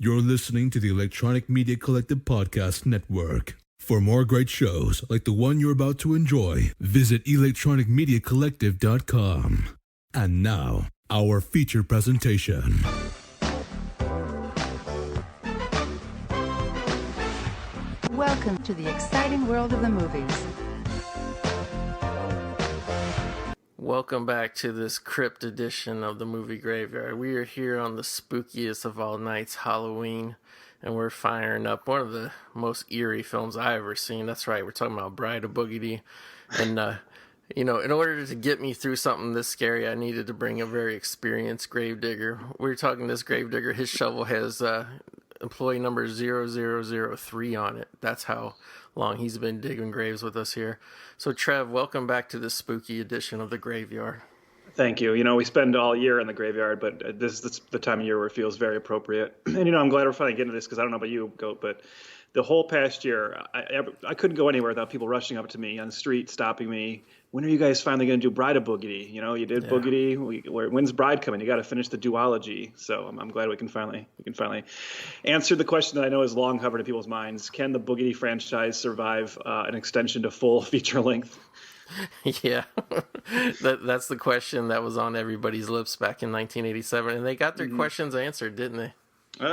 You're listening to the Electronic Media Collective Podcast Network. For more great shows like the one you're about to enjoy, visit electronicmediacollective.com. And now, our feature presentation. Welcome to the exciting world of the movies. Welcome back to this crypt edition of the Movie Graveyard. We are here on the spookiest of all nights, Halloween, and we're firing up one of the most eerie films I've ever seen. That's right, we're talking about Bride of Boogedy. And, in order to get me through something this scary, I needed to bring a very experienced gravedigger. We were talking to this gravedigger. His shovel has employee number 0003 on it. That's how long he's been digging graves with us here. So Trev, welcome back to this spooky edition of the Graveyard. Thank you. We spend all year in the graveyard, but this is the time of year where it feels very appropriate. And, I'm glad we're finally getting to this because I don't know about you, Goat, but the whole past year, I couldn't go anywhere without people rushing up to me on the street, stopping me. When are you guys finally going to do Bride of Boogedy? You did Boogedy. When's Bride coming? You got to finish the duology. So I'm glad we can finally answer the question that I know is long hovered in people's minds. Can the Boogedy franchise survive an extension to full feature length? Yeah, that's the question that was on everybody's lips back in 1987, and they got their questions answered, didn't they?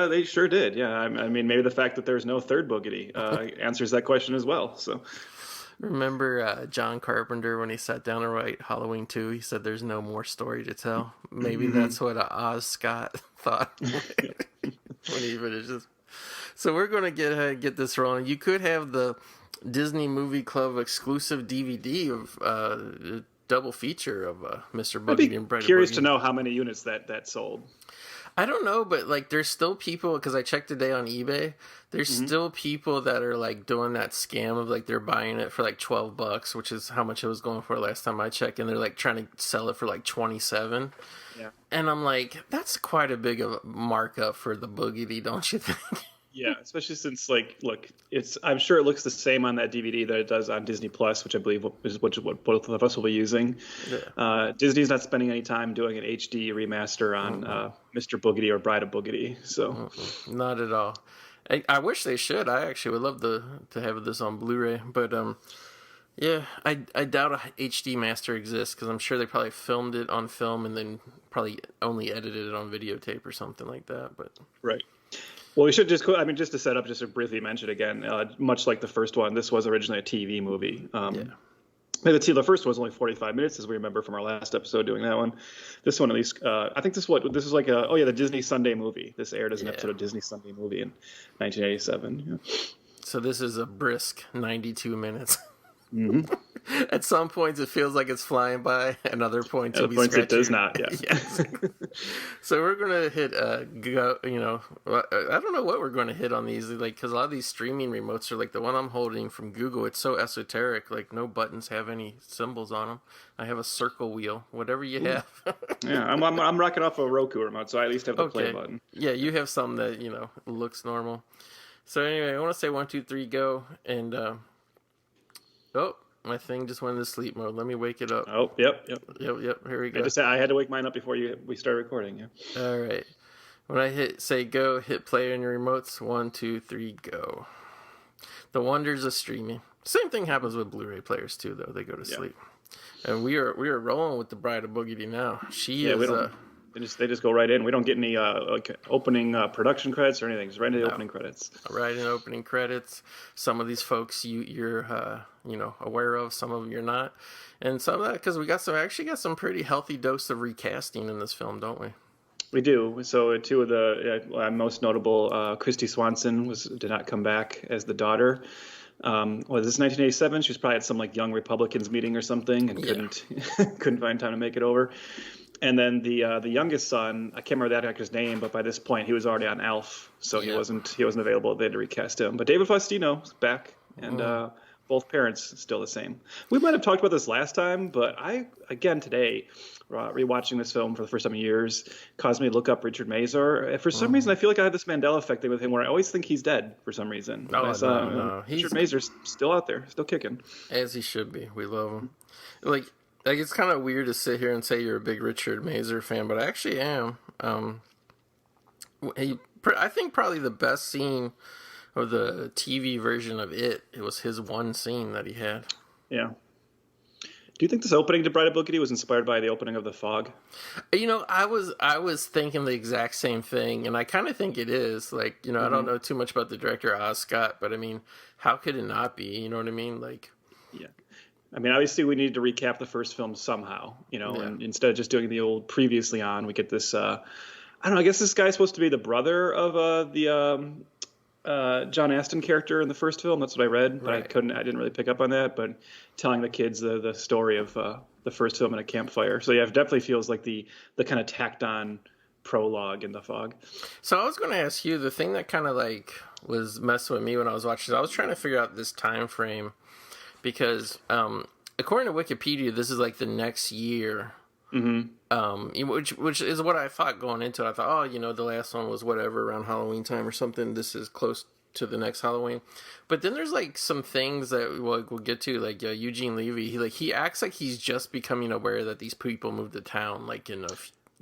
They sure did. Yeah, I mean, maybe the fact that there's no third Boogedy answers that question as well. So. Remember John Carpenter when he sat down to write Halloween 2, he said there's no more story to tell. Maybe that's what Oz Scott thought when he finished. So we're going to get this rolling. You could have the Disney Movie Club exclusive DVD of double feature of Mr. Boogedy and Bride of Boogedy. Curious to know how many units that sold. I don't know, but there's still people, because I checked today on eBay, there's still people that are doing that scam of they're buying it for $12, which is how much it was going for last time I checked, and they're trying to sell it for $27. Yeah. And I'm that's quite a big of a markup for the Boogedy, don't you think? Yeah, especially since look, I'm sure it looks the same on that DVD that it does on Disney Plus, which I believe is what both of us will be using. Yeah. Disney's not spending any time doing an HD remaster on Mr. Boogedy or Bride of Boogedy, so not at all. I wish they should. I actually would love to have this on Blu-ray, but yeah, I doubt a HD master exists because I'm sure they probably filmed it on film and then probably only edited it on videotape or something like that. But right. Well, we should just to set up, just to briefly mention again, much like the first one, this was originally a TV movie. The first one was only 45 minutes, as we remember from our last episode doing that one. This one, at least, I think this is like the Disney Sunday movie. This aired as an episode of Disney Sunday movie in 1987. Yeah. So this is a brisk 92 minutes. Mm-hmm. At some points it feels like it's flying by, and other points it'll be scratchy. It does not. Yeah. Yes. So we're gonna hit go. I don't know what we're going to hit on these, because a lot of these streaming remotes are the one I'm holding from Google. It's so esoteric. No buttons have any symbols on them. I have a circle wheel. Whatever you have. Yeah, I'm rocking off a Roku remote, so I at least have the play button. Yeah, you have some that looks normal. So anyway, I want to say 1, 2, 3, go, and my thing just went into sleep mode. Let me wake it up. Oh, yep. Here we go. I had to wake mine up before we started recording. Yeah. All right. When I say go, hit play on your remotes. 1, 2, 3, go. The wonders of streaming. Same thing happens with Blu-ray players too, though. They go to sleep. And we are rolling with the Bride of Boogedy now. They just go right in. We don't get any opening production credits or anything. Just right into the opening credits. Right in opening credits. Some of these folks you're aware of. Some of them you're not. And some of that because we got some pretty healthy dose of recasting in this film, don't we? We do. So two of the most notable, Christy Swanson did not come back as the daughter. Was this 1987? She was probably at some Young Republicans meeting or something and couldn't find time to make it over. And then the youngest son, I can't remember that actor's name, but by this point he was already on Alf, so he wasn't available. They had to recast him. But David Faustino's back, and both parents still the same. We might have talked about this last time, but today, rewatching this film for the first time in years, caused me to look up Richard Mazur. For some reason, I feel like I have this Mandela effect thing with him, where I always think he's dead for some reason. No. Richard Mazur's still out there, still kicking. As he should be. We love him. It's kind of weird to sit here and say you're a big Richard Mazur fan, but I actually am. I think probably the best scene of the TV version of it was his one scene that he had. Yeah. Do you think this opening to Bride of Boogedy was inspired by the opening of The Fog? I was thinking the exact same thing, and I kind of think it is. Like, I don't know too much about the director Oz Scott, but I mean, how could it not be? You know what I mean? Like, yeah. I mean, obviously, we need to recap the first film somehow, and instead of just doing the old previously on, we get this. I don't know. I guess this guy's supposed to be the brother of the John Astin character in the first film. That's what I read, but I didn't really pick up on that. But telling the kids the story of the first film in a campfire. So yeah, it definitely feels like the kind of tacked on prologue in The Fog. So I was going to ask you, the thing that kind of like was messing with me when I was watching this, I was trying to figure out this time frame because according to Wikipedia, this is like the next year. Which is what I thought going into it. I thought, the last one was whatever around Halloween time or something. This is close to the next Halloween. But then there's like some things that we'll get to, like Eugene Levy. He acts like he's just becoming aware that these people moved to town, like in a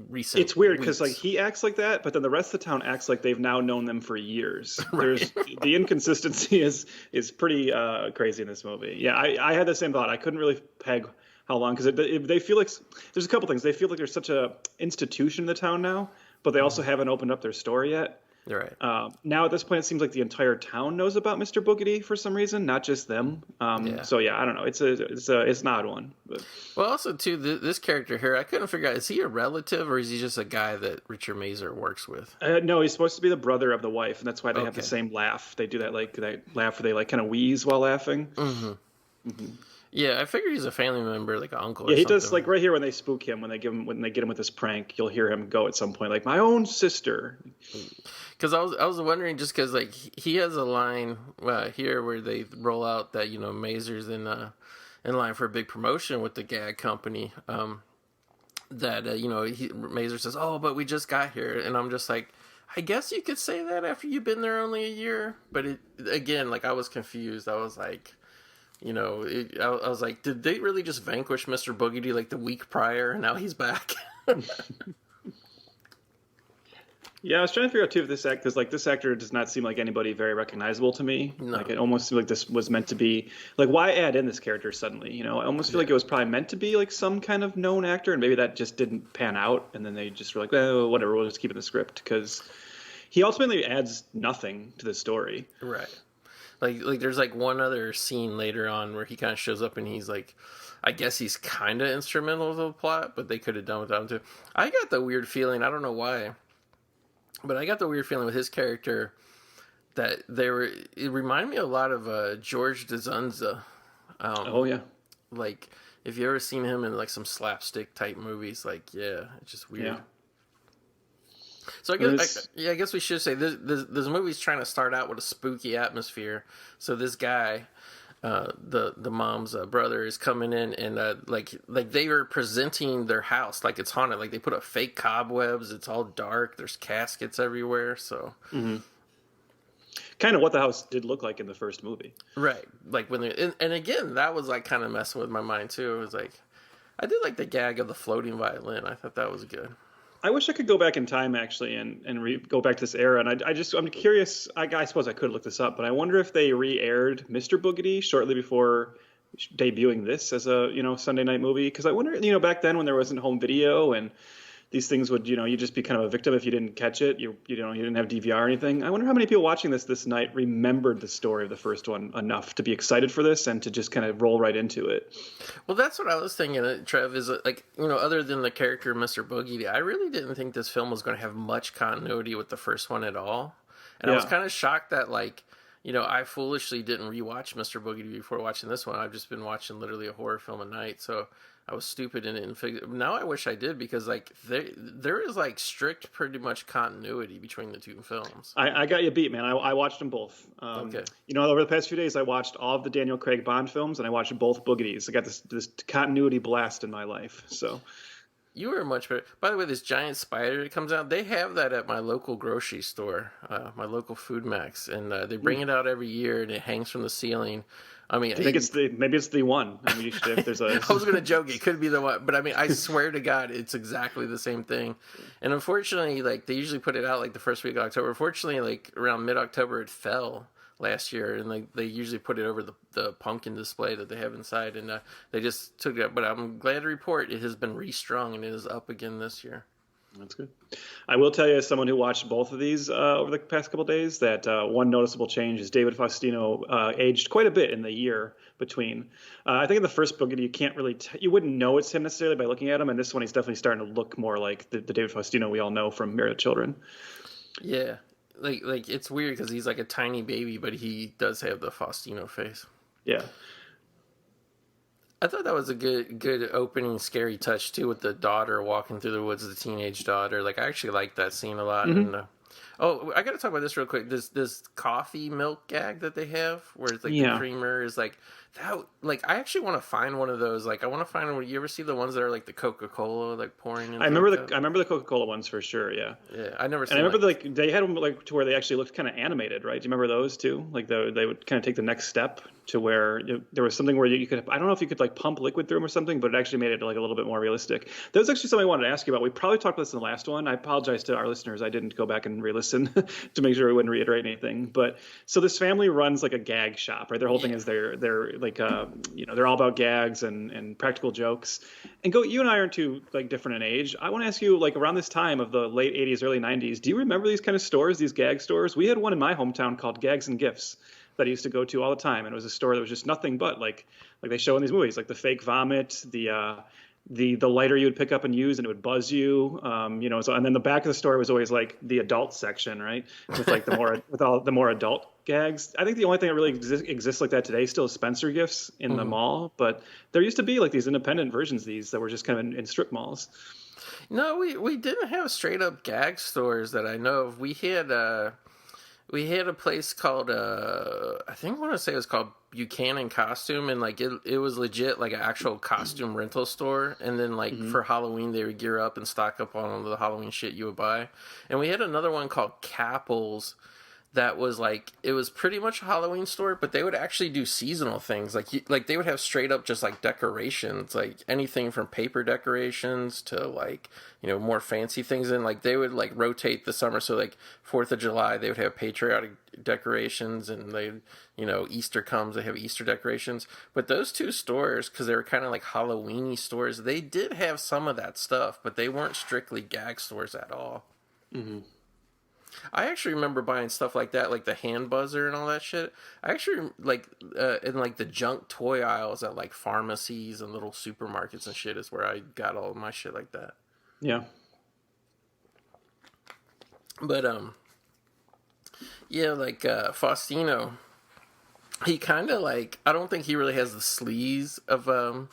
recent. It's weird because like he acts like that, but then the rest of the town acts like they've now known them for years. There's the inconsistency is pretty crazy in this movie. Yeah, I had the same thought. I couldn't really peg how long, because they feel like there's a couple things. They feel like there's such a institution in the town now, but they also haven't opened up their store yet. Right. Now at this point, it seems like the entire town knows about Mr. Boogedy for some reason, not just them. So yeah, I don't know. It's an odd one. But. Well, also too, this character here, I couldn't figure out, is he a relative or is he just a guy that Richard Mazer works with? No, he's supposed to be the brother of the wife, and that's why they have the same laugh. They do that laugh where they like kind of wheeze while laughing. Yeah, I figure he's a family member, like an uncle. Yeah, he does. Like right here when they spook him, when they get him with this prank, you'll hear him go at some point, like my own sister. Because I was wondering, just because like he has a line here where they roll out that Mazer's in line for a big promotion with the gag company. Mazer says, "Oh, but we just got here," and I'm just like, I guess you could say that after you've been there only a year. But again, like I was confused. I was like. I was like, did they really just vanquish Mr. Boogedy like the week prior, and now he's back? Yeah, I was trying to figure out too if this actor does not seem like anybody very recognizable to me. No. Like it almost seemed like this was meant to be like, why add in this character suddenly? I almost feel like it was probably meant to be like some kind of known actor, and maybe that just didn't pan out, and then they just were like, well, whatever, we'll just keep it in the script because he ultimately adds nothing to the story. Right. Like there's like one other scene later on where he kind of shows up and he's like, I guess he's kind of instrumental of the plot, but they could have done without him too. I got the weird feeling, I don't know why, but I got the weird feeling with his character that it reminded me a lot of George Dzunza. Oh yeah. Like if you ever seen him in like some slapstick type movies, like yeah, it's just weird. Yeah. So I guess we should say this movie's trying to start out with a spooky atmosphere. So this guy, the mom's brother, is coming in and like they were presenting their house like it's haunted. Like they put up fake cobwebs. It's all dark. There's caskets everywhere. So kind of what the house did look like in the first movie, right? Like when and again that was like kind of messing with my mind too. It was like I did like the gag of the floating violin. I thought that was good. I wish I could go back in time actually and go back to this era. And I'm curious. I suppose I could look this up, but I wonder if they re-aired Mr. Boogedy shortly before debuting this as a Sunday night movie. Because I wonder back then when there wasn't home video and these things would you'd just be kind of a victim if you didn't catch it. You didn't have DVR or anything. I wonder how many people watching this night remembered the story of the first one enough to be excited for this and to just kind of roll right into it. Well, that's what I was thinking, Trev, is like, other than the character of Mr. Boogedy, I really didn't think this film was going to have much continuity with the first one at all. And I was kind of shocked that, like, I foolishly didn't rewatch Mr. Boogedy before watching this one. I've just been watching literally a horror film a night, so I was stupid in it. And now I wish I did, because like there is like strict, pretty much continuity between the two films. I got you beat, man. I watched them both. Okay. Over the past few days, I watched all of the Daniel Craig Bond films, and I watched both Boogedies. I got this continuity blast in my life. So. You were much better. By the way, this giant spider that comes out, they have that at my local grocery store, my local Food Max, and they bring it out every year, and it hangs from the ceiling. I mean, I think maybe it's the one. I mean, you should, if there's a. I was gonna joke it could be the one, but I mean, I swear to God, it's exactly the same thing. And unfortunately, like they usually put it out like the first week of October. Unfortunately, like around mid-October, it fell last year, and like they usually put it over the pumpkin display that they have inside, and they just took it. But I'm glad to report it has been restrung and it is up again this year. That's good. I will tell you, as someone who watched both of these over the past couple of days, that one noticeable change is David Faustino aged quite a bit in the year between. I think in the first Boogedy, you can't really, you wouldn't know it's him necessarily by looking at him, and this one he's definitely starting to look more like the David Faustino we all know from Married with Children. Yeah, like it's weird because he's like a tiny baby, but he does have the Faustino face. Yeah. I thought that was a good opening, scary touch too, with the daughter walking through the woods, the teenage daughter. Like I actually liked that scene a lot. Mm-hmm. And I got to talk about this real quick. This coffee milk gag that they have, where it's like the creamer is like that. Like I actually want to find one of those. Like I want to find one. You ever see the ones that are like the Coca-Cola like pouring? I remember the Coca-Cola ones for sure. Yeah. Yeah, I never. And I remember like they had them like to where they actually looked kind of animated, right? Do you remember those too? Like they would kind of take the next step to where there was something where you could, I don't know if you could like pump liquid through them or something, but it actually made it like a little bit more realistic. That was actually something I wanted to ask you about. We probably talked about this in the last one. I apologize to our listeners. I didn't go back and re-listen to make sure we wouldn't reiterate anything. But so this family runs like a gag shop, right? Their whole thing is they're like, they're all about gags and practical jokes. And you and I aren't too like different in age. I want to ask you, like around this time of the late 80s, early 90s, do you remember these kind of stores, these gag stores? We had one in my hometown called Gags and Gifts that I used to go to all the time, and it was a store that was just nothing but like they show in these movies, like the fake vomit, the lighter you would pick up and use and it would buzz you, so, and then the back of the store was always like the adult section, right, with like the more adult gags. I think the only thing that really exists like that today still is Spencer Gifts in the mall, but there used to be like these independent versions of these that were just kind of in strip malls. No, we didn't have straight up gag stores that I know of. We had a place called I think I want to say it was called Buchanan Costume, and like it was legit like an actual costume rental store. And then like for Halloween they would gear up and stock up on all the Halloween shit you would buy. And we had another one called Capples that was like, it was pretty much a Halloween store, but they would actually do seasonal things. Like they would have straight up just like decorations, like anything from paper decorations to like, more fancy things. And like they would like rotate the summer. So like 4th of July, they would have patriotic decorations, and they, Easter comes, they have Easter decorations. But those two stores, because they were kind of like Halloween-y stores, they did have some of that stuff, but they weren't strictly gag stores at all. Mm-hmm. I actually remember buying stuff like that, like the hand buzzer and all that shit. I actually like in like the junk toy aisles at like pharmacies and little supermarkets and shit is where I got all of my shit like that. Yeah. But like Faustino, he kind of like, I don't think he really has the sleaze of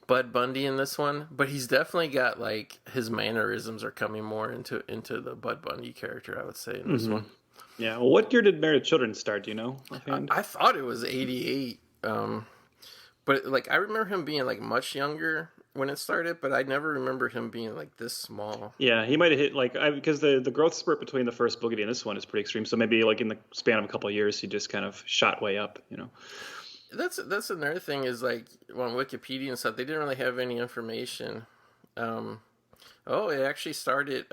Bud Bundy in this one, but he's definitely got like his mannerisms are coming more into the Bud Bundy character, I would say, in this one. Yeah. Well, what year did Married with Children start? Do you know? I thought it was 88, but like I remember him being like much younger when it started, but I never remember him being like this small. Yeah, he might have hit like because the growth spurt between the first Boogedy and this one is pretty extreme. So maybe like in the span of a couple of years, he just kind of shot way up. That's another thing is like on Wikipedia and stuff, they didn't really have any information. It actually started,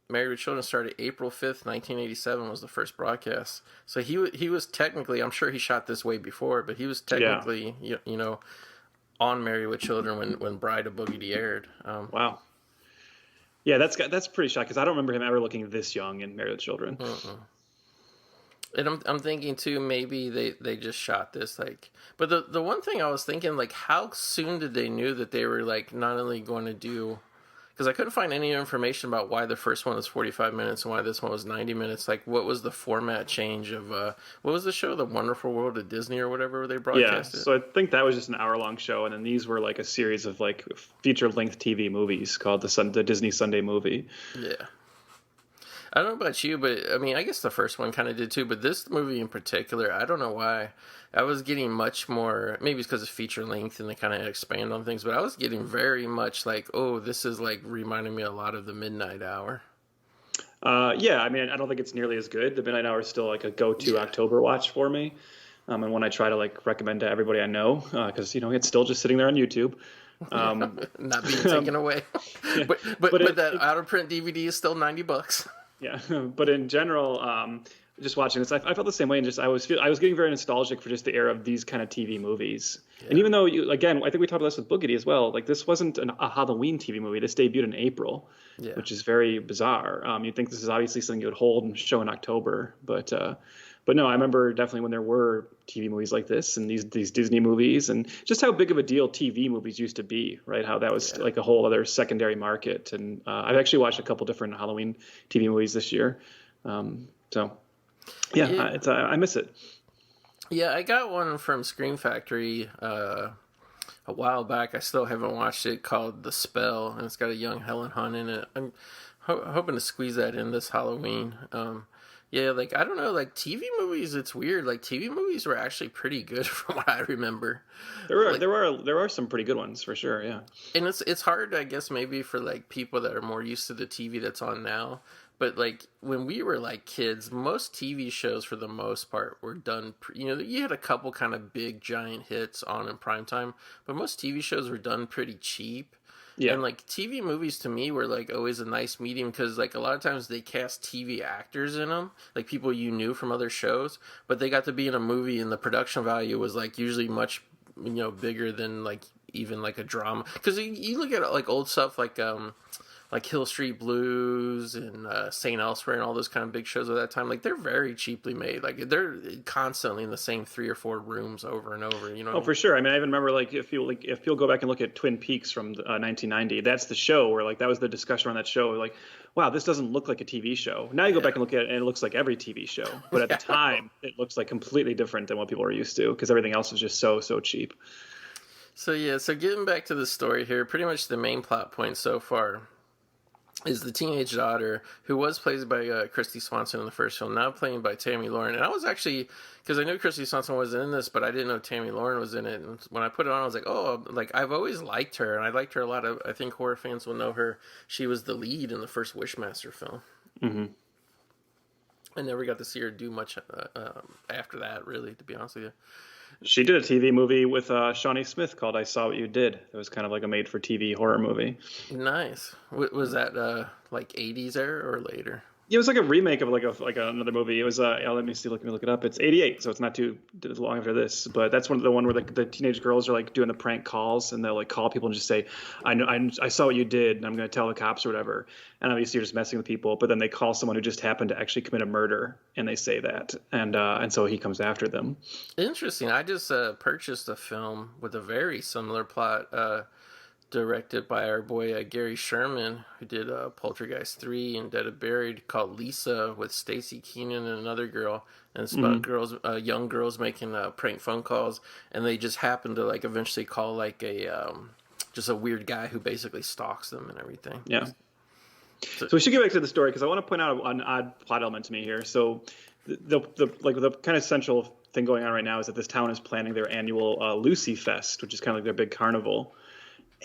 Married with Children started April 5th, 1987 was the first broadcast. So he was technically, I'm sure he shot this way before, but he was technically, on Married with Children when Bride of Boogedy aired. Wow. Yeah, that's pretty shocking because I don't remember him ever looking this young in Married with Children. And I'm thinking too, maybe they just shot this like, but the one thing I was thinking, like, how soon did they knew that they were like not only going to do, because I couldn't find any information about why the first one was 45 minutes and why this one was 90 minutes. Like, what was the format change of what was the show, The Wonderful World of Disney or whatever they broadcasted? Yeah, so I think that was just an hour-long show, and then these were like a series of like feature-length TV movies called the Disney Sunday Movie. Yeah. I don't know about you, but I mean, I guess the first one kind of did too, but this movie in particular, I don't know why. I was getting much more, maybe it's because of feature length and they kind of expand on things, but I was getting very much like, oh, this is like reminding me a lot of the Midnight Hour. Yeah, I mean, I don't think it's nearly as good. The Midnight Hour is still like a go-to October watch for me. And one I try to like recommend to everybody I know, because it's still just sitting there on YouTube. Not being taken away. Yeah. But that out of print DVD is still $90. Yeah, but in general, just watching this, I felt the same way, and just I was getting very nostalgic for just the era of these kind of TV movies. Yeah. And even though again, I think we talked about this with Boogedy as well. Like this wasn't a Halloween TV movie. This debuted in April, which is very bizarre. You'd think this is obviously something you would hold and show in October, but no, I remember definitely when there were TV movies like this and these Disney movies, and just how big of a deal TV movies used to be, right? How that was like a whole other secondary market. And I've actually watched a couple different Halloween TV movies this year. I miss it. Yeah, I got one from Scream Factory a while back. I still haven't watched it, called The Spell, and it's got a young Helen Hunt in it. I'm hoping to squeeze that in this Halloween. Yeah, like, I don't know, like, TV movies, it's weird. Like, TV movies were actually pretty good from what I remember. There are some pretty good ones, for sure, yeah. And it's hard, I guess, maybe for, like, people that are more used to the TV that's on now. But, like, when we were, like, kids, most TV shows, for the most part, were done, you had a couple kind of big, giant hits on in primetime, but most TV shows were done pretty cheap. Yeah. And, like, TV movies to me were, like, always a nice medium because, like, a lot of times they cast TV actors in them, like, people you knew from other shows, but they got to be in a movie and the production value was, like, usually much, bigger than, like, even, like, a drama. Because you look at, like, old stuff like Hill Street Blues and St. Elsewhere and all those kind of big shows of that time, like, they're very cheaply made. Like, they're constantly in the same 3 or 4 rooms over and over, Oh, for sure. I mean, I even remember, like, if you'll go back and look at Twin Peaks from 1990, that's the show where, like, that was the discussion on that show. Like, wow, this doesn't look like a TV show. Now you go back and look at it, and it looks like every TV show. But at the time, it looks like completely different than what people are used to because everything else was just so cheap. So getting back to the story here, pretty much the main plot point so far is the teenage daughter, who was played by Kristy Swanson in the first film, now played by Tammy Lauren. And I was actually, because I knew Kristy Swanson wasn't in this, but I didn't know Tammy Lauren was in it. And when I put it on, I was like, oh, like, I've always liked her, and I liked her a lot. I think horror fans will know her. She was the lead in the first Wishmaster film. Mm-hmm. I never got to see her do much after that, really, to be honest with you. She did a TV movie with Shawnee Smith called I Saw What You Did. It was kind of like a made-for-TV horror movie. Nice. Was that like 80s era or later? Yeah, it was like a remake of like another movie. It was let me look it up. It's 88, so it's not too long after this. But that's the one where the teenage girls are like doing the prank calls, and they'll like call people and just say, I saw what you did, and I'm going to tell the cops or whatever. And obviously you're just messing with people. But then they call someone who just happened to actually commit a murder, and they say that, and so he comes after them. Interesting. I just purchased a film with a very similar plot. Directed by our boy Gary Sherman, who did Poltergeist 3 and Dead and Buried, called Lisa, with Stacy Keenan and another girl. And it's about young girls making prank phone calls, and they just happen to like eventually call like just a weird guy who basically stalks them and everything. Yeah. So we should get back to the story because I want to point out an odd plot element to me here. So the kind of central thing going on right now is that this town is planning their annual Lucy Fest, which is kind of like their big carnival.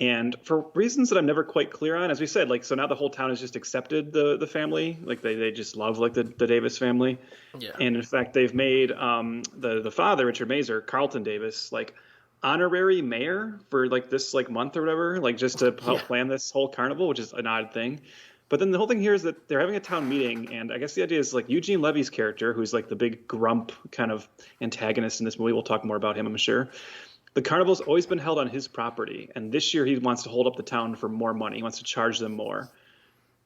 And for reasons that I'm never quite clear on, as we said, like, so now the whole town has just accepted the family, like they just love like the Davis family. Yeah. And in fact, they've made the father, Richard Mazer, Carlton Davis, like honorary mayor for like this like month or whatever, like just to help plan this whole carnival, which is an odd thing. But then the whole thing here is that they're having a town meeting, and I guess the idea is like Eugene Levy's character, who's like the big grump kind of antagonist in this movie. We'll talk more about him, I'm sure. The carnival's always been held on his property, and this year he wants to hold up the town for more money. He wants to charge them more.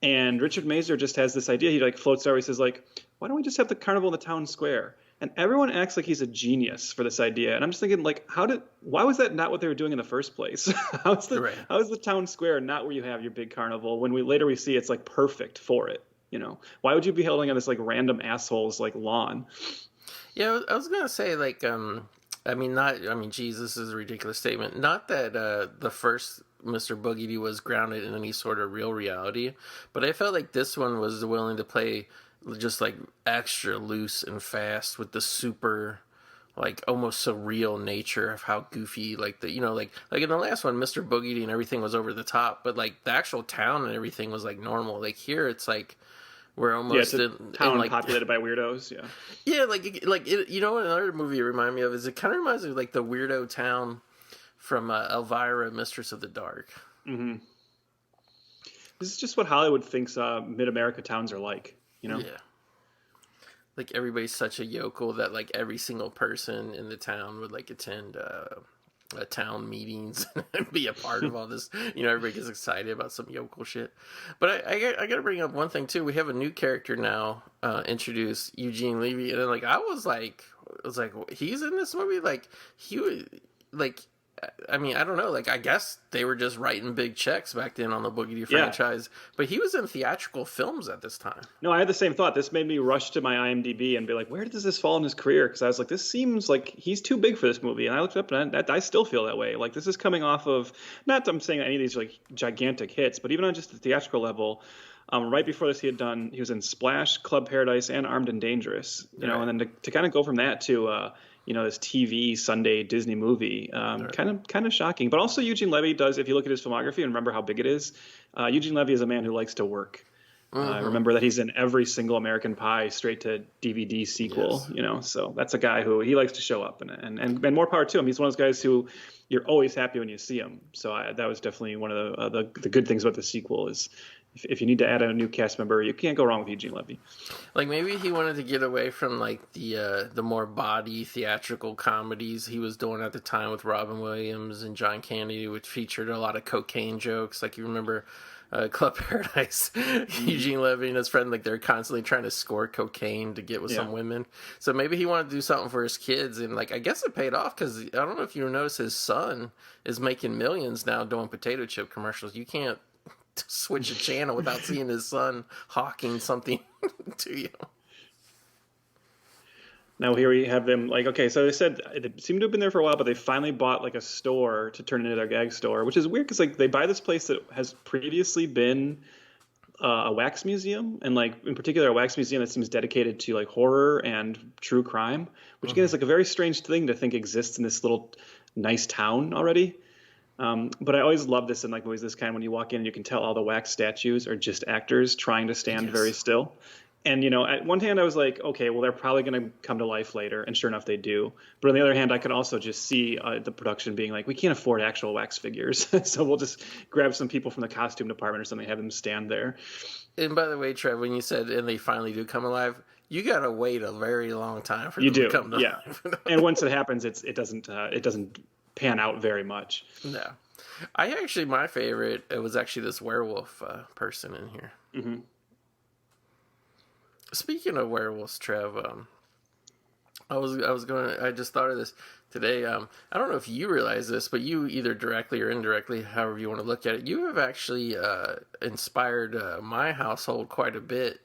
And Richard Mazer just has this idea. He like floats out. He says like, why don't we just have the carnival in the town square? And everyone acts like he's a genius for this idea. And I'm just thinking like, why was that not what they were doing in the first place? How is the town square not where you have your big carnival when later we see it's like perfect for it? Why would you be holding on this like random asshole's like lawn? Yeah, I was gonna say like geez, this is a ridiculous statement. Not that the first Mr. Boogedy was grounded in any sort of real reality. But I felt like this one was willing to play just like extra loose and fast with the super, like almost surreal nature of how goofy, like the, like in the last one, Mr. Boogedy and everything was over the top, but like the actual town and everything was like normal. Like here, it's like we're almost it's a town like, populated by weirdos. Yeah, yeah, like it, another movie it reminded me of is it kind of reminds me of like the weirdo town from Elvira, Mistress of the Dark. Mm-hmm. This is just what Hollywood thinks mid-America towns are like. Yeah. Like everybody's such a yokel that like every single person in the town would like attend town meetings and be a part of all this. Everybody gets excited about some yokel shit. But I got to bring up one thing too. We have a new character now introduced, Eugene Levy, and then like I was like, he's in this movie. Like he was like. I mean, I don't know. Like, I guess they were just writing big checks back then on the Boogedy franchise. But he was in theatrical films at this time. No, I had the same thought. This made me rush to my IMDb and be like, where does this fall in his career? Because I was like, this seems like he's too big for this movie. And I looked up, and I still feel that way. Like, this is coming off of, not that I'm saying any of these are like gigantic hits, but even on just the theatrical level, right before this, he was in Splash, Club Paradise, and Armed and Dangerous. And then to kind of go from that to this TV Sunday Disney movie, kind of shocking. But also Eugene Levy does, if you look at his filmography and remember how big it is, Eugene Levy is a man who likes to work. Remember that he's in every single American Pie straight to DVD sequel. So that's a guy who he likes to show up, and more power to him. He's one of those guys who you're always happy when you see him. So that was definitely one of the good things about the sequel is. If you need to add a new cast member, you can't go wrong with Eugene Levy. Like maybe he wanted to get away from like the more body theatrical comedies he was doing at the time with Robin Williams and John Candy, which featured a lot of cocaine jokes. Like you remember Club Paradise, Eugene Levy and his friend, like they're constantly trying to score cocaine to get with some women. So maybe he wanted to do something for his kids, and like I guess it paid off because I don't know if you notice his son is making millions now doing potato chip commercials. You can't switch a channel without seeing his son hawking something to you. Now here we have them like, okay, so they said it seemed to have been there for a while, but they finally bought like a store to turn into their gag store, which is weird because like they buy this place that has previously been a wax museum, and like in particular a wax museum that seems dedicated to like horror and true crime, which again is like a very strange thing to think exists in this little nice town already. But I always love this in like movies this kind when you walk in and you can tell all the wax statues are just actors trying to stand very still. And, at one hand I was like, okay, well, they're probably going to come to life later. And sure enough, they do. But on the other hand, I could also just see the production being like, we can't afford actual wax figures. So we'll just grab some people from the costume department or something, have them stand there. And by the way, Trev, when you said, and they finally do come alive, you got to wait a very long time for them to come to life. And once it happens, it doesn't pan out very much. No. My favorite, it was actually this werewolf person in here. Mm-hmm. Speaking of werewolves, Trev, I just thought of this today. I don't know if you realize this, but you either directly or indirectly, however you want to look at it, you have actually inspired my household quite a bit,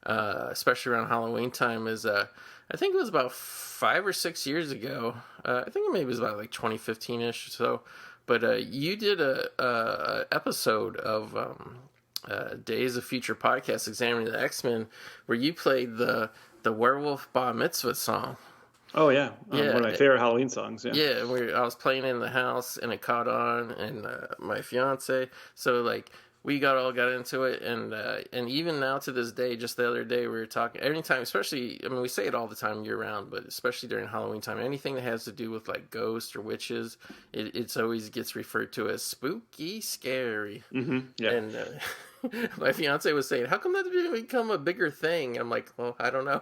especially around Halloween time. I think it was about 5 or 6 years ago. I think maybe it was about like 2015-ish or so. But you did a episode of Days of Future Podcast examining the X-Men, where you played the Werewolf Bar Mitzvah song. Oh yeah, one of my favorite Halloween songs. Yeah, I was playing in the house and it caught on, and my fiance. So like we got into it, and even now to this day, just the other day we were talking. Anytime, especially, I mean, we say it all the time year round, but especially during Halloween time, anything that has to do with like ghosts or witches, it's always gets referred to as spooky, scary. Mm-hmm. Yeah. And my fiance was saying, "How come that didn't become a bigger thing?" I'm like, "Well, I don't know."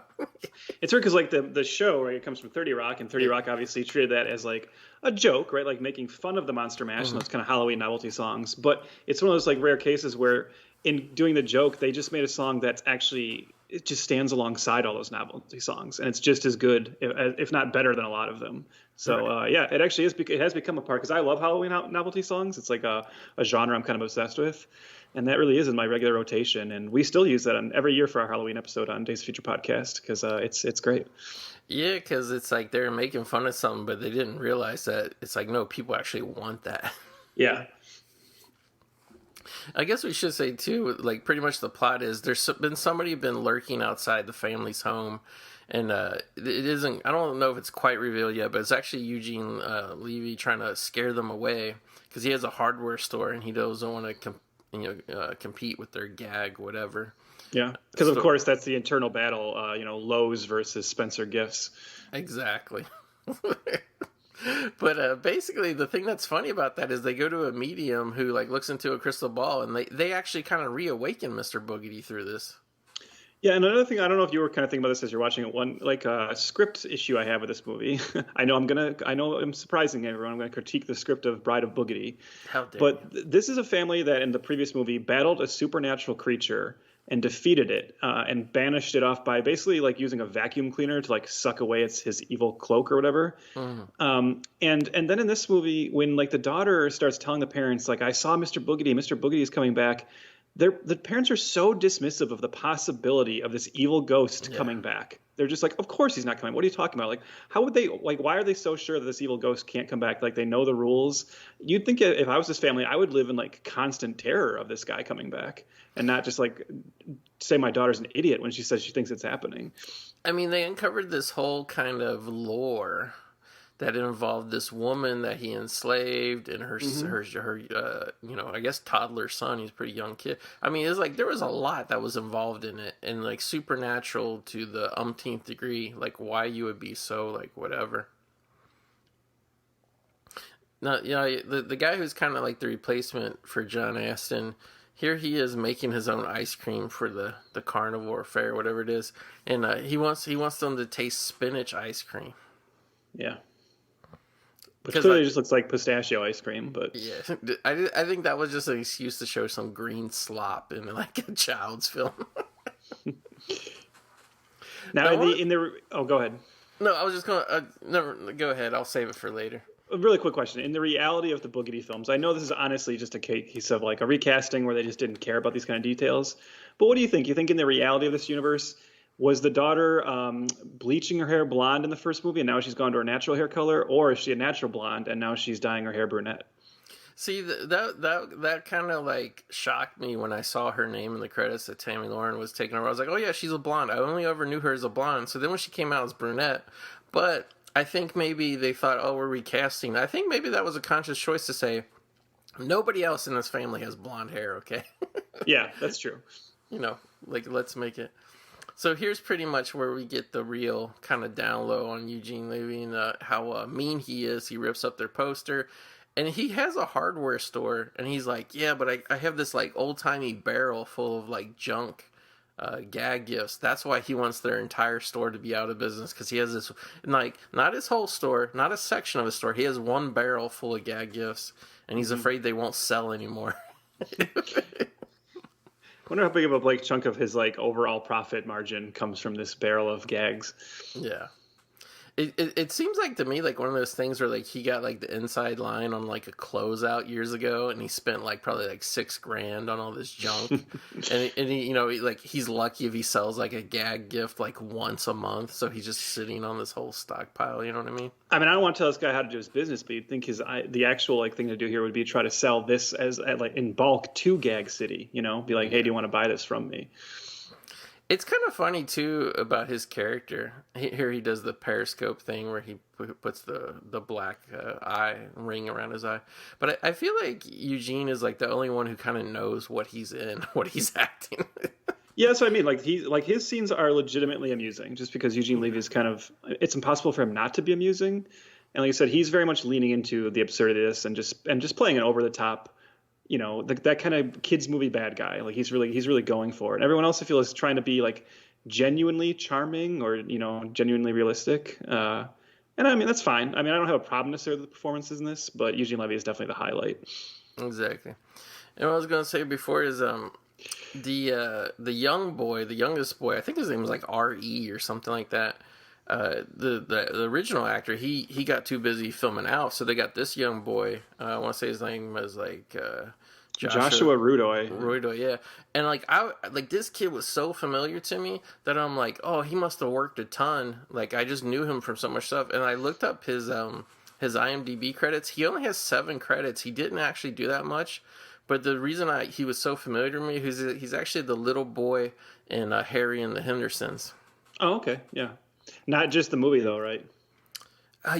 It's weird because like the show, right? It comes from 30 Rock, and 30 Rock obviously treated that as like a joke, right? Like making fun of the Monster Mash and those kind of Halloween novelty songs. But it's one of those like rare cases where in doing the joke, they just made a song that's actually, it just stands alongside all those novelty songs, and it's just as good, if not better than a lot of them. So it actually is. It has become a part because I love Halloween novelty songs. It's like a genre I'm kind of obsessed with. And that really is in my regular rotation. And we still use that every year for our Halloween episode on Days of Future Podcast because it's great. Yeah, because it's like they're making fun of something, but they didn't realize that it's like, no, people actually want that. Yeah. I guess we should say too, like pretty much the plot is there's been somebody been lurking outside the family's home, and it isn't. I don't know if it's quite revealed yet, but it's actually Eugene Levy trying to scare them away because he has a hardware store and he doesn't want to compete with their gag whatever. Yeah, because of course that's the internal battle. Lowe's versus Spencer Gifts. Exactly. But basically, the thing that's funny about that is they go to a medium who like looks into a crystal ball, and they actually kind of reawaken Mr. Boogedy through this. Yeah, and another thing, I don't know if you were kind of thinking about this as you're watching it. One script issue I have with this movie. I know I'm surprising everyone. I'm gonna critique the script of Bride of Boogedy. How dare But you. this is a family that in the previous movie battled a supernatural creature and defeated it and banished it off by basically like using a vacuum cleaner to like suck away his evil cloak or whatever. And then in this movie, when like the daughter starts telling the parents like, I saw Mr. Boogedy is coming back. The parents are so dismissive of the possibility of this evil ghost coming back. They're just like, of course he's not coming. What are you talking about? Like, how would they, like, why are they so sure that this evil ghost can't come back? Like, they know the rules. You'd think if I was this family, I would live in like constant terror of this guy coming back and not just like say my daughter's an idiot when she says she thinks it's happening. I mean, they uncovered this whole kind of lore that involved this woman that he enslaved and her I guess toddler son. He's a pretty young kid. I mean, it's like there was a lot that was involved in it, and like supernatural to the umpteenth degree. Like why you would be so like whatever. Now, the guy who's kind of like the replacement for John Astin. Here he is making his own ice cream for the carnivore fair, whatever it is, and he wants them to taste spinach ice cream. Yeah. Which clearly just looks like pistachio ice cream, but yeah, I think that was just an excuse to show some green slop in like a child's film. Now go ahead. No, I was just going. No, go ahead. I'll save it for later. A really quick question: in the reality of the Boogedy films, I know this is honestly just a case of like a recasting where they just didn't care about these kind of details. But what do you think? You think in the reality of this universe? Was the daughter bleaching her hair blonde in the first movie and now she's gone to her natural hair color, or is she a natural blonde and now she's dyeing her hair brunette? See, that kind of like shocked me when I saw her name in the credits that Tammy Lauren was taking over. I was like, oh yeah, she's a blonde. I only ever knew her as a blonde. So then when she came out as brunette, but I think maybe they thought, oh, we're recasting. I think maybe that was a conscious choice to say nobody else in this family has blonde hair. Okay. Yeah, that's true. Like let's make it. So here's pretty much where we get the real kind of down low on Eugene Levy and how mean he is. He rips up their poster. And he has a hardware store. And he's like, yeah, but I have this like old-timey barrel full of like junk gag gifts. That's why he wants their entire store to be out of business. Because he has this, like, not his whole store, not a section of his store. He has one barrel full of gag gifts. And he's afraid they won't sell anymore. I wonder how big of a like chunk of his like overall profit margin comes from this barrel of gags. Yeah. It seems like to me like one of those things where like he got like the inside line on like a closeout years ago and he spent like probably like $6,000 on all this junk. and he, like he's lucky if he sells like a gag gift like once a month, so he's just sitting on this whole stockpile, you know what I mean? I mean, I don't want to tell this guy how to do his business, but you'd think the actual like thing to do here would be try to sell this as like in bulk to Gag City, be like, hey, do you want to buy this from me? It's kind of funny, too, about his character. Here he does the periscope thing where he puts the black eye ring around his eye. But I feel like Eugene is like the only one who kind of knows what he's in, what he's acting. Yeah, that's what I mean. Like his scenes are legitimately amusing just because Eugene Levy is it's impossible for him not to be amusing. And like I said, he's very much leaning into the absurdity of this and just playing an over the top, that kind of kids movie bad guy. Like he's really going for it. And everyone else I feel is trying to be like genuinely charming or genuinely realistic. And I mean that's fine. I mean I don't have a problem necessarily with the performances in this, but Eugene Levy is definitely the highlight. Exactly. And what I was gonna say before is the young boy, the youngest boy, I think his name was like R.E. or something like that. The original actor, he got too busy filming Alf, so they got this young boy. I want to say his name was like Joshua Rudoy. Rudoy, yeah. And like this kid was so familiar to me that I'm like, oh, he must have worked a ton. Like I just knew him from so much stuff, and I looked up his IMDb credits. He only has 7 credits. He didn't actually do that much. But the reason he was so familiar to me is he's actually the little boy in Harry and the Hendersons. Oh, okay, yeah. Not just the movie though, right?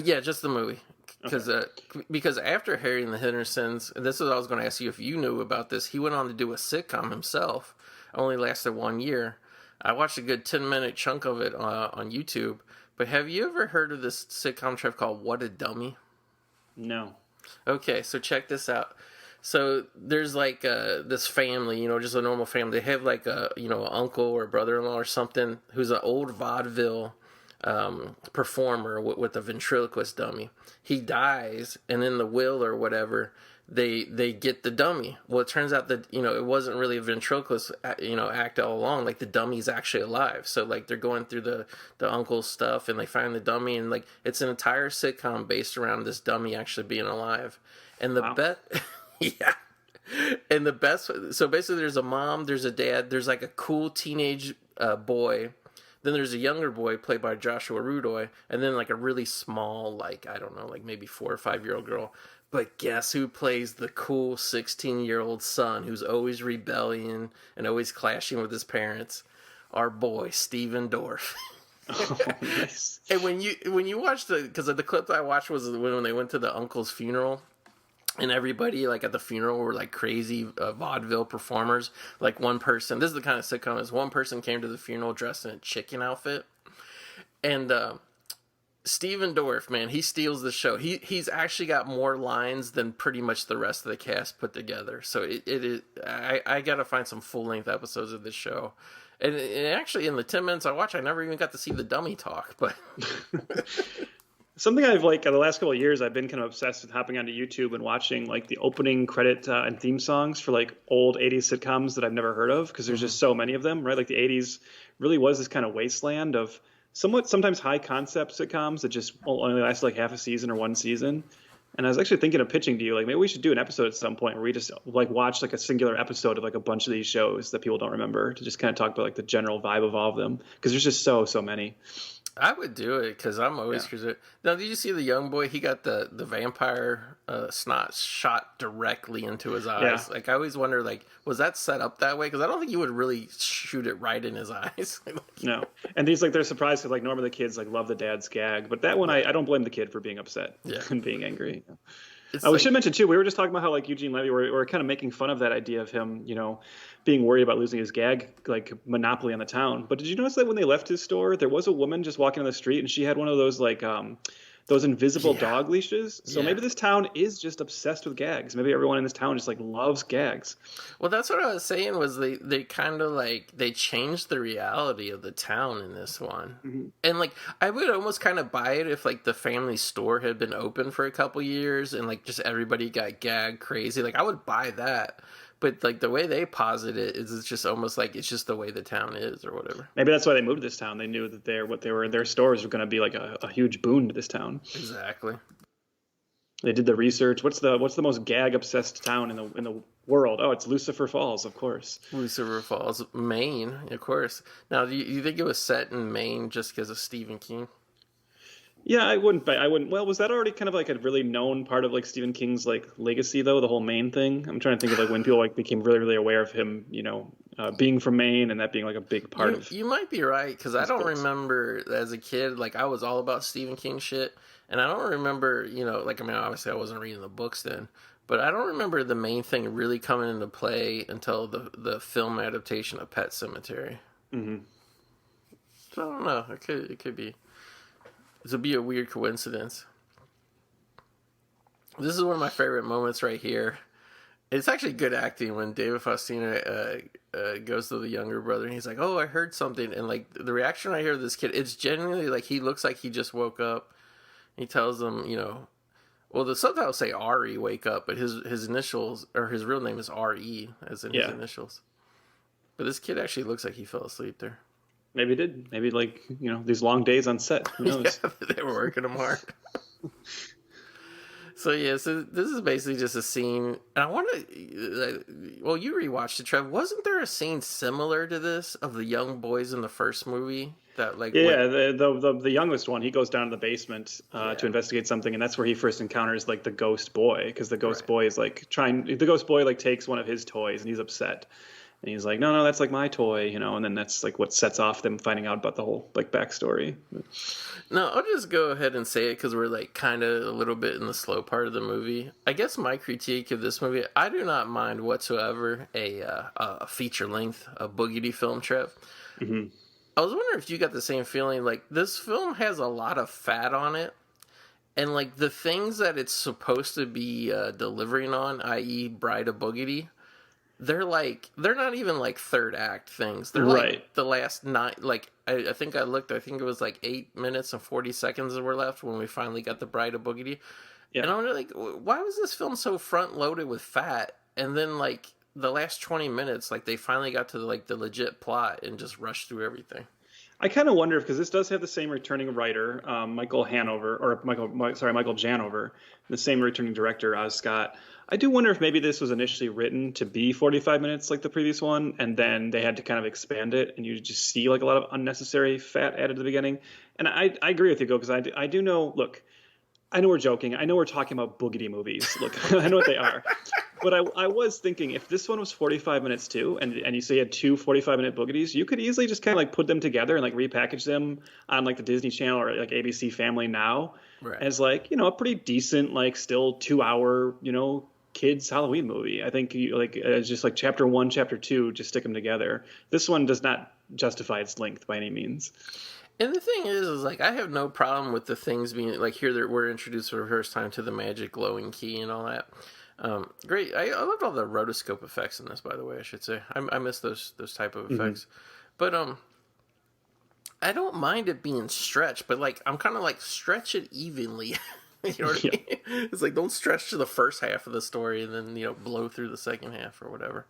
Yeah, just the movie. Okay. Because after Harry and the Hendersons, and this is what I was going to ask you if you knew about this, he went on to do a sitcom himself. It only lasted 1 year. I watched a good 10-minute chunk of it on YouTube. But have you ever heard of this sitcom, Trev, called What a Dummy? No. Okay, so check this out. So there's like this family, just a normal family. They have like a an uncle or brother-in-law or something who's an old vaudeville performer with a ventriloquist dummy. He dies, and in the will or whatever, they get the dummy. Well, it turns out that it wasn't really a ventriloquist act all along. Like the dummy's actually alive. So like they're going through the uncle's stuff, and they find the dummy, and like it's an entire sitcom based around this dummy actually being alive. And the yeah. And the best, so basically there's a mom, there's a dad, there's like a cool teenage boy, then there's a younger boy played by Joshua Rudoy, and then like a really small, like, I don't know, like maybe 4 or 5 year old girl. But guess who plays the cool 16-year-old son who's always rebellion and always clashing with his parents? Our boy, Steven Dorff. Oh, nice. And when you watch because the clip that I watched was when they went to the uncle's funeral. And everybody, like, at the funeral were, like, crazy vaudeville performers. Like, one person... This is the kind of sitcom is one person came to the funeral dressed in a chicken outfit. And Steven Dorff, man, he steals the show. He's actually got more lines than pretty much the rest of the cast put together. So it is... I got to find some full-length episodes of this show. And actually, in the 10 minutes I watched, I never even got to see the dummy talk. But... Something I've the last couple of years, I've been kind of obsessed with hopping onto YouTube and watching like the opening credit and theme songs for like old 80s sitcoms that I've never heard of because there's just so many of them, right? Like the 80s really was this kind of wasteland of sometimes high concept sitcoms that just only last like half a season or one season. And I was actually thinking of pitching to you, like maybe we should do an episode at some point where we just like watch like a singular episode of like a bunch of these shows that people don't remember to just kind of talk about like the general vibe of all of them because there's just so many. I would do it because I'm always curious. Now, did you see the young boy? He got the vampire snot shot directly into his eyes. Yeah. Like I always wonder, like, was that set up that way? Because I don't think you would really shoot it right in his eyes. No, and these like they're surprised because like normally the kids like love the dad's gag, but that one I don't blame the kid for being upset and being angry. We should mention too. We were just talking about how like Eugene Levy, we're kind of making fun of that idea of him, being worried about losing his gag like monopoly on the town. But did you notice that when they left his store, there was a woman just walking on the street, and she had one of those like those invisible dog leaches. So maybe this town is just obsessed with gags. Maybe everyone in this town just like loves gags. Well, that's what I was saying was they kind of like they changed the reality of the town in this one. Mm-hmm. And like I would almost kind of buy it if like the family store had been open for a couple years and like just everybody got gag crazy. Like I would buy that. But like the way they posit it is it's just almost like it's just the way the town is or whatever. Maybe that's why they moved to this town. They knew that their stores were going to be like a huge boon to this town. Exactly. They did the research. What's the most gag obsessed town in the world? Oh, it's Lucifer Falls, of course. Lucifer Falls, Maine, of course. Now, do you think it was set in Maine just because of Stephen King? Yeah, I wouldn't. Well, was that already kind of like a really known part of like Stephen King's like legacy though? The whole Maine thing. I'm trying to think of like when people like became really, really aware of him, being from Maine and that being like a big part of. You might be right because I don't remember as a kid like I was all about Stephen King shit, and I don't remember obviously I wasn't reading the books then, but I don't remember the Maine thing really coming into play until the film adaptation of Pet Sematary. Mm-hmm. So I don't know. It could be. This would be a weird coincidence. This is one of my favorite moments right here. It's actually good acting when David Faustino goes to the younger brother and he's like, "Oh, I heard something," and like the reaction I hear of this kid, it's genuinely like he looks like he just woke up. He tells them, well, the subtitles say Ari, wake up, but his initials or his real name is R.E. as in his initials. But this kid actually looks like he fell asleep there. Maybe it did. Maybe these long days on set. Who knows? Yeah, they were working them hard. So this is basically just a scene, and I want to. Well, you rewatched it, Trev. Wasn't there a scene similar to this of the young boys in the first movie that like? Yeah, the youngest one, he goes down to the basement to investigate something, and that's where he first encounters like the ghost boy, because the ghost boy is like the ghost boy like takes one of his toys, and he's upset. And he's like, no, that's like my toy, and then that's like what sets off them finding out about the whole like backstory. No, I'll just go ahead and say it because we're like kind of a little bit in the slow part of the movie. I guess my critique of this movie, I do not mind whatsoever a feature length, a Boogedy film, Trev. Mm-hmm. I was wondering if you got the same feeling. Like, this film has a lot of fat on it. And, like, the things that it's supposed to be delivering on, i.e. Bride of Boogedy, they're not even, like, third act things. They're, like, the last like, I think I looked, I think it was, like, 8 minutes and 40 seconds that were left when we finally got the Bride of Boogedy. Yeah. And I'm like, why was this film so front-loaded with fat? And then, like, the last 20 minutes, like, they finally got to, like, the legit plot and just rushed through everything. I kind of wonder, because this does have the same returning writer, Michael Janover, the same returning director, Scott. I do wonder if maybe this was initially written to be 45 minutes like the previous one, and then they had to kind of expand it, and you just see like a lot of unnecessary fat added to the beginning. And I agree with you, Go, because I do know, look, I know we're joking. I know we're talking about Boogedy movies. Look, I know what they are. But I was thinking, if this one was 45 minutes too, and you say you had two 45-minute Boogedy's, you could easily just kind of like put them together and like repackage them on like the Disney Channel or like ABC Family Now as like, a pretty decent, like still 2-hour, kids Halloween movie. I think just like chapter 1, chapter 2, just stick them together. This one does not justify its length by any means. And the thing is like, I have no problem with the things being like here that we're introduced for the first time to the magic glowing key and all that. Great. I loved all the rotoscope effects in this, by the way, I should say. I miss those type of effects. But I don't mind it being stretched, but like I'm kind of like stretch it evenly. You know what I mean? It's like don't stretch to the first half of the story and then blow through the second half or whatever.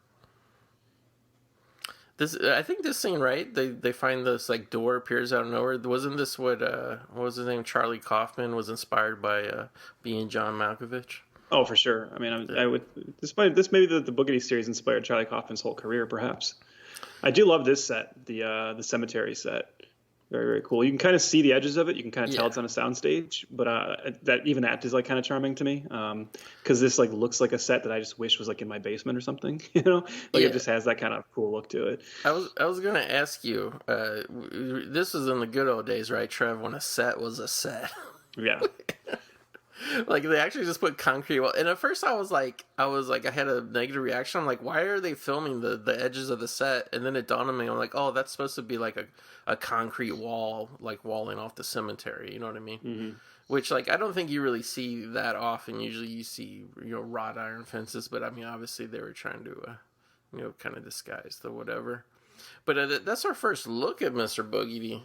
I think this scene, right? They find this like door appears out of nowhere. Wasn't this what was his name? Charlie Kaufman was inspired by being John Malkovich. Oh, for sure. I mean, I would. This maybe the Boogedy series inspired Charlie Kaufman's whole career, perhaps. I do love this set, the cemetery set. Very, very cool. You can kind of see the edges of it. You can kind of tell it's on a soundstage, but that is like kind of charming to me because this like looks like a set that I just wish was like in my basement or something. It just has that kind of cool look to it. I was gonna ask you. This was in the good old days, right, Trev? When a set was a set. Yeah. Like they actually just put concrete wall. And at first I had a negative reaction. I'm like, why are they filming the edges of the set? And then it dawned on me, I'm like, oh, that's supposed to be like a concrete wall, like walling off the cemetery. You know what I mean? Mm-hmm. Which like I don't think you really see that often. Usually you see wrought iron fences, but I mean obviously they were trying to kind of disguise the whatever. But that's our first look at Mr. Boogedy.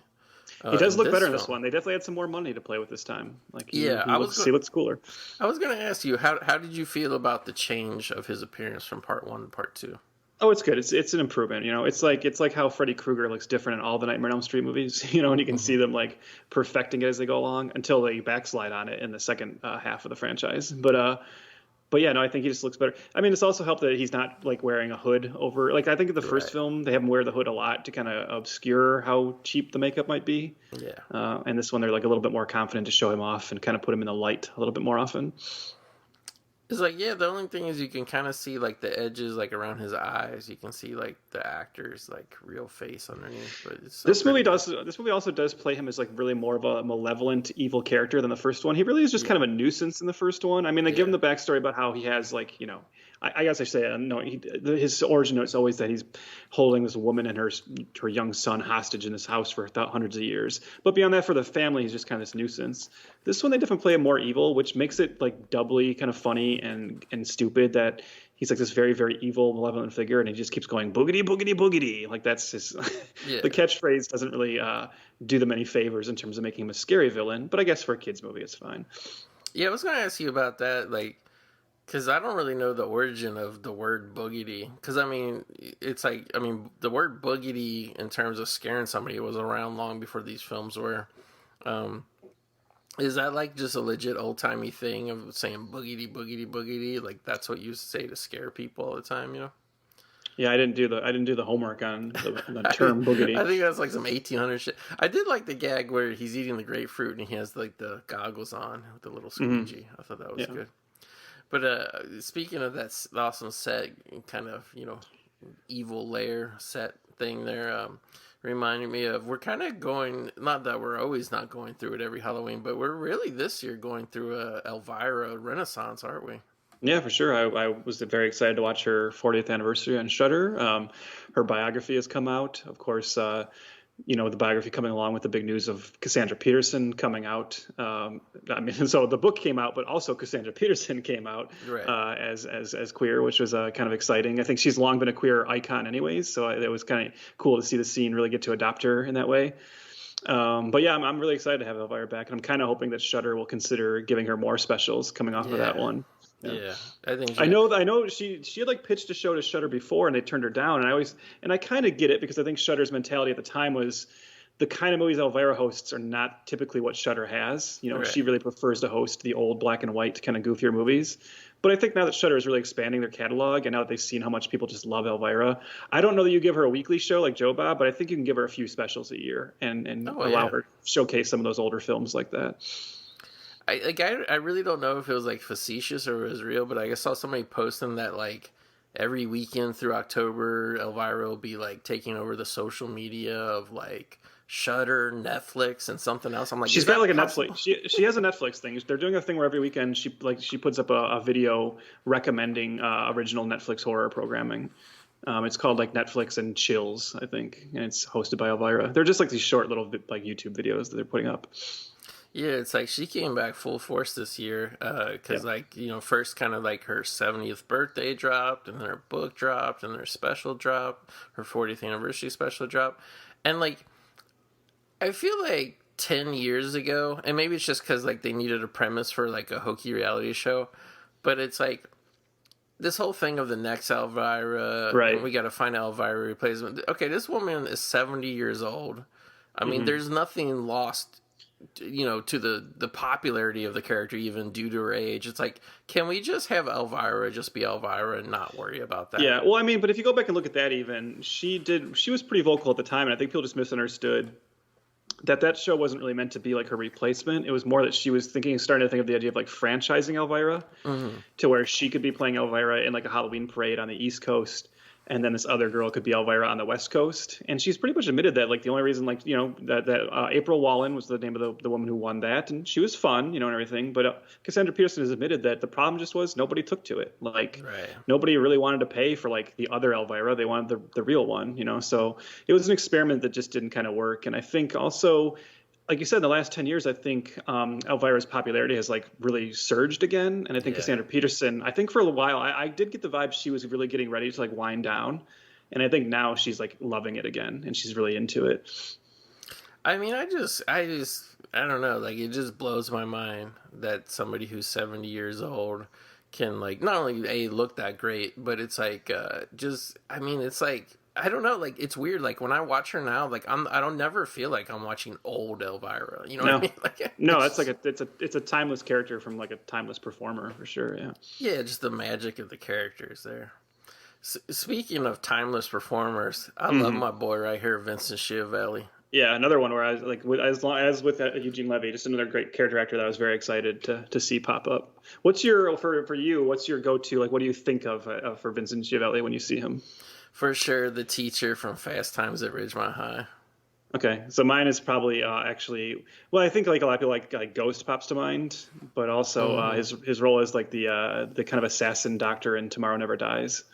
He does look better in this one. They definitely had some more money to play with this time. He looks cooler. I was going to ask you, how did you feel about the change of his appearance from part 1 to part 2? Oh, it's good. It's an improvement. It's like how Freddy Krueger looks different in all the Nightmare on Elm Street movies. And you can see them like perfecting it as they go along until they backslide on it in the second half of the franchise. But yeah, no, I think he just looks better. I mean, it's also helped that he's not like wearing a hood over. Like I think in the first film they have him wear the hood a lot to kind of obscure how cheap the makeup might be. Yeah. And this one they're like a little bit more confident to show him off and kind of put him in the light a little bit more often. It's like the only thing is you can kind of see like the edges like around his eyes. You can see like the actor's like real face underneath. But this movie also does play him as like really more of a malevolent evil character than the first one. He really is just kind of a nuisance in the first one. I mean, they give him the backstory about how he has like I guess I say no. His origin note is always that he's holding this woman and her young son hostage in this house for hundreds of years. But beyond that, for the family, he's just kind of this nuisance. This one, they definitely play him more evil, which makes it like doubly kind of funny and stupid that he's like this very, very evil, malevolent figure, and he just keeps going boogedy, boogedy, boogedy. Like that's his. The catchphrase doesn't really do them any favors in terms of making him a scary villain. But I guess for a kids movie, it's fine. Yeah, I was going to ask you about that, like. Because I don't really know the origin of the word boogedy. Because, I mean, the word boogedy in terms of scaring somebody was around long before these films were. Is that like just a legit old timey thing of saying boogedy, boogedy, boogedy? Like that's what you used to say to scare people all the time, you know? Yeah, I didn't do the homework on the term I boogedy. think that's like some 1800 shit. I did like the gag where he's eating the grapefruit and he has like the goggles on with the little squeegee. I thought that was Yeah. good. But speaking of that awesome set, kind of, you know, evil lair set thing there, reminded me of, we're kind of going, not that we're always not going through it every Halloween, but we're really this year going through a Elvira renaissance, aren't we? Yeah, for sure. I was very excited to watch her 40th anniversary on Shudder. Her biography has come out. Of course, the biography coming along with the big news of Cassandra Peterson coming out. So the book came out, but also Cassandra Peterson came out Right. as queer, which was kind of exciting. I think she's long been a queer icon anyways, so it was kind of cool to see the scene really get to adopt her in that way. But yeah, I'm really excited to have Elvira back, and I'm kind of hoping that Shudder will consider giving her more specials coming off of that one. Yeah, I think I know she had like pitched a show to Shudder before and they turned her down, and I kind of get it because I think Shudder's mentality at the time was the kind of movies Elvira hosts are not typically what Shudder has. Right. She really prefers to host the old black and white kind of goofier movies. But I think now that Shudder is really expanding their catalog and now that they've seen how much people just love Elvira, I don't know that you give her a weekly show like Joe Bob, but I think you can give her a few specials a year and allow her to showcase some of those older films like that. I really don't know if it was like facetious or it was real, but I saw somebody posting that like every weekend through October, Elvira will be like taking over the social media of like Shudder, Netflix, and something else. I'm like, she's got like a Netflix. She has a Netflix thing. They're doing a thing where every weekend she puts up a video recommending original Netflix horror programming. It's called like Netflix and Chills, I think, and it's hosted by Elvira. They're just like these short little like YouTube videos that they're putting up. Yeah, it's like she came back full force this year because, first kind of like her 70th birthday dropped, and then her book dropped, and her special dropped, her 40th anniversary special dropped. And, like, I feel like 10 years ago, and maybe it's just because, like, they needed a premise for, like, a hokey reality show, but it's like this whole thing of the next Elvira, right? We got to find Elvira replacement. Okay, this woman is 70 years old. I mean, there's nothing lost to the popularity of the character even due to her age. It's like, can we just have Elvira just be Elvira and not worry about that? Yeah, well, I mean, but if you go back and look at that, even she was pretty vocal at the time, and I think people just misunderstood that show wasn't really meant to be like her replacement. It was more that she was starting to think of the idea of like franchising Elvira to where she could be playing Elvira in like a Halloween parade on the East Coast, and then this other girl could be Elvira on the West Coast. And she's pretty much admitted that, like, the only reason, like, that April Wallen was the name of the woman who won that, and she was fun, and everything. But Cassandra Peterson has admitted that the problem just was nobody took to it. Like, nobody really wanted to pay for, like, the other Elvira. They wanted the real one, So it was an experiment that just didn't kind of work. And I think also, like you said, in the last 10 years, I think Elvira's popularity has like really surged again. And I think Cassandra Peterson, I think for a while, I did get the vibe she was really getting ready to like wind down. And I think now she's like loving it again and she's really into it. I mean, I don't know. Like, it just blows my mind that somebody who's 70 years old can like not only look that great, but it's like it's like, I don't know, like, it's weird. Like, when I watch her now, like, I don't never feel like I'm watching old Elvira. You know what I mean? Like, no, that's like it's a timeless character from like a timeless performer for sure. Yeah. Yeah, just the magic of the characters there. Speaking of timeless performers, I love my boy right here, Vincent Schiavelli. Yeah, another one where I was like, with Eugene Levy, just another great character actor that I was very excited to see pop up. What's your for you? What's your go-to? Like, what do you think of for Vincent Schiavelli when you see him? For sure, the teacher from Fast Times at Ridgemont High. Okay, so mine is probably actually, well, I think like a lot of people like Ghost pops to mind, but also his role as like the kind of assassin doctor in Tomorrow Never Dies.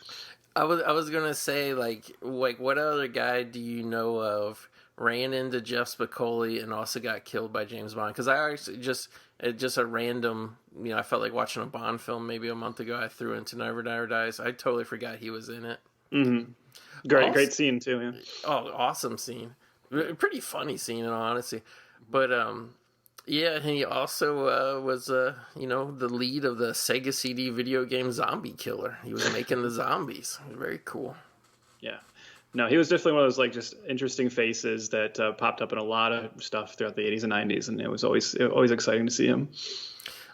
I was gonna say like what other guy do you know of ran into Jeff Spicoli and also got killed by James Bond? Because I actually just a random, I felt like watching a Bond film maybe a month ago. I threw into Never Dies. I totally forgot he was in it. Mm-hmm. Great scene too. Yeah. Oh, awesome scene. Pretty funny scene in all honesty. But yeah, he also was the lead of the Sega CD video game Zombie Killer. He was making the zombies. Very cool. Yeah. No, he was definitely one of those like just interesting faces that popped up in a lot of stuff throughout the 80s and 90s, and it was always exciting to see him.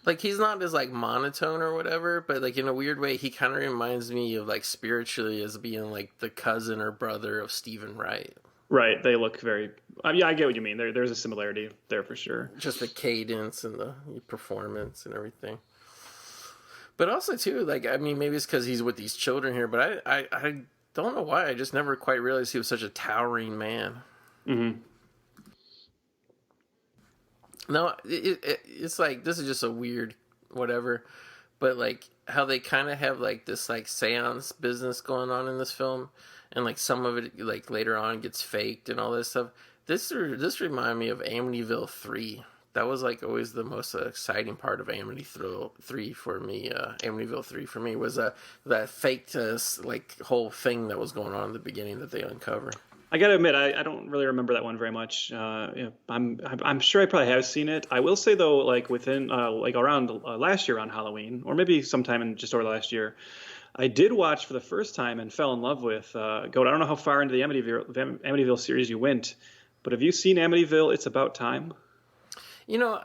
Like, he's not as, like, monotone or whatever, but, like, in a weird way, he kind of reminds me of, like, spiritually as being, like, the cousin or brother of Stephen Wright. Right, they look very... yeah, I get what you mean. There's a similarity there for sure. Just the cadence and the performance and everything. But also, too, like, I mean, maybe it's because he's with these children here, but I don't know why. I just never quite realized he was such a towering man. Mm-hmm. No, it's like, this is just a weird whatever, but like how they kind of have like this like seance business going on in this film, and like some of it like later on gets faked and all this stuff. This reminded me of Amityville 3. That was like always the most exciting part of Amityville 3 for me. Amityville 3 for me was that faked like whole thing that was going on in the beginning that they uncovered. I gotta admit, I don't really remember that one very much. I'm sure I probably have seen it. I will say though, like within like around last year on Halloween, or maybe sometime in just over last year, I did watch for the first time and fell in love with Goat. I don't know how far into the Amityville series you went, but have you seen Amityville? It's About Time. You know,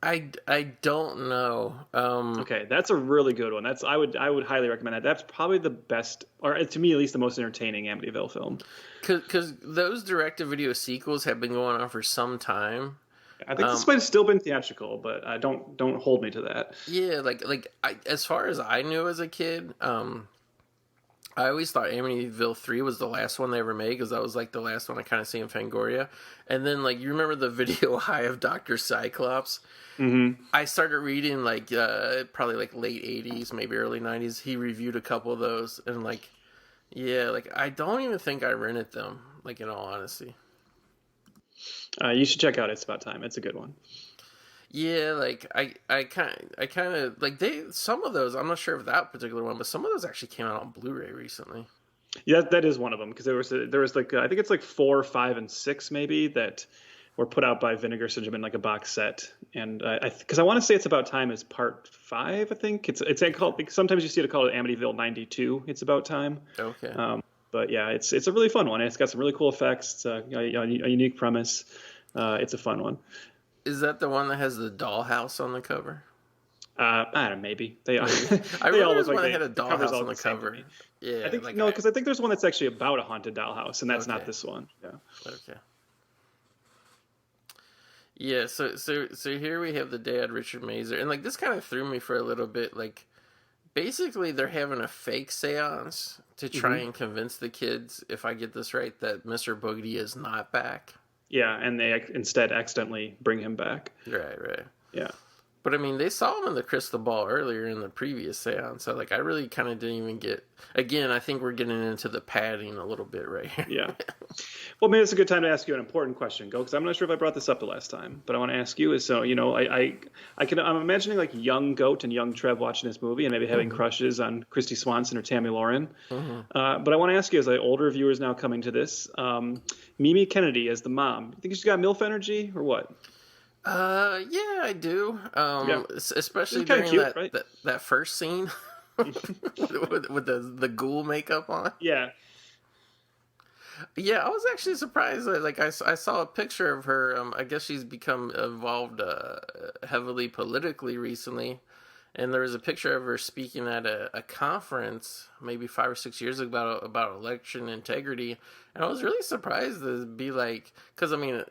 I don't know. Okay, that's a really good one. I would highly recommend that. That's probably the best, or to me at least, the most entertaining Amityville film. Because those direct-to-video sequels have been going on for some time. I think this might have still been theatrical, but don't hold me to that. Yeah, as far as I knew as a kid, I always thought Amityville 3 was the last one they ever made, because that was like the last one I kind of see in Fangoria. And then like, you remember the video High of Dr. Cyclops? Mm-hmm. I started reading like probably like late 80s, maybe early 90s. He reviewed a couple of those, and like, yeah, like I don't even think I rented them, like, in all honesty. You should check out It's About Time. It's a good one. Yeah, like I kind of like some of those. I'm not sure if that particular one, but some of those actually came out on Blu-ray recently. Yeah, that is one of them, because there was like I think it's like 4, 5, and 6 maybe that were put out by Vinegar Syndrome in like a box set, and because I want to say It's About Time is part 5. I think it's called. Sometimes you see it called Amityville 92. It's About Time. Okay. But yeah, it's a really fun one. It's got some really cool effects. It's a unique premise. It's a fun one. Is that the one that has the dollhouse on the cover? I don't know, maybe. They all I they all remember look like when they they had a dollhouse on the cover. Yeah, I think like because I think there's one that's actually about a haunted dollhouse, and that's Okay. not this one. Yeah. Okay. Yeah, so here we have the dad, Richard Mazer, and like this kind of threw me for a little bit. Like, basically, they're having a fake seance to try and convince the kids, if I get this right, that Mr. Boogedy is not back. Yeah, and they instead accidentally bring him back. Right. Yeah. But I mean, they saw him in the crystal ball earlier in the previous seance, so like I really kind of didn't even get. Again, I think we're getting into the padding a little bit right here. Yeah. Well, maybe it's a good time to ask you an important question, Go, because I'm not sure if I brought this up the last time, but I want to ask you is, so, you know, I'm imagining like young Goat and young Trev watching this movie and maybe having crushes on Christy Swanson or Tammy Lauren. But I want to ask you, as older viewers now coming to this, Mimi Kennedy as the mom, you think she's got MILF energy or what? Yeah, I do. Yeah. Especially Kinda during cute, right? that first scene with the ghoul makeup on. Yeah. Yeah, I was actually surprised. Like I saw a picture of her. I guess she's become involved heavily politically recently, and there was a picture of her speaking at a conference maybe 5 or 6 years ago about election integrity. And I was really surprised to be like, because I mean,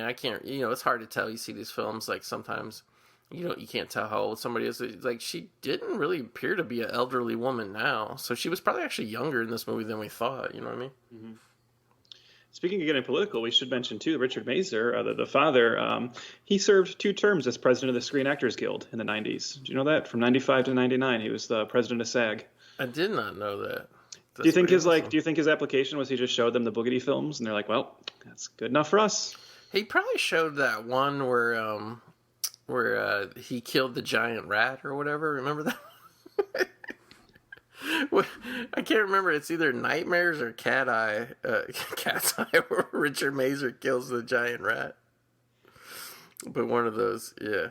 I can't, it's hard to tell. You see these films, like sometimes, you can't tell how old somebody is. Like, she didn't really appear to be an elderly woman now, so she was probably actually younger in this movie than we thought. You know what I mean? Mm-hmm. Speaking of getting political, we should mention too Richard Mazer, the father. He served 2 terms as president of the Screen Actors Guild in the 90s. Do you know that? From 95 to 99, he was the president of SAG. I did not know that. Do you think his application was he just showed them the Boogedy films and they're like, well, that's good enough for us? He probably showed that one where he killed the giant rat or whatever. Remember that? I can't remember. It's either Nightmares or Cat's Eye, where Richard Mazer kills the giant rat. But one of those, yeah.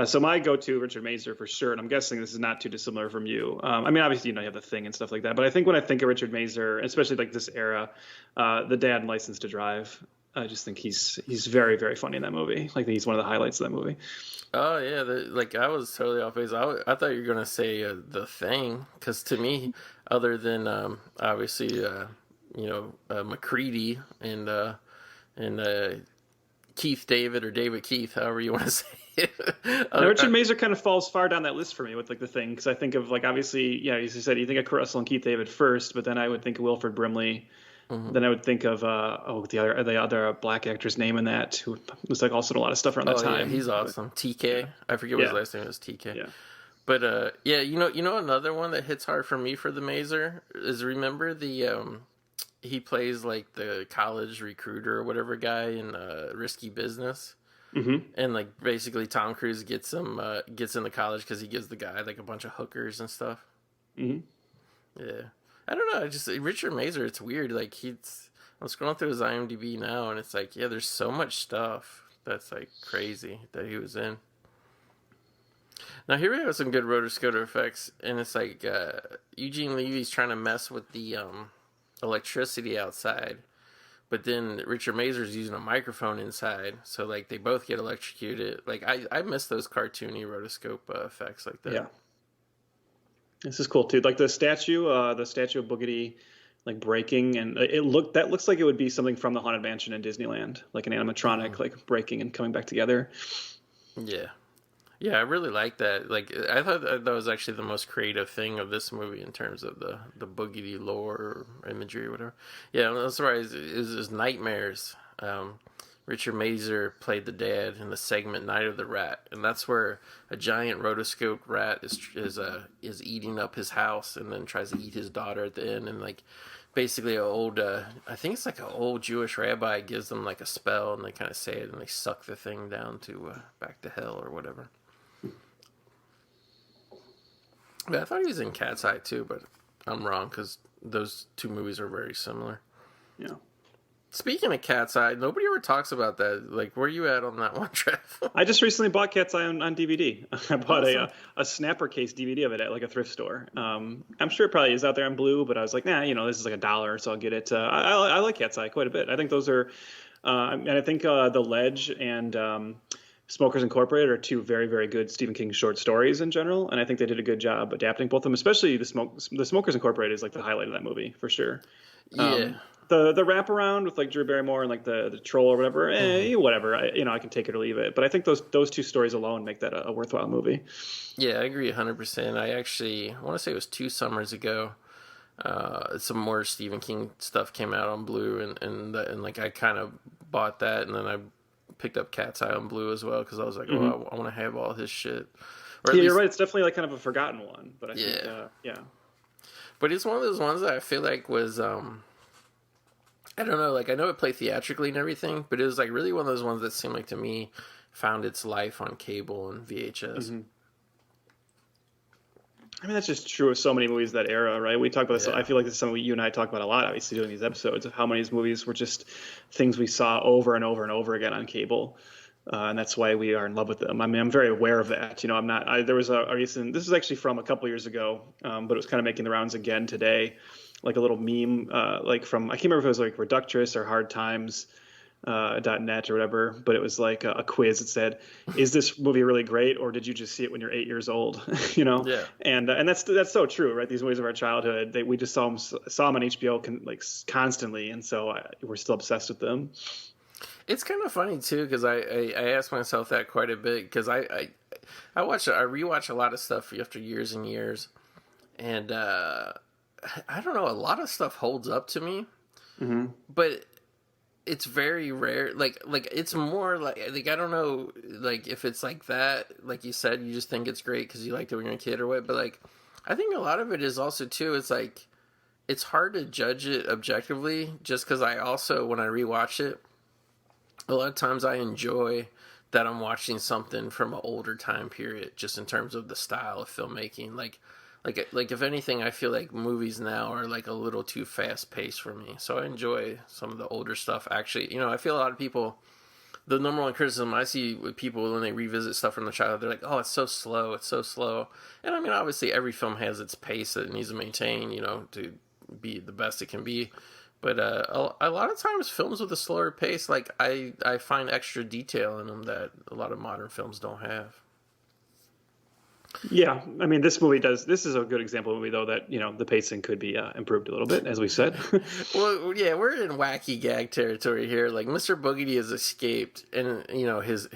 So my go-to, Richard Mazer for sure, and I'm guessing this is not too dissimilar from you. I mean, obviously, you have The Thing and stuff like that, but I think when I think of Richard Mazer, especially like this era, the dad in License to Drive, I just think he's very, very funny in that movie. Like he's one of the highlights of that movie. Oh yeah, I was totally off base. I thought you were gonna say The Thing, because to me, other than obviously McCready and Keith David or David Keith, however you want to say it. Now, Richard Mazer kind of falls far down that list for me with like The Thing, because I think of like obviously, yeah, as you said, you think of Kurt Russell and Keith David first, but then I would think of Wilford Brimley. Mm-hmm. Then I would think of the other black actor's name in that, who was like also in a lot of stuff around that time. Yeah, he's awesome. TK, I forget what his last name is. TK. Yeah. But you know another one that hits hard for me for the Mazer is, remember the he plays like the college recruiter or whatever guy in Risky Business. Mm-hmm. And like basically Tom Cruise gets into college because he gives the guy like a bunch of hookers and stuff. Mm-hmm. Yeah, I don't know. Just Richard Mazer, it's weird. Like I'm scrolling through his IMDb now, and it's like, yeah, there's so much stuff that's like crazy that he was in. Now here we have some good rotoscope effects, and it's like Eugene Levy's trying to mess with the electricity outside. But then Richard Mazer's using a microphone inside, so like they both get electrocuted. Like I miss those cartoony rotoscope effects like that. Yeah, this is cool too. Like the statue of Boogedy, like breaking, and that looks like it would be something from the Haunted Mansion in Disneyland, like an animatronic, like breaking and coming back together. Yeah, I really like that. Like, I thought that was actually the most creative thing of this movie in terms of the Boogedy lore or imagery or whatever. Yeah, that's right. It was Nightmares. Richard Mazer played the dad in the segment Night of the Rat, and that's where a giant rotoscoped rat is eating up his house and then tries to eat his daughter at the end. And like, basically, I think it's like an old Jewish rabbi gives them like a spell, and they kind of say it, and they suck the thing down to back to hell or whatever. Yeah, I thought he was in Cat's Eye too, but I'm wrong because those two movies are very similar. Yeah. Speaking of Cat's Eye, nobody ever talks about that. Like, where you at on that one, Trev? I just recently bought Cat's Eye on DVD. I bought a snapper case DVD of it at like a thrift store. I'm sure it probably is out there on Blue, but I was like, nah, this is like $1, so I'll get it. I like Cat's Eye quite a bit. I think those are, and I think The Ledge and Smokers Incorporated are two very, very good Stephen King short stories in general, and I think they did a good job adapting both of them. Especially the Smokers Incorporated is like the highlight of that movie for sure. Yeah. The wraparound with like Drew Barrymore and like the troll or whatever, whatever. I can take it or leave it. But I think those two stories alone make that a worthwhile movie. Yeah, I agree 100%. I want to say it was 2 summers ago. Some more Stephen King stuff came out on Blue, and like I kind of bought that, and then I picked up Cat's Eye on Blue as well because I was like, oh, I want to have all his shit. Or you're right. It's definitely like kind of a forgotten one, but I think, yeah. But it's one of those ones that I feel like was, I don't know, like I know it played theatrically and everything, but it was like really one of those ones that seemed like to me found its life on cable and VHS. Mm-hmm. I mean, that's just true of so many movies of that era, right? We talk about this. I feel like this is something you and I talk about a lot, obviously, doing these episodes of how many of these movies were just things we saw over and over and over again on cable. And that's why we are in love with them. I mean, I'm very aware of that. There was a recent, this is actually from a couple years ago, but it was kind of making the rounds again today, like a little meme, like from, I can't remember if it was like Reductress or Hard Times. .net or whatever, but it was like a quiz that said, is this movie really great, or did you just see it when you're 8 years old? Yeah. And that's so true, right? These movies of our childhood, we just saw them on HBO constantly, and so we're still obsessed with them. It's kind of funny too, because I ask myself that quite a bit, because I rewatch a lot of stuff after years and years, and I don't know, a lot of stuff holds up to me, but it's very rare. Like it's more like I don't know, like if it's like that, like you said, you just think it's great because you liked it when you were a kid or what. But like, I think a lot of it is also too. It's like it's hard to judge it objectively, just because I also, when I rewatch it, a lot of times I enjoy that I'm watching something from an older time period, just in terms of the style of filmmaking. Like if anything, I feel like movies now are like a little too fast paced for me. So I enjoy some of the older stuff. Actually, I feel a lot of people the number one criticism I see with people when they revisit stuff from the childhood, they're like, "Oh, it's so slow. It's so slow." And I mean, obviously, every film has its pace that it needs to maintain, to be the best it can be. But a lot of times, films with a slower pace, like I find extra detail in them that a lot of modern films don't have. Yeah, I mean, this movie does. This is a good example of a movie, though, that the pacing could be improved a little bit, as we said. Well, yeah, we're in wacky gag territory here. Like Mr. Boogedy has escaped, and his.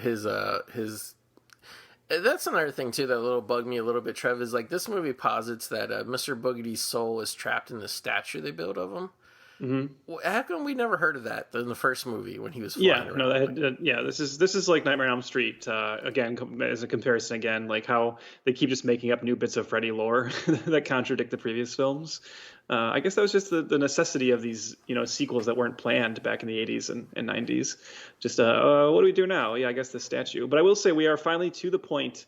That's another thing too that little bugged me a little bit. Trev, is like this movie posits that Mr. Boogedy's soul is trapped in the statue they built of him. Mm-hmm. How come we never heard of that in the first movie when he was flying around? No, this is like Nightmare on Elm Street again, as a comparison again, like how they keep just making up new bits of Freddy lore that contradict the previous films. I guess that was just the necessity of these sequels that weren't planned back in the 80s and 90s. Just what do we do now? Yeah, I guess the statue. But I will say we are finally to the point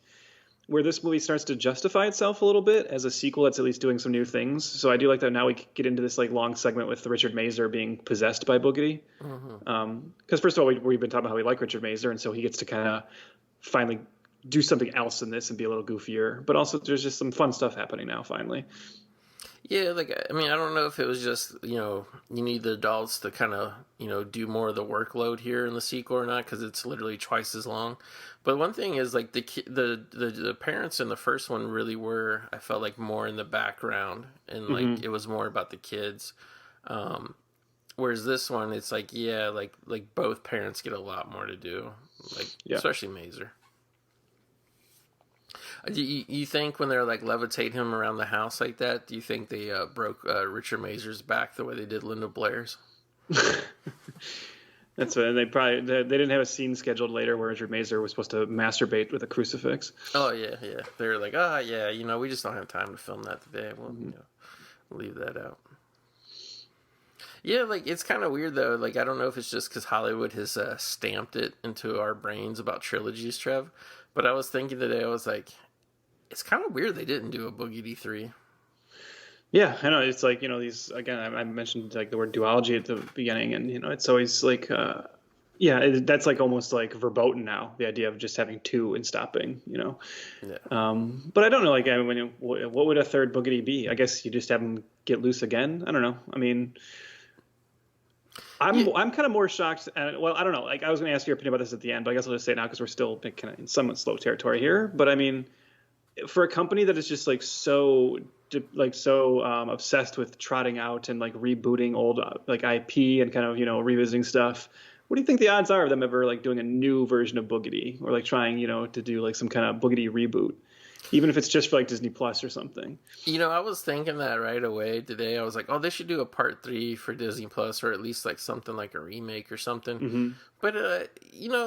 where this movie starts to justify itself a little bit as a sequel that's at least doing some new things. So I do like that now we get into this like long segment with Richard Mazer being possessed by Boogedy. Because first of all, we've been talking about how we like Richard Mazer, and so he gets to kind of finally do something else in this and be a little goofier. But also there's just some fun stuff happening now finally. Yeah, like, I mean, I don't know if it was just, you need the adults to kind of, do more of the workload here in the sequel or not, because it's literally twice as long. But one thing is, like, the parents in the first one really were, I felt like, more in the background, and, like, it was more about the kids. Whereas this one, it's like, yeah, like both parents get a lot more to do, like, especially Mazer. Do you think when they're like levitate him around the house like that, do you think they broke Richard Mazer's back the way they did Linda Blair's? That's what they didn't have a scene scheduled later where Richard Mazer was supposed to masturbate with a crucifix. Oh yeah. They were like, we just don't have time to film that today. We'll leave that out. Yeah, like it's kind of weird though. Like I don't know if it's just because Hollywood has stamped it into our brains about trilogies, Trev. But I was thinking today, I was like, it's kind of weird they didn't do a Boogedy 3. Yeah, I know. It's like, these, again, I mentioned like the word duology at the beginning, and, it's always like, that's like almost like verboten now, the idea of just having two and stopping, Yeah. But I don't know, like, what would a third Boogedy be? I guess you just have him get loose again. I don't know. I mean, I'm kind of more shocked. Well, I don't know. Like, I was going to ask your opinion about this at the end, but I guess I'll just say it now because we're still kind of in somewhat slow territory here. But I mean, for a company that is just like so obsessed with trotting out and like rebooting old like IP and kind of revisiting stuff, what do you think the odds are of them ever like doing a new version of Boogedy or like trying to do like some kind of Boogedy reboot? Even if it's just for like Disney Plus or something. I was thinking that right away today. I was like, oh, they should do a part 3 for Disney Plus, or at least like something like a remake or something. Mm-hmm. But,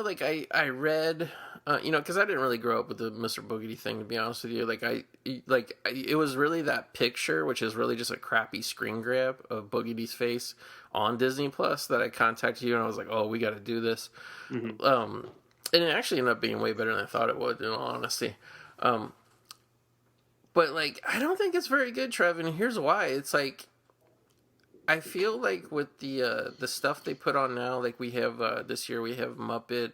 like I read, because I didn't really grow up with the Mr. Boogedy thing, to be honest with you. It was really that picture, which is really just a crappy screen grab of Boogedy's face on Disney Plus that I contacted you, and I was like, oh, we got to do this. Mm-hmm. And it actually ended up being way better than I thought it would, in all honesty. But, like, I don't think it's very good, Trev, and here's why. It's, like, I feel like with the stuff they put on now, like, we have, this year, we have Muppet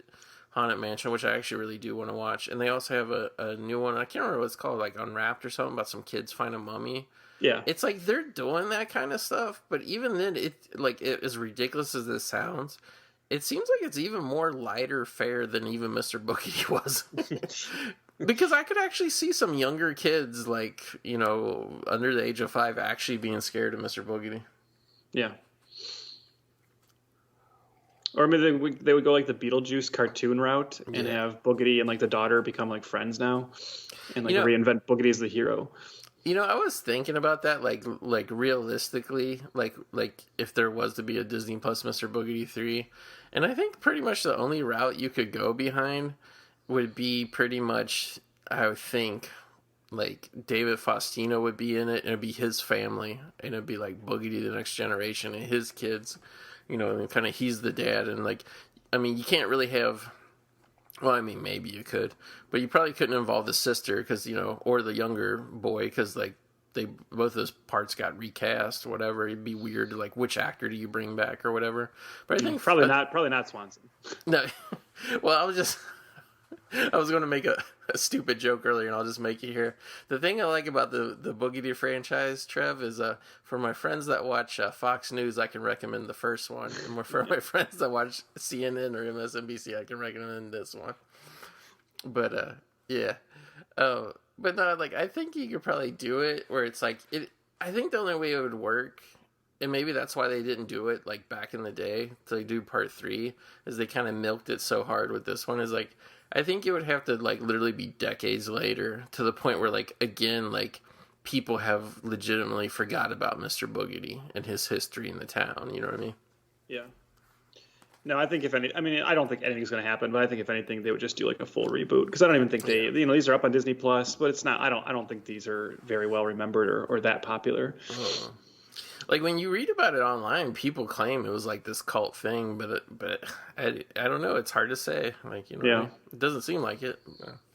Haunted Mansion, which I actually really do want to watch, and they also have a new one, I can't remember what it's called, like, Unwrapped or something, about some kids find a mummy. Yeah. It's, like, they're doing that kind of stuff, but even then, as ridiculous as this sounds, it seems like it's even more lighter fare than even Mr. Boogedy was. Because I could actually see some younger kids, like, under the age of 5 actually being scared of Mr. Boogedy. Yeah. Or maybe they would go like the Beetlejuice cartoon route and have Boogedy and like the daughter become like friends now and like reinvent Boogedy as the hero. I was thinking about that, like realistically, like if there was to be a Disney Plus Mr. Boogedy 3, and I think pretty much the only route you could go behind would be pretty much, I would think, like David Faustino would be in it, and it'd be his family, and it'd be like Boogedy the Next Generation and his kids, and kind of he's the dad, and like, I mean, you can't really have, well, I mean, maybe you could, but you probably couldn't involve the sister, because, or the younger boy, because, like, both those parts got recast or whatever. It'd be weird to, like, which actor do you bring back or whatever. But I think probably not Swanson. No, well, I was going to make a stupid joke earlier, and I'll just make it here. The thing I like about the Boogedy franchise, Trev, is for my friends that watch Fox News, I can recommend the first one. And for my friends that watch CNN or MSNBC, I can recommend this one. But, yeah. But no, like, I think you could probably do it where it's like, I think the only way it would work, and maybe that's why they didn't do it, like, back in the day, to do part 3, is they kind of milked it so hard with this one, is like, I think it would have to, like, literally be decades later to the point where, like, again, like, people have legitimately forgot about Mr. Boogedy and his history in the town, you know what I mean? Yeah. No, I think I don't think anything's going to happen, but I think if anything, they would just do like a full reboot, because I don't even think these are up on Disney Plus, but it's not. I don't think these are very well remembered or that popular. Oh. Like, when you read about it online, people claim it was like this cult thing, but I don't know. It's hard to say. Like, you know, it doesn't seem like it.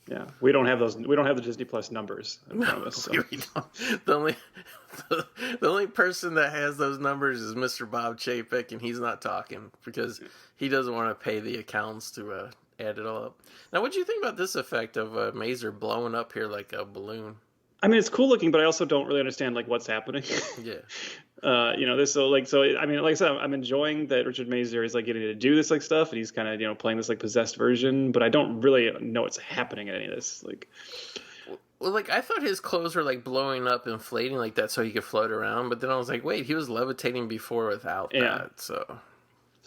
Yeah, we don't have those. We don't have the Disney Plus numbers in front of us. So. The only person that has those numbers is Mr. Bob Chapek, and he's not talking because he doesn't want to pay the accountants to add it all up. Now, what do you think about this effect of Mazer blowing up here like a balloon? I mean, it's cool looking, but I also don't really understand like what's happening. Yeah. I mean, like I said, I'm enjoying that Richard Mazer is like getting to do this like stuff, and he's kind of playing this like possessed version, but I don't really know what's happening in any of this. Like, well, like, I thought his clothes were like blowing up, inflating like that, so he could float around. But then I was like, wait, he was levitating before without that. So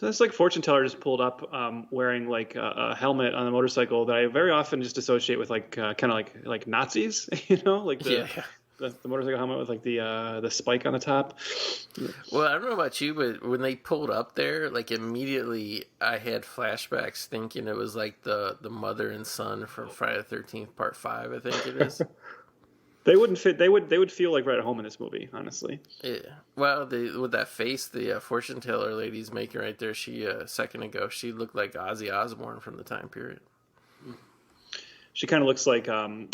this like fortune teller just pulled up, wearing like a helmet on a motorcycle that I very often just associate with like kind of like Nazis, like the motorcycle helmet with like the spike on the top. Well, I don't know about you, but when they pulled up there, like, immediately I had flashbacks thinking it was like the mother and son from Friday the 13th Part 5, I think it is. They wouldn't fit. They would feel like right at home in this movie, honestly. Yeah. Well, with that face, the fortune teller lady's making right there, she a second ago, she looked like Ozzy Osbourne from the time period. She kind of looks like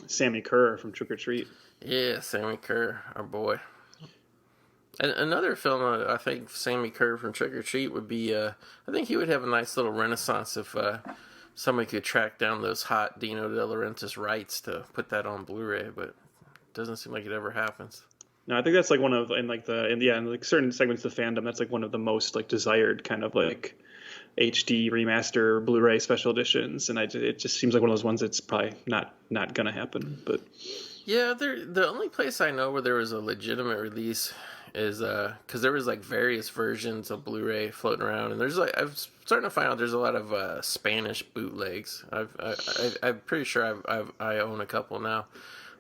Sammy Kerr from Trick or Treat. Yeah, Sammy Kerr, our boy. And another film, I think Sammy Kerr from Trick or Treat would be. I think he would have a nice little renaissance if somebody could track down those hot Dino De Laurentiis rights to put that on Blu-ray, but it doesn't seem like it ever happens. No, I think that's like one of in certain segments of the fandom, that's like one of the most like desired kind of like HD remaster Blu-ray special editions, and it just seems like one of those ones that's probably not gonna happen. But yeah, the only place I know where there was a legitimate release is because there was like various versions of Blu-ray floating around, and there's like I'm starting to find out there's a lot of Spanish bootlegs. I'm pretty sure I own a couple now.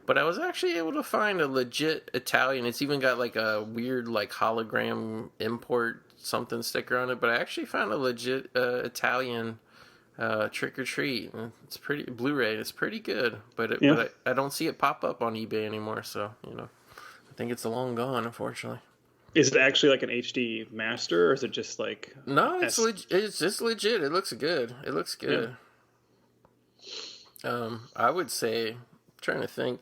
But I was actually able to find a legit Italian. It's even got like a weird like hologram import something sticker on it. But I actually found a legit Italian Trick or Treat. It's pretty Blu-ray. It's pretty good. But I don't see it pop up on eBay anymore. So I think it's long gone, unfortunately. Is it actually like an HD master, or is it just like? No, it's just legit. It looks good. It looks good. Yeah. I would say. Trying to think,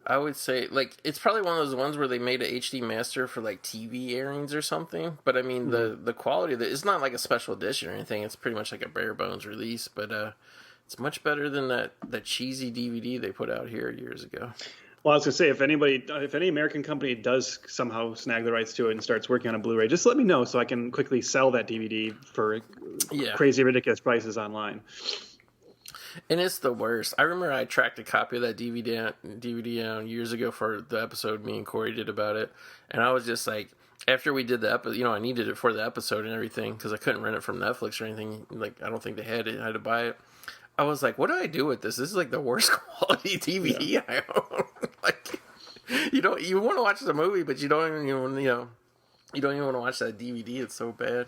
I would say like it's probably one of those ones where they made an HD master for like TV airings or something. But I mean the quality of it's not like a special edition or anything. It's pretty much like a bare bones release. But it's much better than that cheesy DVD they put out here years ago. Well, I was gonna say if any American company does somehow snag the rights to it and starts working on a Blu-ray, just let me know so I can quickly sell that DVD for crazy ridiculous prices online. And it's the worst. I remember I tracked a copy of that DVD down years ago for the episode me and Corey did about it. And I was just like, after we did the episode, I needed it for the episode and everything because I couldn't rent it from Netflix or anything. Like, I don't think they had it. I had to buy it. I was like, what do I do with this? This is like the worst quality DVD I own. Like, you want to watch the movie, but you don't even want to watch that DVD. It's so bad.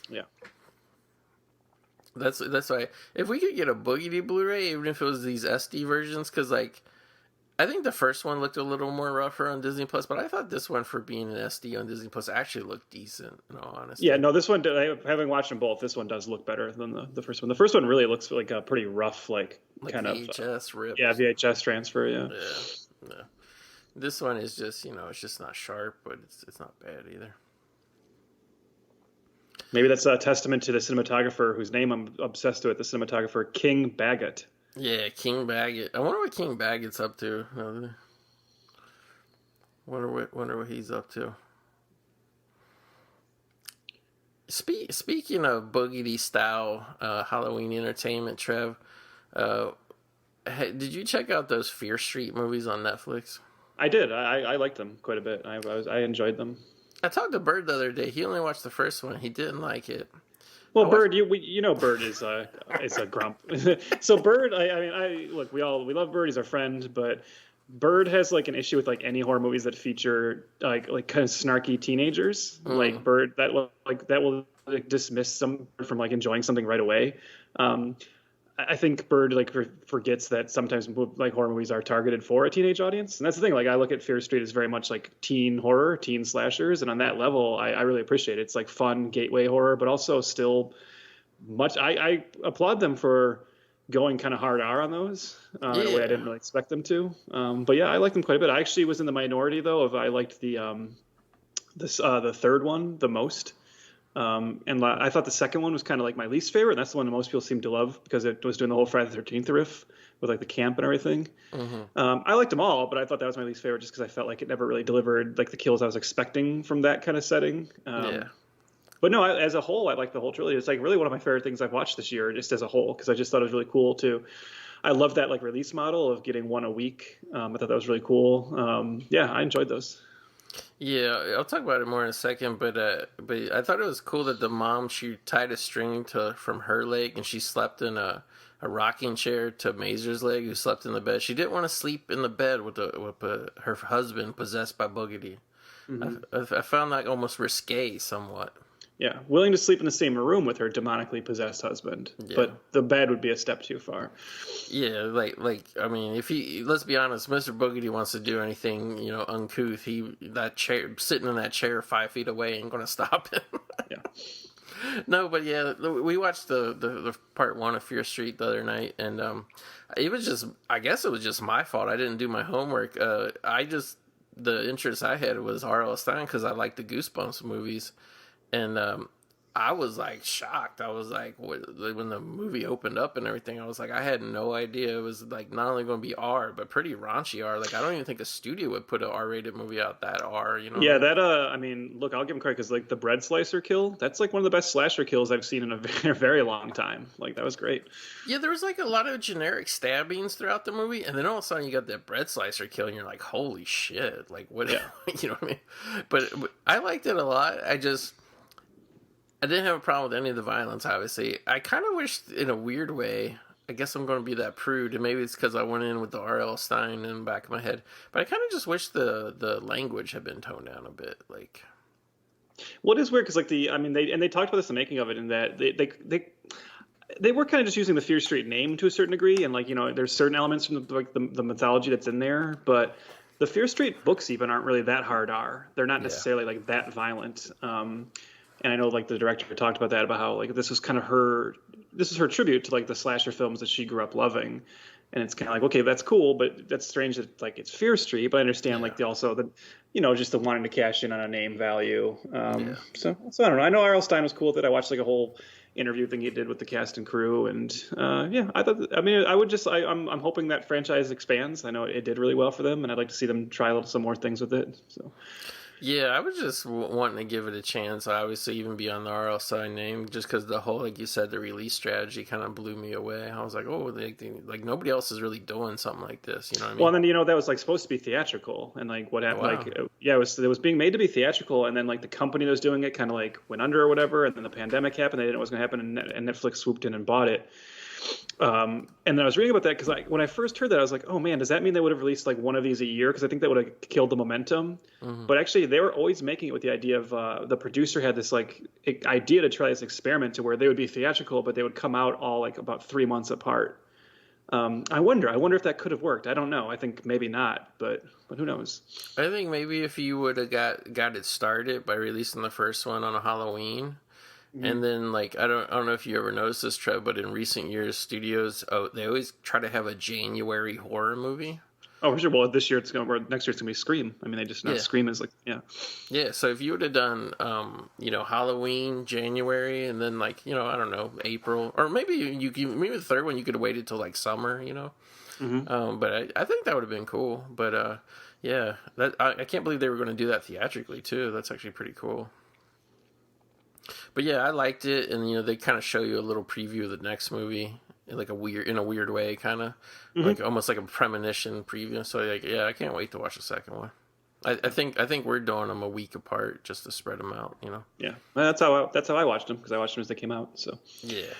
Yeah. That's why if we could get a Boogedy Blu-ray, even if it was these SD versions, because like I think the first one looked a little more rougher on Disney Plus, but I thought this one for being an SD on Disney Plus actually looked decent. In all honesty, yeah, no, this one having watched them both, this one does look better than the first one. The first one really looks like a pretty rough, like kind VHS of rip. Yeah, VHS transfer. Yeah. This one is just, it's just not sharp, but it's not bad either. Maybe that's a testament to the cinematographer whose name I'm obsessed with, the cinematographer King Baggett. Yeah, King Baggett. I wonder what King Baggett's up to. Wonder what he's up to. Speaking of Boogedy style Halloween entertainment, Trev, did you check out those Fear Street movies on Netflix? I did. I liked them quite a bit. I enjoyed them. I talked to Bird the other day. He only watched the first one. He didn't like it. Well, Bird, you know Bird is a grump. So Bird, look, we love Bird. He's our friend, but Bird has like an issue with like any horror movies that feature like kind of snarky teenagers. Like Bird, that will like, dismiss some from like enjoying something right away. I think Bird like forgets that sometimes like horror movies are targeted for a teenage audience, and that's the thing. Like I look at Fear Street as very much like teen horror, teen slashers, and on that level, I really appreciate it. It's like fun gateway horror, but also still much. I applaud them for going kind of hard R on those in a way I didn't really expect them to. But yeah, I like them quite a bit. I actually was in the minority though. I liked the third one the most. And I thought the second one was kind of like my least favorite. And that's the one that most people seem to love because it was doing the whole Friday the 13th riff with like the camp and everything. I liked them all, but I thought that was my least favorite just because I felt like it never really delivered like the kills I was expecting from that kind of setting. But no, as a whole, I like the whole trilogy. It's like really one of my favorite things I've watched this year, just as a whole, because I just thought it was really cool too. I love that like release model of getting one a week. I thought that was really cool. Yeah, I enjoyed those. Yeah, I'll talk about it more in a second, but I thought it was cool that the mom, she tied a string from her leg and she slept in a rocking chair to Mazer's leg, who slept in the bed. She didn't want to sleep in the bed with her husband possessed by Boogedy. I found that almost risque somewhat. Yeah, willing to sleep in the same room with her demonically possessed husband, but the bed would be a step too far. Yeah, like I mean, let's be honest, Mr. Boogedy wants to do anything, uncouth, sitting in that chair 5 feet away ain't gonna stop him. Yeah. No, but yeah, we watched the part one of Fear Street the other night, and I guess it was just my fault. I didn't do my homework. The interest I had was R.L. Stine because I like the Goosebumps movies. And I was like shocked. I was like, when the movie opened up and everything, I was like, I had no idea it was like not only going to be R, but pretty raunchy R. Like I don't even think a studio would put an R-rated movie out that R. Yeah, that I mean, look, I'll give him credit because like the bread slicer kill, that's like one of the best slasher kills I've seen in a very, very long time. Like that was great. Yeah, there was like a lot of generic stabbings throughout the movie, and then all of a sudden you got that bread slicer kill, and you're like, holy shit! Like what? Yeah. You know what I mean? But I liked it a lot. I didn't have a problem with any of the violence, obviously. I kind of wished, in a weird way, I guess I'm going to be that prude, and maybe it's because I went in with the R.L. Stine in the back of my head, but I kind of just wish the language had been toned down a bit. Like, well, it is weird because, they talked about this in the making of it, in that they were kind of just using the Fear Street name to a certain degree, and there's certain elements from the mythology that's in there, but the Fear Street books even aren't really that hard R. They're not necessarily like that violent. And I know like the director talked about that, about how like this is her tribute to like the slasher films that she grew up loving. And it's kind of like, okay, that's cool, but that's strange that like it's Fear Street, but I understand like just the wanting to cash in on a name value. So I don't know. I know R.L. Stine was cool with it. I watched like a whole interview thing he did with the cast and crew, and I'm hoping that franchise expands. I know it did really well for them, and I'd like to see them try some more things with it. So. Yeah, I was just wanting to give it a chance, obviously, even beyond the R.L. Stine name, just because the whole, like you said, the release strategy kind of blew me away. I was like, oh, like nobody else is really doing something like this, you know what I mean? Well, and then, that was, like, supposed to be theatrical, and, like, what happened, wow. It was being made to be theatrical, and then, like, the company that was doing it kind of, like, went under or whatever, and then the pandemic happened, they didn't know what was going to happen, and Netflix swooped in and bought it. And then I was reading about that because when I first heard that, I was like, oh man, does that mean they would have released like one of these a year? Because I think that would have killed the momentum. Mm-hmm. But actually, they were always making it with the idea of the producer had this like idea to try this experiment to where they would be theatrical, but they would come out all like about 3 months apart. I wonder if that could have worked. I don't know. I think maybe not, but who knows? I think maybe if you would have got it started by releasing the first one on a Halloween. And then, like, I don't know if you ever noticed this, Trev, but in recent years, studios, they always try to have a January horror movie. Oh, for sure. Well, this year or next year it's gonna be Scream. I mean, they just announced Scream is like, yeah. Yeah, so if you would have done, Halloween, January, and then like, I don't know, April, or maybe maybe the third one you could have waited till like summer, But I think that would have been cool. But yeah, I can't believe they were going to do that theatrically too. That's actually pretty cool. But yeah, I liked it, and they kind of show you a little preview of the next movie, like in a weird way, kind of like almost like a premonition preview. So like, yeah, I can't wait to watch the second one. I think we're doing them a week apart just to spread them out. Yeah, well, that's how I watched them, because I watched them as they came out. So yeah.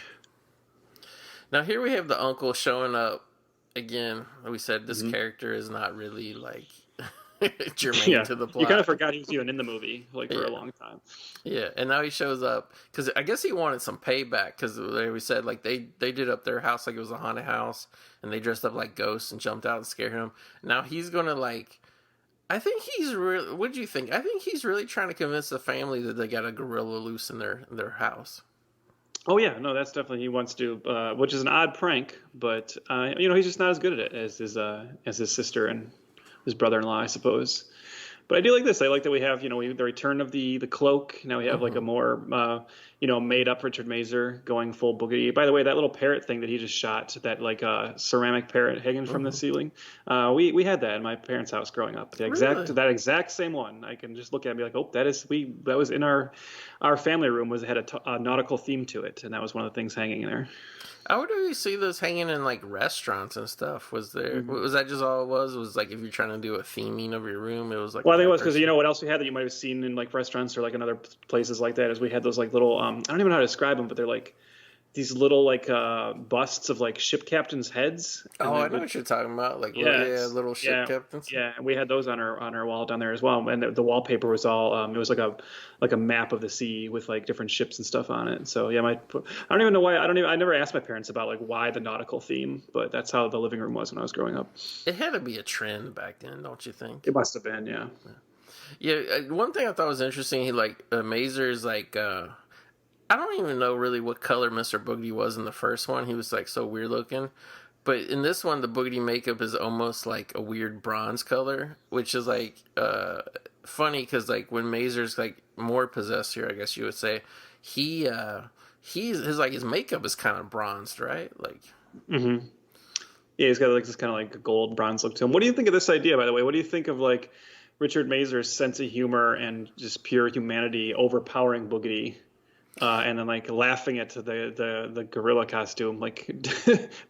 Now here we have the uncle showing up again. We said this character is not really like germane to the plot. You kind of forgot he was even in the movie for a long time. Yeah, and now he shows up because I guess he wanted some payback, because we said like they did up their house like it was a haunted house, and they dressed up like ghosts and jumped out and scared him. Now he's gonna I think he's really. What do you think? I think he's really trying to convince the family that they got a gorilla loose in their house. Oh yeah, no, that's definitely he wants to, which is an odd prank, but he's just not as good at it as his sister and his brother-in-law, I suppose. But I do like this. I like that we have, the return of the cloak. Now we have like a more, made up Richard Mazer going full Boogedy. By the way, that little parrot thing that he just shot, that like ceramic parrot hanging from the ceiling, we had that in my parents' house growing up. That exact same one. I can just look at it and be like, oh, that was in our family room. Had a nautical theme to it, and that was one of the things hanging there. I would really see those hanging in like restaurants and stuff. Was there? Was that just all it was? Was like if you're trying to do a theming of your room, it was like. Well, I think it was because what else we had that you might have seen in like restaurants or like in other places like that is we had those like little I don't even know how to describe them, but they're like these little like busts of like ship captains' heads. Oh, I know what you're talking about. Like little ship captains. Yeah, and we had those on our wall down there as well. And the wallpaper was all it was like a map of the sea with like different ships and stuff on it. So yeah, I don't even know why. I never asked my parents about like why the nautical theme, but that's how the living room was when I was growing up. It had to be a trend back then, don't you think? It must have been, yeah. Yeah, one thing I thought was interesting. He Mazer's like. I don't even know really what color Mr. Boogedy was in the first one. He was like so weird looking. But in this one, the Boogedy makeup is almost like a weird bronze color, which is like funny because like when Mazer's like more possessed here, I guess you would say, his makeup is kind of bronzed, right? Like. Mm-hmm. Yeah, he's got like this kind of like gold bronze look to him. What do you think of this idea, by the way? What do you think of like Richard Mazer's sense of humor and just pure humanity overpowering Boogedy? And then like laughing at the gorilla costume, like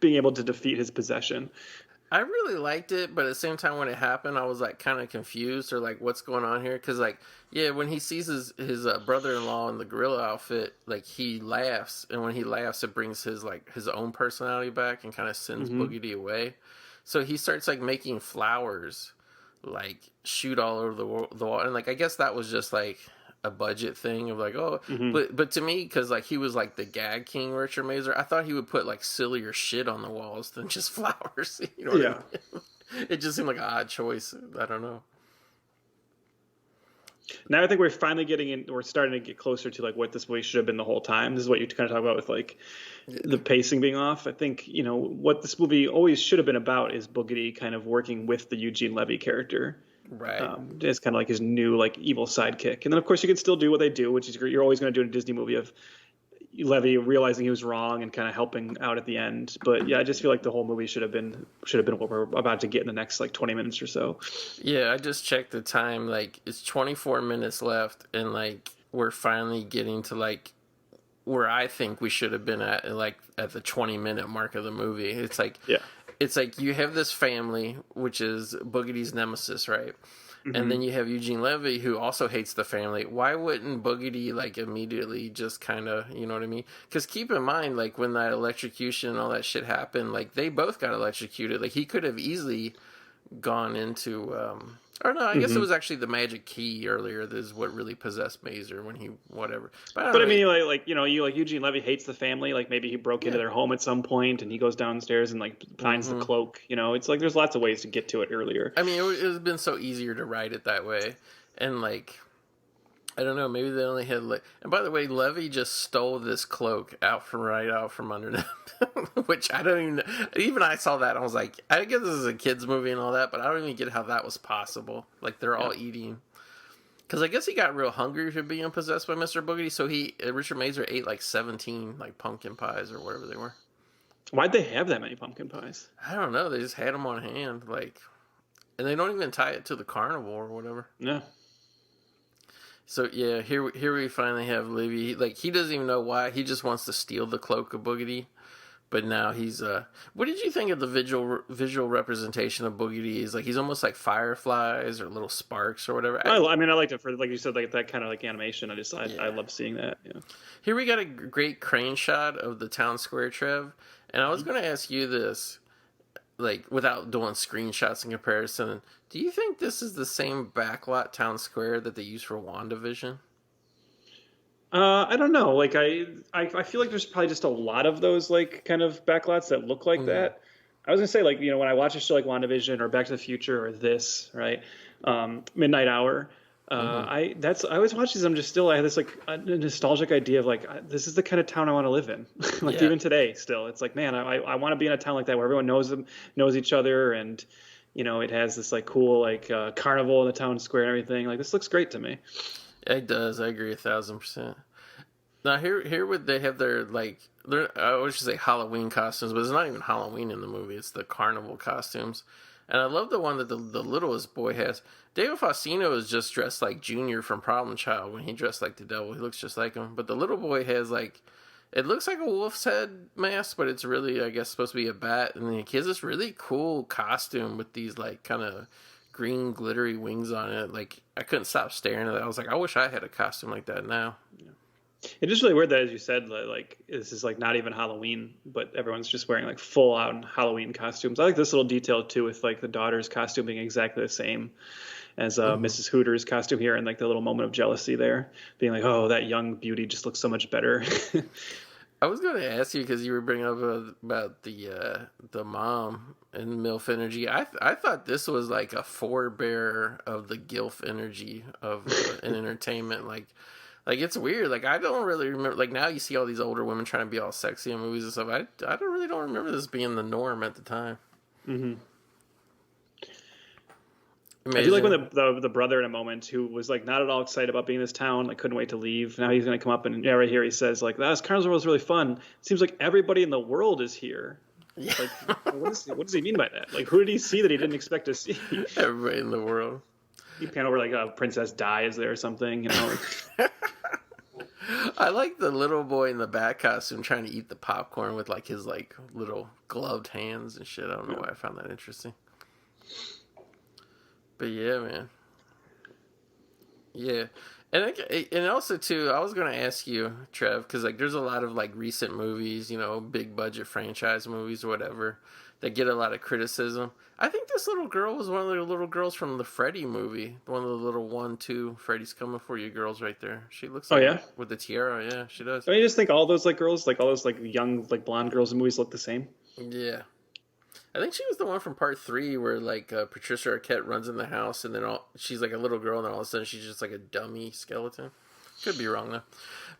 being able to defeat his possession. I really liked it, but at the same time when it happened, I was like kind of confused or like what's going on here? Because like when he sees his brother-in-law in the gorilla outfit, like he laughs, and when he laughs, it brings his own personality back and kind of sends Boogedy away. So he starts like making flowers, like shoot all over the wall, and like I guess that was just like a budget thing of like, but to me, because like he was like the gag king, Richard Mazer, I thought he would put like sillier shit on the walls than just flowers. You know what I mean? It just seemed like an odd choice. I don't know. Now I think we're finally we're starting to get closer to like what this movie should have been the whole time. This is what you kind of talk about with like the pacing being off. I think, what this movie always should have been about is Boogedy kind of working with the Eugene Levy character. Right. It's kind of like his new like evil sidekick. And then of course you can still do what they do, which is you're always going to do in a Disney movie of Levy realizing he was wrong and kind of helping out at the end. But yeah, I just feel like the whole movie should have been what we're about to get in the next like 20 minutes or so. Yeah, I just checked the time. Like it's 24 minutes left, and like we're finally getting to like where I think we should have been at the 20-minute mark of the movie. It's like It's like you have this family, which is Boogedy's nemesis, right? Mm-hmm. And then you have Eugene Levy, who also hates the family. Why wouldn't Boogedy like immediately just kind of, you know what I mean? Because keep in mind, like when that electrocution and all that shit happened, like they both got electrocuted. Like he could have easily gone into, or no, I guess it was actually the magic key earlier that is what really possessed Mazer when he whatever. But I mean, Eugene Levy hates the family. Like maybe he broke into their home at some point, and he goes downstairs and like finds the cloak. It's like there's lots of ways to get to it earlier. I mean, it would have been so easier to write it that way, and like I don't know. Maybe they only had and by the way, Levy just stole this cloak out from under them, which I don't even I saw that and I was like, I guess this is a kids movie and all that, but I don't even get how that was possible. Like they're all eating. Because I guess he got real hungry for being possessed by Mr. Boogedy, so Richard Mazer ate like 17 like pumpkin pies or whatever they were. Why'd they have that many pumpkin pies? I don't know. They just had them on hand, and they don't even tie it to the carnival or whatever. No. So yeah, here we finally have Levy. He doesn't even know why. He just wants to steal the cloak of Boogedy. But now he's what did you think of the visual representation of Boogedy? He's almost like fireflies or little sparks or whatever. I liked it for, like you said, like that kind of like animation. I love seeing that. Yeah. Here we got a great crane shot of the town square, Trev. And I was going to ask you this, without doing screenshots in comparison. Do you think this is the same backlot town square that they use for WandaVision? I don't know. I feel like there's probably just a lot of those kind of backlots that look like that. I was gonna say when I watch a show like WandaVision or Back to the Future or this, right, Midnight Hour, I always watch these. I have this a nostalgic idea of this is the kind of town I want to live in. Even today, still, it's man, I want to be in a town like that where everyone knows each other, and it has this cool carnival in the town square and everything. This looks great to me. It does. I agree 1,000%. Now here would they have their I always say Halloween costumes, but it's not even Halloween in the movie. It's the carnival costumes, and I love the one that the littlest boy has. David Faustino is just dressed like Junior from Problem Child when he dressed like the devil. He looks just like him, but the little boy has it looks like a wolf's head mask, but it's really I guess supposed to be a bat, and he has this really cool costume with these kind of green glittery wings on it. I couldn't stop staring at it. I was I wish I had a costume like that now. Yeah. It is really weird that, as you said, this is not even Halloween, but everyone's just wearing full out Halloween costumes. I like this little detail too, with the daughter's costume being exactly the same as Mrs. Hooter's costume here, and the little moment of jealousy there, being oh, that young beauty just looks so much better. I was going to ask you because you were bringing up about the mom and MILF energy. I thought this was a forebearer of the GILF energy of an entertainment. It's weird. I don't really remember. Now you see all these older women trying to be all sexy in movies and stuff. I don't remember this being the norm at the time. Mm-hmm. Amazing. I do like when the brother in a moment who was not at all excited about being in this town, couldn't wait to leave. Now he's going to come up and right here he says this carnival was really fun. It seems like everybody in the world is here. Yeah. What does he mean by that? Who did he see that he didn't expect to see? Everybody in the world. He panned over Princess Di is there or something, I like the little boy in the bat costume trying to eat the popcorn with his little gloved hands and shit. I don't know why I found that interesting. But yeah, man. Yeah. And also, too, I was going to ask you, Trev, because there's a lot of recent movies, big budget franchise movies or whatever, that get a lot of criticism. I think this little girl was one of the little girls from the Freddy movie. One of the little 1-2 Freddy's Coming For You girls right there. She looks with the tiara. Yeah, she does. Don't you just think all those girls, all those young blonde girls in movies look the same? Yeah. I think she was the one from part 3 where Patricia Arquette runs in the house and then she's a little girl and then all of a sudden she's just a dummy skeleton. Could be wrong though.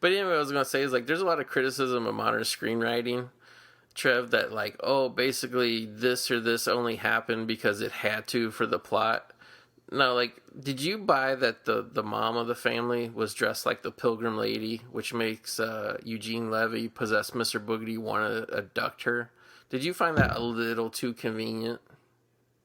But anyway, what I was going to say is there's a lot of criticism of modern screenwriting, Trev, that basically this or this only happened because it had to for the plot. Now, did you buy that the mom of the family was dressed like the Pilgrim Lady, which makes Eugene Levy possess Mr. Boogedy want to abduct her? Did you find that a little too convenient?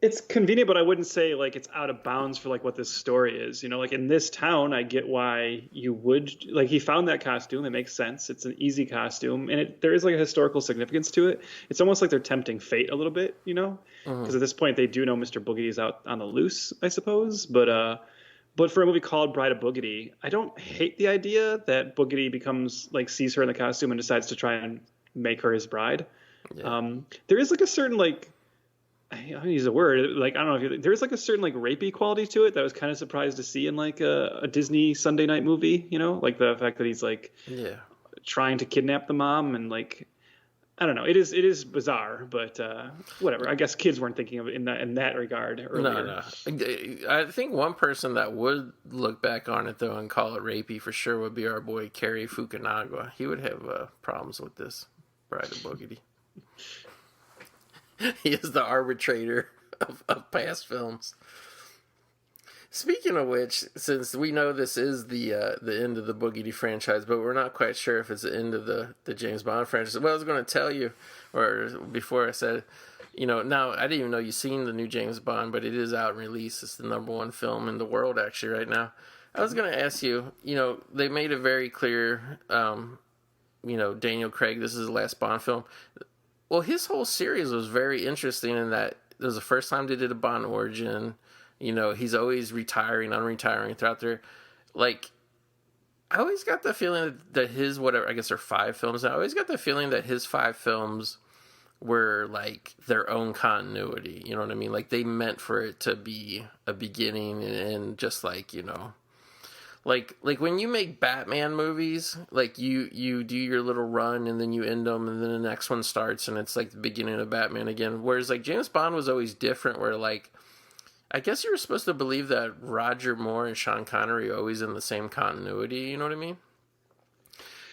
It's convenient, but I wouldn't say it's out of bounds for what this story is. In this town, I get why you would he found that costume. It makes sense. It's an easy costume, and there is a historical significance to it. It's almost like they're tempting fate a little bit, because at this point they do know Mr. Boogedy's out on the loose, I suppose. But for a movie called Bride of Boogedy, I don't hate the idea that Boogedy becomes sees her in the costume and decides to try and make her his bride. Yeah. There is a certain I don't use a word I don't know if there's a certain rapey quality to it that I was kind of surprised to see in a Disney Sunday night movie. The fact that he's trying to kidnap the mom and I don't know. It is bizarre, but whatever. I guess kids weren't thinking of it in that regard earlier. No. I think one person that would look back on it, though, and call it rapey for sure would be our boy Cary Fukunaga. He would have problems with this Bride of Boogedy. He is the arbitrator of past films. Speaking of which, since we know this is the end of the Boogedy franchise, but we're not quite sure if it's the end of the James Bond franchise. What I was going to tell you, or before I said, now I didn't even know you've seen the new James Bond, but it is out and released. It's the #1 film in the world actually right now. I was going to ask you, they made it very clear, Daniel Craig, this is his last Bond film. Well, his whole series was very interesting in that it was the first time they did a Bond origin. He's always retiring, unretiring throughout there. Like, I always got the feeling that his, whatever, I guess there are 5 films now. I always got the feeling that his 5 films were, like, their own continuity. You know what I mean? Like, they meant for it to be a beginning and just, like, like when you make Batman movies, like, you do your little run and then you end them and then the next one starts and it's, like, the beginning of Batman again. Whereas, like, James Bond was always different where, like, I guess you were supposed to believe that Roger Moore and Sean Connery are always in the same continuity. You know what I mean?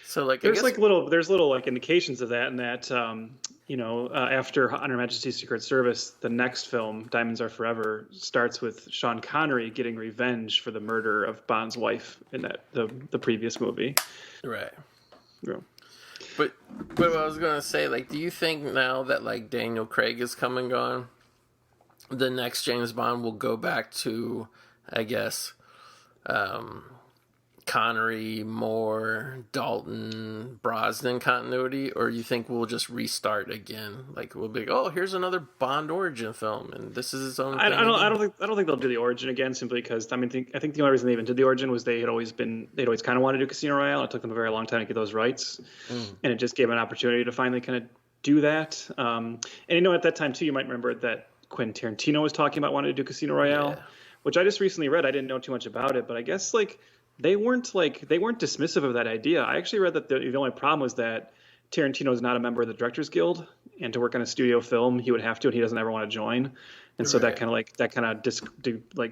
So like, there's little like indications of that, and that after On Her Majesty's Secret Service, the next film, Diamonds Are Forever, starts with Sean Connery getting revenge for the murder of Bond's wife in the previous movie. Right. Yeah. But what I was gonna say, like, do you think now that like Daniel Craig is come and gone, the next James Bond will go back to, I guess, Connery, Moore, Dalton, Brosnan continuity, or you think we'll just restart again? Like, we'll be like, oh, here's another Bond origin film, and this is its own thing. I don't think they'll do the origin again, simply because I think the only reason they even did the origin was they'd always kind of wanted to do Casino Royale. It took them a very long time to get those rights, and it just gave an opportunity to finally kind of do that. And at that time too, you might remember that Quentin Tarantino was talking about wanting to do Casino Royale, which I just recently read. I didn't know too much about it, but I guess like they weren't dismissive of that idea. I actually read that the only problem was that Tarantino is not a member of the Directors Guild, and to work on a studio film, he would have to, and he doesn't ever want to join. And so that kind of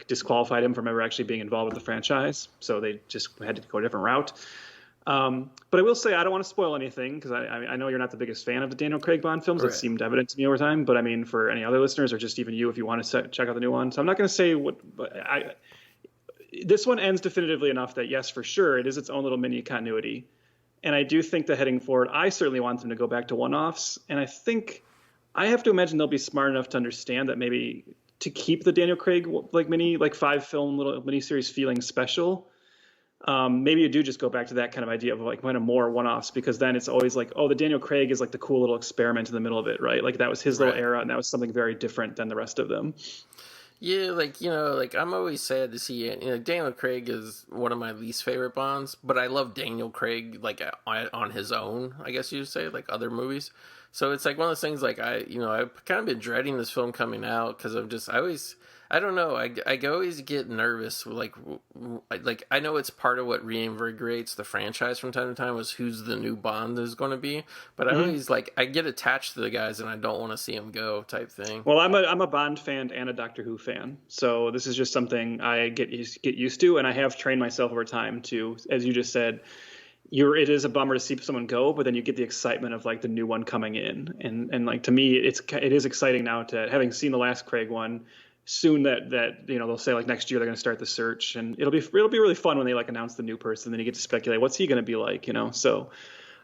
disqualified him from ever actually being involved with the franchise. So they just had to go a different route. But I will say, I don't want to spoil anything because I know you're not the biggest fan of the Daniel Craig Bond films. That seemed evident to me over time. But I mean, for any other listeners or just even you, if you want to check out the new one. So I'm not going to say what, but this one ends definitively enough that yes, for sure, it is its own little mini continuity. And I do think that heading forward, I certainly want them to go back to one-offs. And I think I have to imagine they'll be smart enough to understand that maybe to keep the Daniel Craig like 5-film little miniseries feeling special. Maybe you do just go back to that kind of idea of like kind of more one-offs, because then it's always like, oh, the Daniel Craig is like the cool little experiment in the middle of it, right? Like that was his little era, and that was something very different than the rest of them. Yeah, like I'm always sad to see it. Daniel Craig is one of my least favorite Bonds, but I love Daniel Craig like on his own, I guess you'd say, like other movies. So it's like one of those things. Like I've kind of been dreading this film coming out because I don't know. I always get nervous. Like I know it's part of what reinvigorates the franchise from time to time was who's the new Bond is going to be. But I always I get attached to the guys and I don't want to see them go type thing. Well, I'm a Bond fan and a Doctor Who fan, so this is just something I get used to, and I have trained myself over time to, as you just said. It is a bummer to see someone go, but then you get the excitement of like the new one coming in, and like to me, it is exciting now to having seen the last Craig one. Soon that they'll say like next year they're going to start the search, and it'll be really fun when they like announce the new person. Then you get to speculate what's he going to be like, So,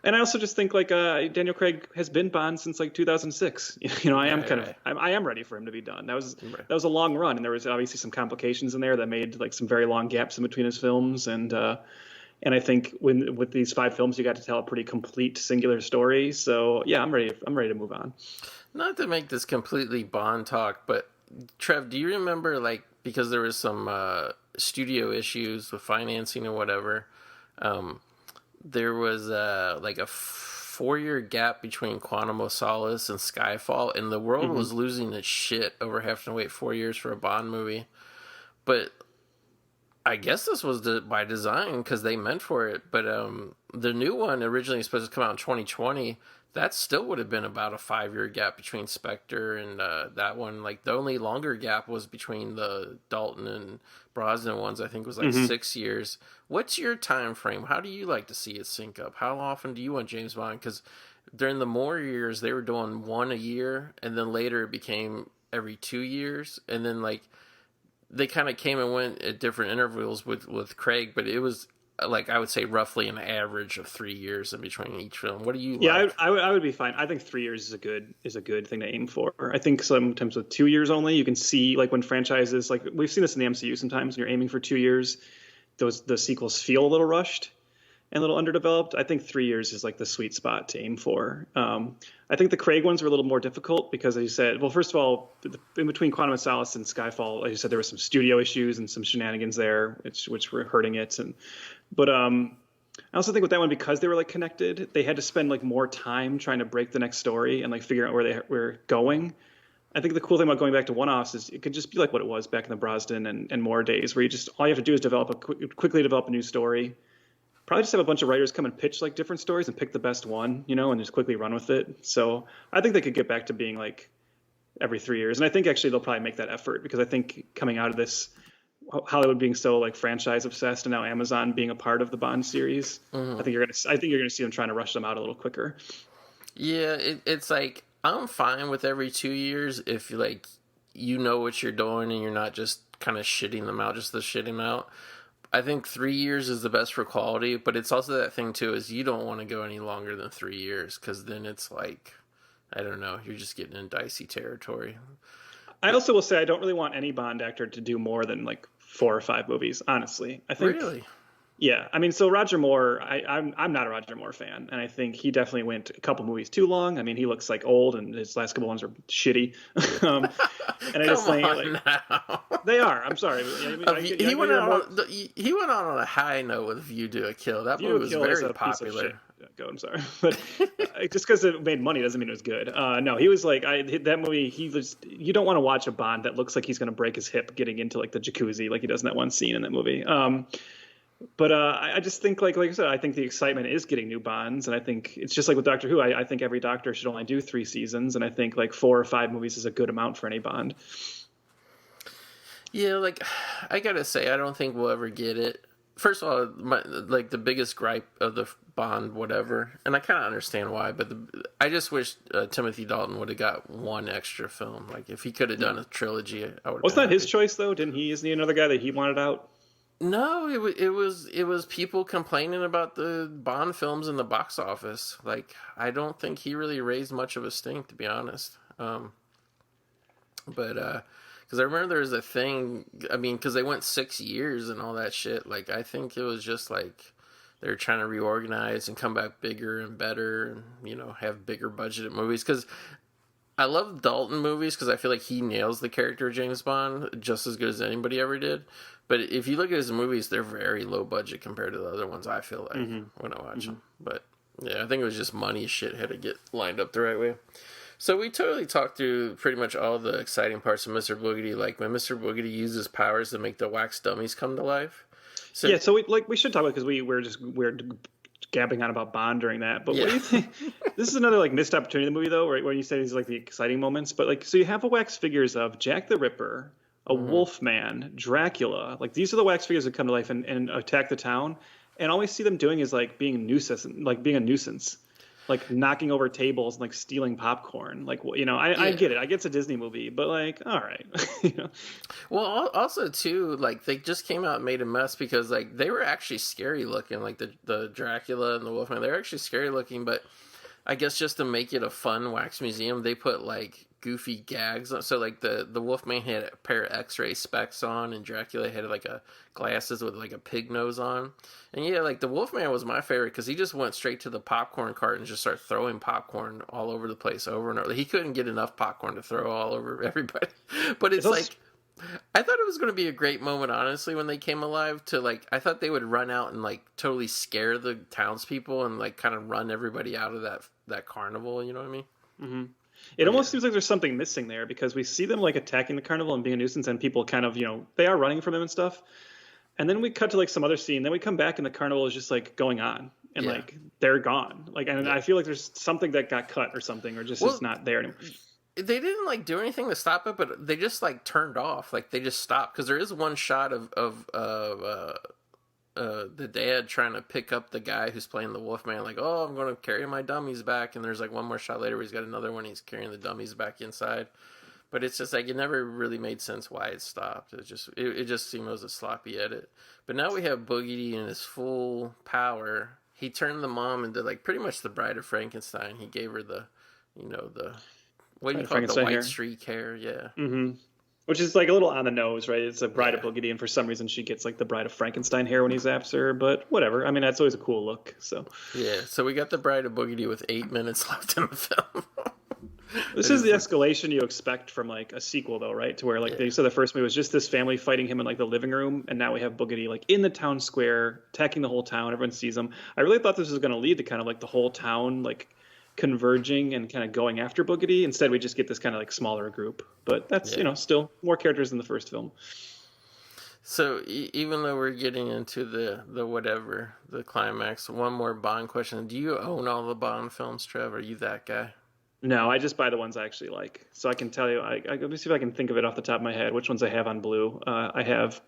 and I also just think like Daniel Craig has been Bond since like 2006. I am ready for him to be done. That was a long run, and there was obviously some complications in there that made like some very long gaps in between his films, and I think with these 5 films you got to tell a pretty complete singular story. So yeah, I'm ready to move on. Not to make this completely Bond talk, but Trev, do you remember, like, because there was some studio issues with financing or whatever, there was like a 4-year gap between Quantum of Solace and Skyfall, and the world was losing its shit over having to wait 4 years for a Bond movie. But I guess this was by design because they meant for it. But the new one originally was supposed to come out in 2020. That still would have been about a 5-year gap between Spectre and that one. Like the only longer gap was between the Dalton and Brosnan ones. I think was like 6 years. What's your time frame? How do you like to see it sync up? How often do you want James Bond? Because during the Moore years, they were doing one a year, and then later it became every 2 years, and then like they kind of came and went at different intervals with Craig, but it was like I would say roughly an average of 3 years in between each film. What do you? Yeah, like? I would be fine. I think 3 years is a good thing to aim for. I think sometimes with 2 years only, you can see like when franchises, like we've seen this in the MCU sometimes, when you're aiming for 2 years, the sequels feel a little rushed and a little underdeveloped. I think 3 years is like the sweet spot to aim for. I think the Craig ones were a little more difficult because, as you said, well, first of all, in between Quantum of Solace and Skyfall, like you said, there were some studio issues and some shenanigans there, which were hurting it. But I also think with that one, because they were like connected, they had to spend like more time trying to break the next story and like figure out where they were going. I think the cool thing about going back to one-offs is it could just be like what it was back in the Brosnan and Moore days, where all you have to do is quickly develop a new story. Probably just have a bunch of writers come and pitch like different stories and pick the best one, and just quickly run with it. So I think they could get back to being like every 3 years. And I think actually they'll probably make that effort, because I think coming out of this, Hollywood being so like franchise obsessed and now Amazon being a part of the Bond series, I think you're gonna see them trying to rush them out a little quicker. Yeah, it's like I'm fine with every 2 years if like you know what you're doing and you're not just kind of shitting them out just to shit them out. I think 3 years is the best for quality, but it's also that thing too is you don't want to go any longer than 3 years, because then it's like, I don't know, you're just getting in dicey territory. I also will say I don't really want any Bond actor to do more than like 4 or 5 movies, honestly. I think. Really? Yeah, I mean, so Roger Moore, I'm not a Roger Moore fan, and I think he definitely went a couple movies too long. I mean, he looks like old, and his last couple ones are shitty. And I just think like they are. I'm sorry. He went on on a high note with View to a Kill. That movie was very popular. I'm sorry, but just because it made money doesn't mean it was good. No, he was like that movie. You don't want to watch a Bond that looks like he's going to break his hip getting into like the jacuzzi like he does in that one scene in that movie. But I just think, like I said, I think the excitement is getting new Bonds, and I think it's just like with Doctor Who. I think every Doctor should only do 3 seasons, and I think like 4 or 5 movies is a good amount for any Bond. Yeah, like I gotta say, I don't think we'll ever get it. First of all, the biggest gripe of the Bond, whatever, and I kind of understand why, but I just wish Timothy Dalton would have got one extra film. Like if he could have done a trilogy, I would. Wasn't that his choice though? Isn't he another guy that he wanted out? No, it was people complaining about the Bond films in the box office. Like, I don't think he really raised much of a stink, to be honest. But because I remember there was a thing. I mean, because they went 6 years and all that shit. Like, I think it was just like they were trying to reorganize and come back bigger and better, and have bigger budgeted movies. Because I love Dalton movies because I feel like he nails the character of James Bond just as good as anybody ever did. But if you look at his movies, they're very low budget compared to the other ones, I feel like, when I watch them. But, yeah, I think it was just money shit had to get lined up the right way. So we totally talked through pretty much all the exciting parts of Mr. Boogedy, like when Mr. Boogedy uses powers to make the wax dummies come to life. So we should talk about it because we're gabbing on about Bond during that. But what do you think? This is another like missed opportunity in the movie, though, right? Where you say these like the exciting moments. But like, so you have a wax figures of Jack the Ripper, a Wolfman, Dracula. Like these are the wax figures that come to life and attack the town. And all we see them doing is like being a nuisance, like knocking over tables and like stealing popcorn. Like, I get it. I get it's a Disney movie, but like, all right. Well, also too, like they just came out and made a mess because like they were actually scary looking, like the Dracula and the Wolfman. They're actually scary looking, but I guess just to make it a fun wax museum, they put like goofy gags. So like the Wolfman had a pair of X-ray specs on, and Dracula had like a glasses with like a pig nose on. And yeah, like the Wolfman was my favorite because he just went straight to the popcorn cart and just started throwing popcorn all over the place over and over. He couldn't get enough popcorn to throw all over everybody. But it's like, I thought it was going to be a great moment, honestly, when they came alive. To like, I thought they would run out and like totally scare the townspeople and like kind of run everybody out of that carnival. You know what I mean? Mm-hmm. It almost seems like there's something missing there because we see them like attacking the carnival and being a nuisance, and people kind of, they are running from them and stuff. And then we cut to like some other scene. Then we come back and the carnival is just like going on. and like they're gone. Like, and I feel like there's something that got cut or something, or just is not there anymore. They didn't like do anything to stop it, but they just like turned off. Like they just stopped, because there is one shot of the dad trying to pick up the guy who's playing the Wolfman, like, oh, I'm going to carry my dummies back. And there's like one more shot later where he's got another one. He's carrying the dummies back inside. But it's just like, it never really made sense why it stopped. It just seemed as a sloppy edit. But now we have Boogedy in his full power. He turned the mom into like pretty much the Bride of Frankenstein. He gave her the, what do you call it? The white streak hair. Yeah. Mm-hmm. Which is like a little on the nose, right? It's a Bride of Boogedy, and for some reason she gets like the Bride of Frankenstein hair when he zaps her, but whatever. I mean, that's always a cool look. So yeah, so we got the Bride of Boogedy with 8 minutes left in the film. This is the escalation you expect from like a sequel, though, right? To where like they said the first movie was just this family fighting him in like the living room, and now we have Boogedy like in the town square, attacking the whole town. Everyone sees him. I really thought this was going to lead to kind of like the whole town like converging and kind of going after Boogedy. Instead, we just get this kind of like smaller group. But that's still more characters than the first film. So even though we're getting into the climax, one more Bond question: do you own all the Bond films, Trev? Are you that guy? No, I just buy the ones I actually like. So I can tell you, let me see if I can think of it off the top of my head, which ones I have on Blue. I have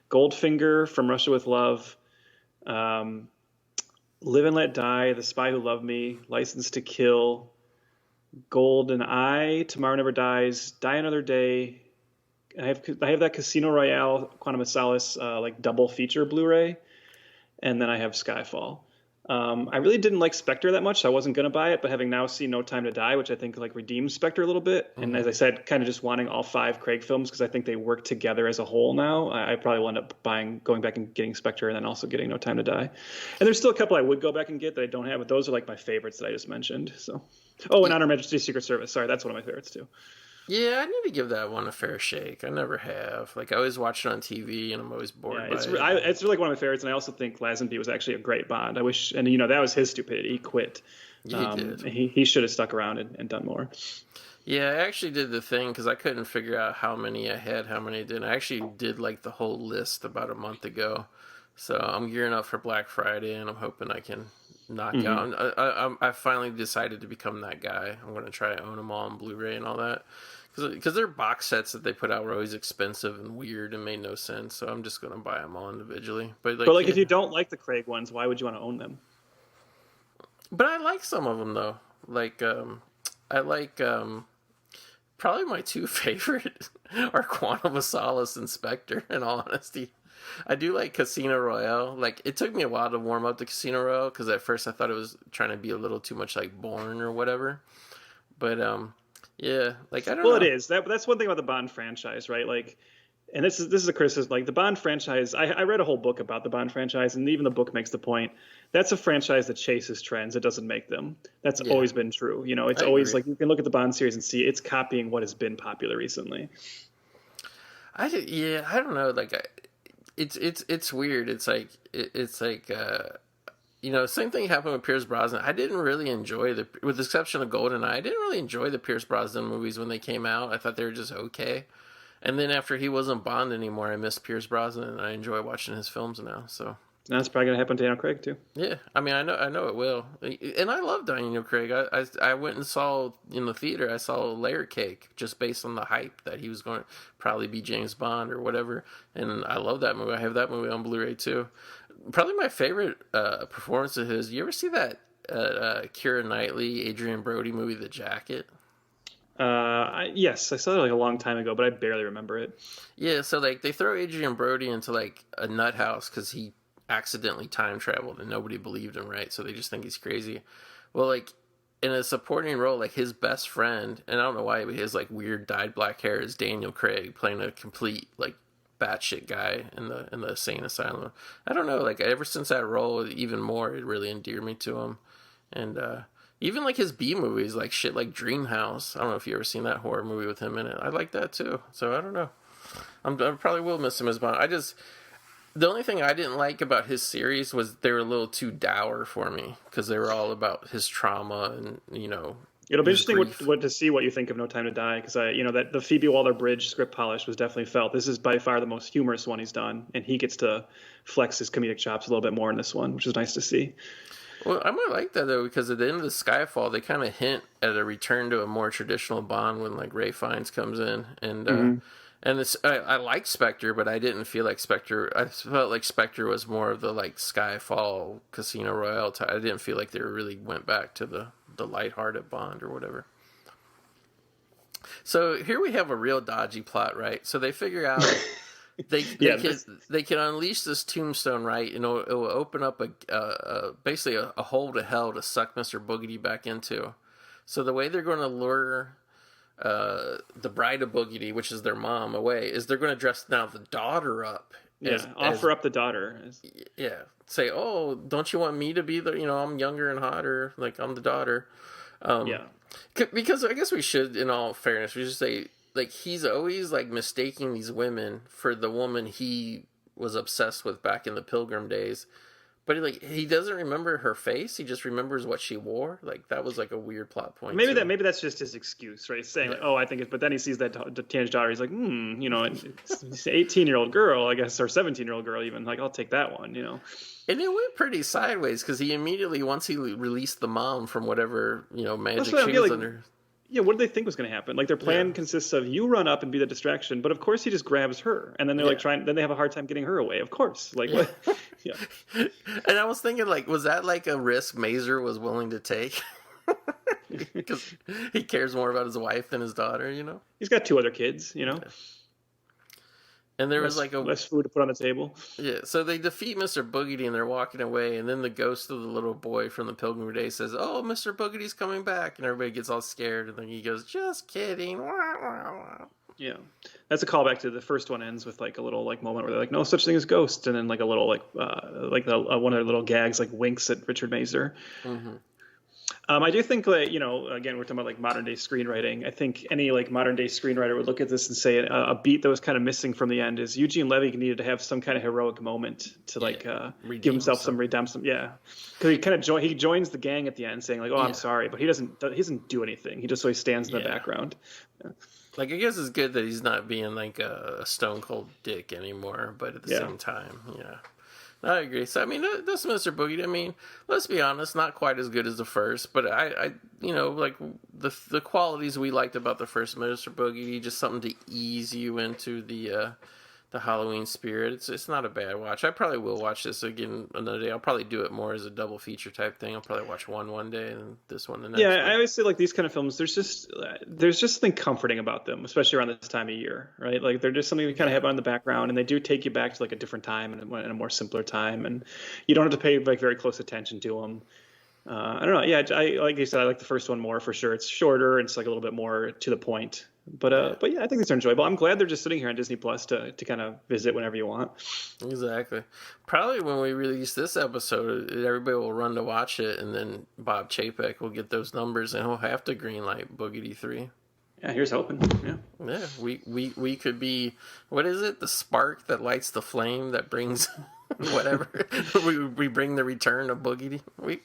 Goldfinger, From Russia with Love, Live and Let Die, The Spy Who Loved Me, License to Kill, Golden Eye, Tomorrow Never Dies, Die Another Day. I have that Casino Royale, Quantum of Solace, like double feature Blu-ray, and then I have Skyfall. I really didn't like Spectre that much, so I wasn't going to buy it, but having now seen No Time to Die, which I think like redeems Spectre a little bit, and as I said, kind of just wanting all 5 Craig films because I think they work together as a whole now, I probably will end up going back and getting Spectre and then also getting No Time to Die. And there's still a couple I would go back and get that I don't have, but those are like my favorites that I just mentioned. So, and Honor Majesty's Secret Service. Sorry, that's one of my favorites too. Yeah, I need to give that one a fair shake. I never have. Like, I always watch it on TV, and I'm always bored by it. It's really one of my favorites, and I also think Lazenby was actually a great Bond. I wish, and that was his stupidity. He quit. Yeah, he did. He should have stuck around and done more. Yeah, I actually did the thing, because I couldn't figure out how many I had, how many I didn't. I actually did, like, the whole list about a month ago. So I'm gearing up for Black Friday, and I'm hoping I can knock out. I finally decided to become that guy. I'm going to try to own them all on Blu-ray and all that. Because their box sets that they put out were always expensive and weird and made no sense. So I'm just going to buy them all individually. But if you don't like the Craig ones, why would you want to own them? But I like some of them, though. Like, I like... probably my 2 favorite are Quantum of Solace and Spectre, in all honesty. I do like Casino Royale. Like, it took me a while to warm up to Casino Royale, because at first I thought it was trying to be a little too much like Bourne or whatever. But, yeah, like, I don't know. Well, it is. That's one thing about the Bond franchise, right? Like, and this is a criticism. Like, the Bond franchise, I read a whole book about the Bond franchise, and even the book makes the point. That's a franchise that chases trends. It doesn't make them. That's always been true. It's always like, you can look at the Bond series and see it's copying what has been popular recently. I don't know. Like, it's weird. It's like same thing happened with Pierce Brosnan. I didn't really enjoy with the exception of GoldenEye, I didn't really enjoy the Pierce Brosnan movies when they came out. I thought they were just okay. And then after he wasn't Bond anymore, I missed Pierce Brosnan, and I enjoy watching his films now. So that's probably gonna happen to Daniel Craig too. Yeah, I mean, I know it will. And I love Daniel Craig. I went and saw in the theater. I saw Layer Cake just based on the hype that he was going to probably be James Bond or whatever. And I love that movie. I have that movie on Blu-ray too. Probably my favorite performance of his. You ever see that Keira Knightley, Adrian Brody movie, The Jacket? Yes, I saw it like a long time ago, but I barely remember it. Yeah, so like they throw Adrian Brody into like a nut house because he accidentally time traveled and nobody believed him, right? So they just think he's crazy. Well, like in a supporting role, like his best friend, and I don't know why, but his like weird dyed black hair is Daniel Craig playing a complete like batshit guy in the insane asylum. I don't know, like ever since that role, even more it really endeared me to him. And even like his B movies, like shit like Dreamhouse. I don't know if you ever seen that horror movie with him in it. I like that too. So I don't know. I probably will miss him as Bond. The only thing I didn't like about his series was they were a little too dour for me because they were all about his trauma and It'll be Just interesting grief. what to see what you think of No Time to Die, because that the Phoebe Waller-Bridge script polish was definitely felt. This is by far the most humorous one he's done, and he gets to flex his comedic chops a little bit more in this one, which is nice to see. Well, I might like that though, because at the end of the Skyfall, they kind of hint at a return to a more traditional Bond when like Ray Fiennes comes in, and it's I like Spectre, but I didn't feel like Spectre. I felt like Spectre was more of the like Skyfall Casino Royale type. I didn't feel like they really went back to the lighthearted Bond or whatever. So here we have a real dodgy plot, right? So they figure out. They can unleash this tombstone, right? It will open up basically a hole to hell to suck Mr. Boogedy back into. So the way they're going to lure the Bride of Boogedy, which is their mom, away, is they're going to dress now the daughter up. Offer up the daughter. Yeah, say, oh, don't you want me to be the? I'm younger and hotter, like I'm the daughter. Because I guess we should, in all fairness, we should say. Like, he's always, like, mistaking these women for the woman he was obsessed with back in the Pilgrim days. But, he doesn't remember her face. He just remembers what she wore. Like, that was, like, a weird plot point. Maybe that's just his excuse, right? He's saying, like, oh, I think it's... But then he sees that teenage daughter. He's like, it's an 18-year-old girl, I guess, or 17-year-old girl even. Like, I'll take that one, And it went pretty sideways, because he immediately, once he released the mom from whatever, magic she was under... Yeah, what did they think was going to happen? Like, their plan consists of you run up and be the distraction, but of course he just grabs her, and then they're then they have a hard time getting her away. Of course, like what? Yeah. And I was thinking, like, was that like a risk Mazer was willing to take? Because he cares more about his wife than his daughter, He's got 2 other kids, Yeah. And there was like less food to put on the table. Yeah, so they defeat Mr. Boogedy and they're walking away, and then the ghost of the little boy from the Pilgrim Day says, "Oh, Mr. Boogedy's coming back," and everybody gets all scared, and then he goes, "Just kidding." Yeah, that's a callback to the first one. Ends with like a little like moment where they're like, "No such thing as ghosts," and then like a little one of their little gags like winks at Richard Mazer. Mm-hmm. I do think that, again, we're talking about like modern day screenwriting. I think any like modern day screenwriter would look at this and say a beat that was kind of missing from the end is Eugene Levy needed to have some kind of heroic moment to give himself some redemption. Yeah, because he kind of he joins the gang at the end saying like, "Oh, I'm sorry," but he doesn't do anything. He just always stands in the background. Yeah. Like, I guess it's good that he's not being like a stone cold dick anymore, but at the same time, I agree. So, I mean, that's Mr. Boogedy. I mean, let's be honest, not quite as good as the first, but I like the qualities we liked about the first Mr. Boogedy, just something to ease you into the Halloween spirit. It's not a bad watch. I probably will watch this again another day. I'll probably do it more as a double feature type thing. I'll probably watch one day and this one the next. Yeah, I always say like these kind of films. There's just something comforting about them, especially around this time of year, right? Like they're just something you kind of have on the background, and they do take you back to like a different time and a more simpler time, and you don't have to pay like very close attention to them. I don't know. Yeah, I like you said, I like the first one more for sure. It's shorter and it's like a little bit more to the point. But yeah, I think these are enjoyable. I'm glad they're just sitting here on Disney Plus to kind of visit whenever you want. Exactly. Probably when we release this episode, everybody will run to watch it, and then Bob Chapek will get those numbers, and he'll have to greenlight Boogedy 3. Yeah, here's hoping. Yeah. We could be, what is it? The spark that lights the flame that brings whatever. we bring the return of Boogedy.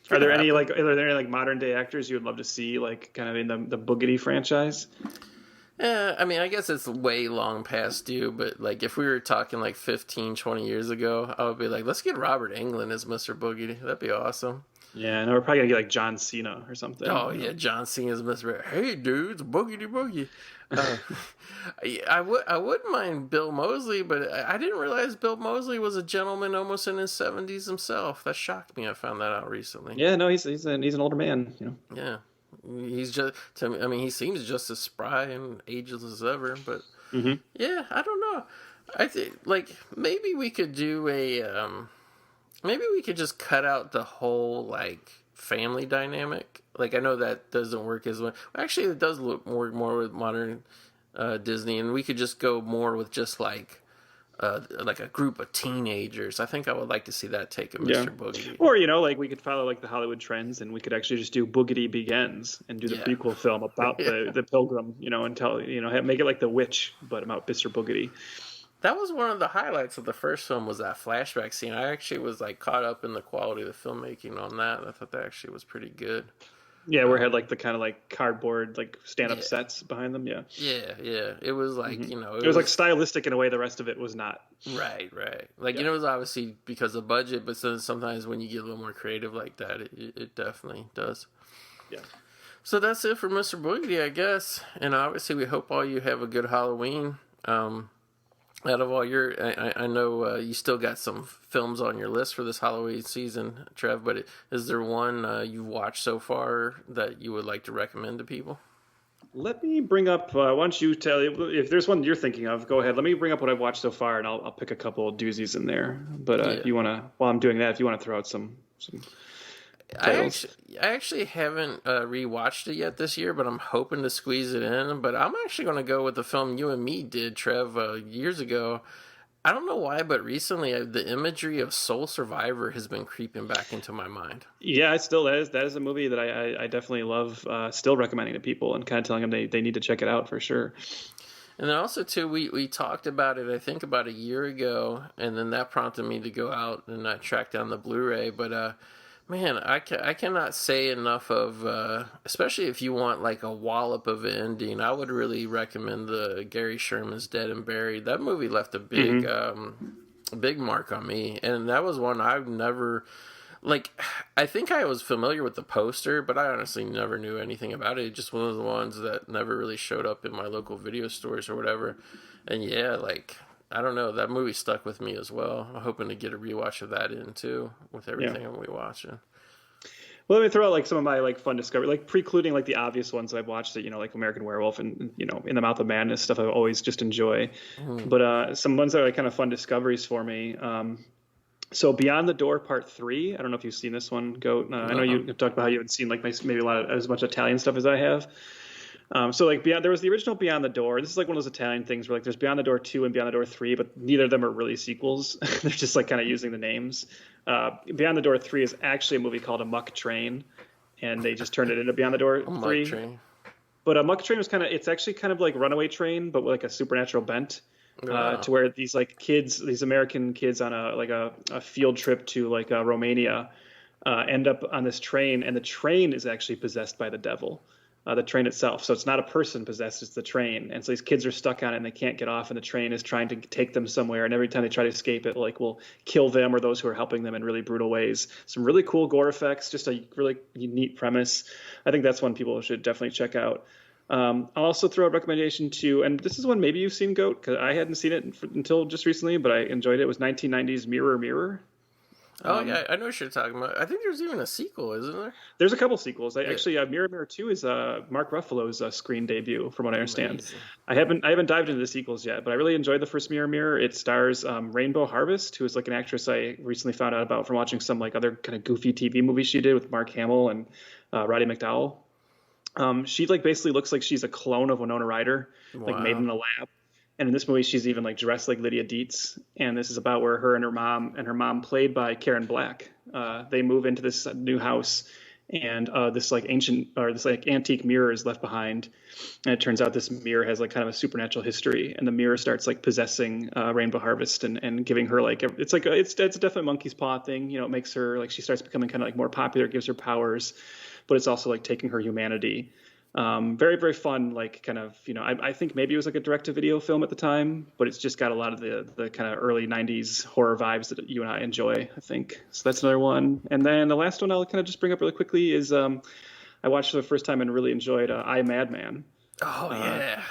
Are there any modern day actors you would love to see like kind of in the Boogedy franchise? Yeah, I mean, I guess it's way long past due, but like if we were talking like 15, 20 years ago, I would be like, let's get Robert Englund as Mr. Boogedy. That'd be awesome. Yeah, no, we're probably gonna get like John Cena or something. Oh yeah, John Cena's Mr. Hey dudes, Boogedy Boogie. I wouldn't mind Bill Moseley, but I didn't realize Bill Moseley was a gentleman almost in his 70s himself. That shocked me. I found that out recently. Yeah, no, he's an older man. Yeah. He's just, he seems just as spry and ageless as ever, but yeah, I don't know. I think, like, maybe we could do maybe we could just cut out the whole, like, family dynamic. Like, I know that doesn't work as well. Actually, it does work more with modern Disney, and we could just go more with just, like a group of teenagers. I think I would like to see that take a Mr. Boogedy. Or, like we could follow like the Hollywood trends, and we could actually just do Boogedy Begins and do the prequel film about the pilgrim, and tell, make it like The Witch, but about Mr. Boogedy. That was one of the highlights of the first film, was that flashback scene. I actually was like caught up in the quality of the filmmaking on that. I thought that actually was pretty good. Yeah, where it had like the kind of like cardboard like stand-up Yeah, sets behind them. Yeah. yeah. It was like, It was like stylistic in a way the rest of it was not. right. Like, Yeah. it was obviously because of budget, but so sometimes when you get a little more creative like that, it definitely does. Yeah. So that's it for Mr. Boogedy, I guess. And obviously, we hope all you have a good Halloween. Out of all your, I know you still got some films on your list for this Halloween season, Trev, but is there one you've watched so far that you would like to recommend to people? Let me bring up. Why don't you tell if there's one you're thinking of? Go ahead. Let me bring up what I've watched so far, and I'll pick a couple of doozies in there. But Yeah. if you want to, while I'm doing that, if you want to throw out some titles. I actually haven't rewatched it yet this year, but I'm hoping to squeeze it in. But I'm actually going to go with the film you and me did, Trev, years ago. I don't know why, but recently the imagery of Soul Survivor has been creeping back into my mind. Yeah, that is a movie that I definitely love. Still recommending to people and kind of telling them they need to check it out for sure. And then also, too, we talked about it, I think, about a year ago, and then that prompted me to go out and track down the Blu-ray. But, man, I cannot say enough of, especially if you want, like, a wallop of an ending, I would really recommend the Gary Sherman's Dead and Buried. That movie left a big, big mark on me, and that was one I've never... Like, I think I was familiar with the poster, but I honestly never knew anything about it. It's just one of the ones that never really showed up in my local video stores or whatever. And yeah, like, I don't know, that movie stuck with me as well. I'm hoping to get a rewatch of that in too, with everything I'm watching. Well, let me throw out like some of my like fun discovery, like precluding like the obvious ones that I've watched that, like American Werewolf and, In the Mouth of Madness, stuff I always just enjoy. But some ones that are like kind of fun discoveries for me. So Beyond the Door Part 3, I don't know if you've seen this one, Goat. I know you've talked about how you haven't seen like maybe as much Italian stuff as I have. So like there was the original Beyond the Door. This is like one of those Italian things where like there's Beyond the Door 2 and Beyond the Door 3, but neither of them are really sequels. They're just like kind of using the names. Beyond the Door 3 is actually a movie called A Muck Train, and they just turned it into Beyond the Door 3. Muck Train. But A Muck Train it's actually kind of like Runaway Train, but with like a supernatural bent. To where these like kids, these American kids on a field trip to like Romania, end up on this train, and the train is actually possessed by the devil, the train itself. So it's not a person possessed, it's the train. And so these kids are stuck on it and they can't get off, and the train is trying to take them somewhere. And every time they try to escape, it like will kill them or those who are helping them in really brutal ways. Some really cool gore effects, just a really neat premise. I think that's one people should definitely check out. I'll also throw a recommendation to, and this is one maybe you've seen, Goat, because I hadn't seen it until just recently, but I enjoyed it. It was 1990's Mirror Mirror. Yeah, I know what you're talking about. I think there's even a sequel, isn't there? There's a couple sequels. Actually, Mirror Mirror 2 is Mark Ruffalo's screen debut, from what I understand. Amazing. I haven't dived into the sequels yet, but I really enjoyed the first Mirror Mirror. It stars Rainbow Harvest, who is like an actress I recently found out about from watching some like other kind of goofy TV movies she did with Mark Hamill and Roddy McDowall. She like basically looks like she's a clone of Winona Ryder, like made in a lab. And in this movie, she's even like dressed like Lydia Dietz. And this is about where her and her mom, played by Karen Black, they move into this new house, and this like antique mirror is left behind. And it turns out this mirror has like kind of a supernatural history, and the mirror starts like possessing Rainbow Harvest and giving her like it's a definite monkey's paw thing. It makes her like she starts becoming kind of like more popular, gives her powers. But it's also like taking her humanity. Very, very fun, like kind of, I think maybe it was like a direct-to-video film at the time, but it's just got a lot of the kind of early 90s horror vibes that you and I enjoy, I think. So that's another one. And then the last one I'll kind of just bring up really quickly is I watched for the first time and really enjoyed I, Madman. Oh, yeah.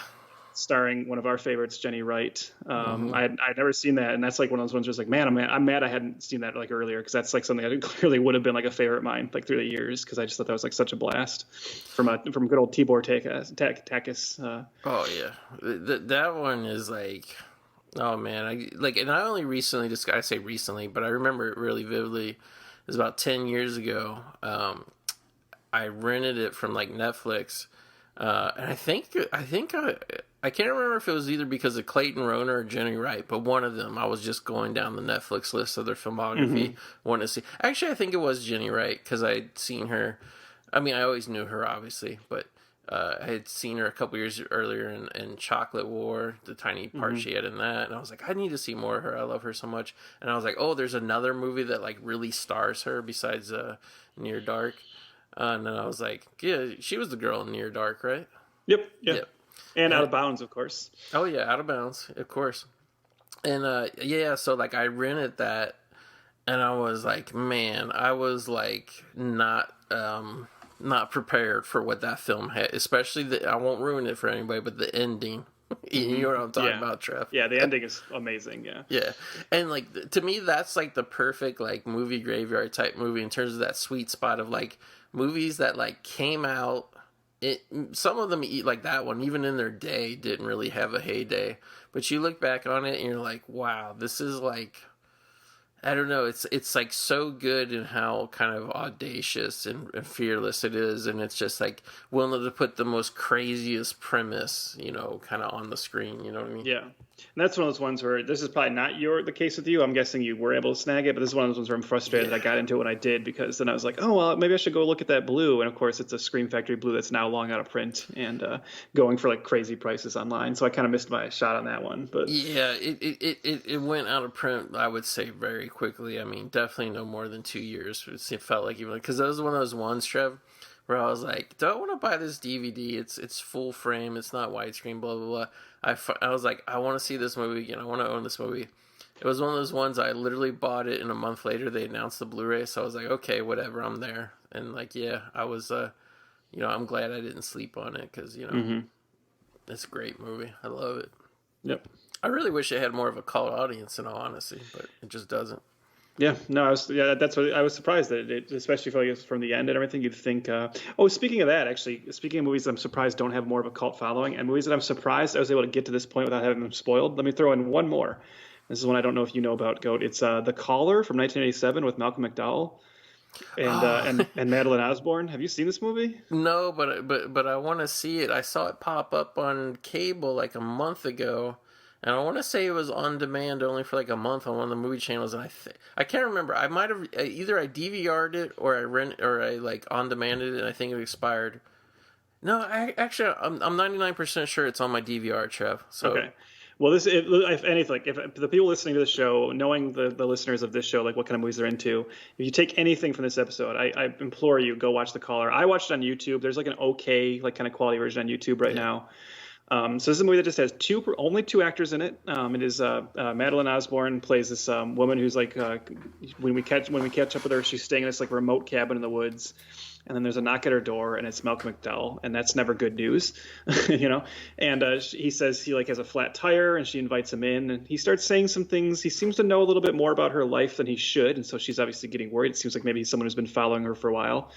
Starring one of our favorites, Jenny Wright. I'd never seen that, and that's like one of those ones where it's like, man, I'm mad I hadn't seen that like earlier, because that's like something that clearly would have been like a favorite of mine like through the years, because I just thought that was like such a blast from good old Tibor Takis. Oh yeah, that one is like, oh man, and I only recently I say recently, but I remember it really vividly. It was about 10 years ago. I rented it from like Netflix. And I think I can't remember if it was either because of Clayton Rohner or Jenny Wright, but one of them. I was just going down the Netflix list of their filmography, wanted to see. Actually, I think it was Jenny Wright, because I'd seen her. I mean, I always knew her, obviously, but I had seen her a couple years earlier in Chocolate War, the tiny part she had in that, and I was like, I need to see more of her. I love her so much. And I was like, oh, there's another movie that like really stars her besides Near Dark. And then I was like, yeah, she was the girl in Near Dark, right? Yep. Yeah. Yep. And Out of Bounds, of course. Oh yeah, Out of Bounds, of course. And yeah, so like I rented that, and I was like, man, I was like not prepared for what that film had, especially I won't ruin it for anybody, but the ending. You know what I'm talking about, Trev? Yeah, the ending is amazing. Yeah. Yeah, and like to me, that's like the perfect like movie graveyard type movie in terms of that sweet spot of like movies that like came out. Some of them, like that one, even in their day, didn't really have a heyday. But you look back on it and you're like, wow, this is like, I don't know, it's like so good in how kind of audacious and fearless it is, and it's just like willing to put the most craziest premise, kind of on the screen. You know what I mean? Yeah. And that's one of those ones where this is probably not the case with you. I'm guessing you were able to snag it, but this is one of those ones where I'm frustrated that I got into it when I did, because then I was like, oh, well, maybe I should go look at that blue. And of course, it's a Scream Factory blue that's now long out of print and going for like crazy prices online. So I kind of missed my shot on that one. But yeah, it went out of print, I would say, very quickly. I mean, definitely no more than 2 years. It felt like, even because that was one of those ones, Trev, where I was like, do I want to buy this DVD? It's full frame. It's not widescreen, blah, blah, blah. I was like, I want to see this movie again. I want to own this movie. It was one of those ones I literally bought it, and a month later they announced the Blu-ray. So I was like, okay, whatever, I'm there. And like, yeah, I was, I'm glad I didn't sleep on it because, it's a great movie. I love it. Yep. I really wish it had more of a cult audience, in all honesty, but it just doesn't. Yeah, no, that's what I was surprised that it, especially from the end and everything. You'd think, speaking of that, actually, speaking of movies that I'm surprised don't have more of a cult following, and movies that I'm surprised I was able to get to this point without having them spoiled. Let me throw in one more. This is one I don't know if you know about, Goat. It's The Caller from 1987 with Malcolm McDowell and Madeline Osborne. Have you seen this movie? No, but I want to see it. I saw it pop up on cable like a month ago. And I want to say it was on demand only for like a month on one of the movie channels, and I can't remember. I might have either I DVR'd it or I like on demanded it, and I think it expired. No, I'm 99% sure it's on my DVR, Trev. So. Okay. Well, if anything, if the people listening to this show, knowing the listeners of this show, like what kind of movies they're into, if you take anything from this episode, I implore you, go watch The Caller. I watched it on YouTube. There's like an okay, like kind of quality version on YouTube right now. So this is a movie that just has only two actors in it. It is Madeline Osborne plays this woman who's like when we catch up with her, she's staying in this like remote cabin in the woods, and then there's a knock at her door, and it's Malcolm McDowell, and that's never good news, And he says he like has a flat tire, and she invites him in, and he starts saying some things. He seems to know a little bit more about her life than he should, and so she's obviously getting worried. It seems like maybe he's someone who's been following her for a while.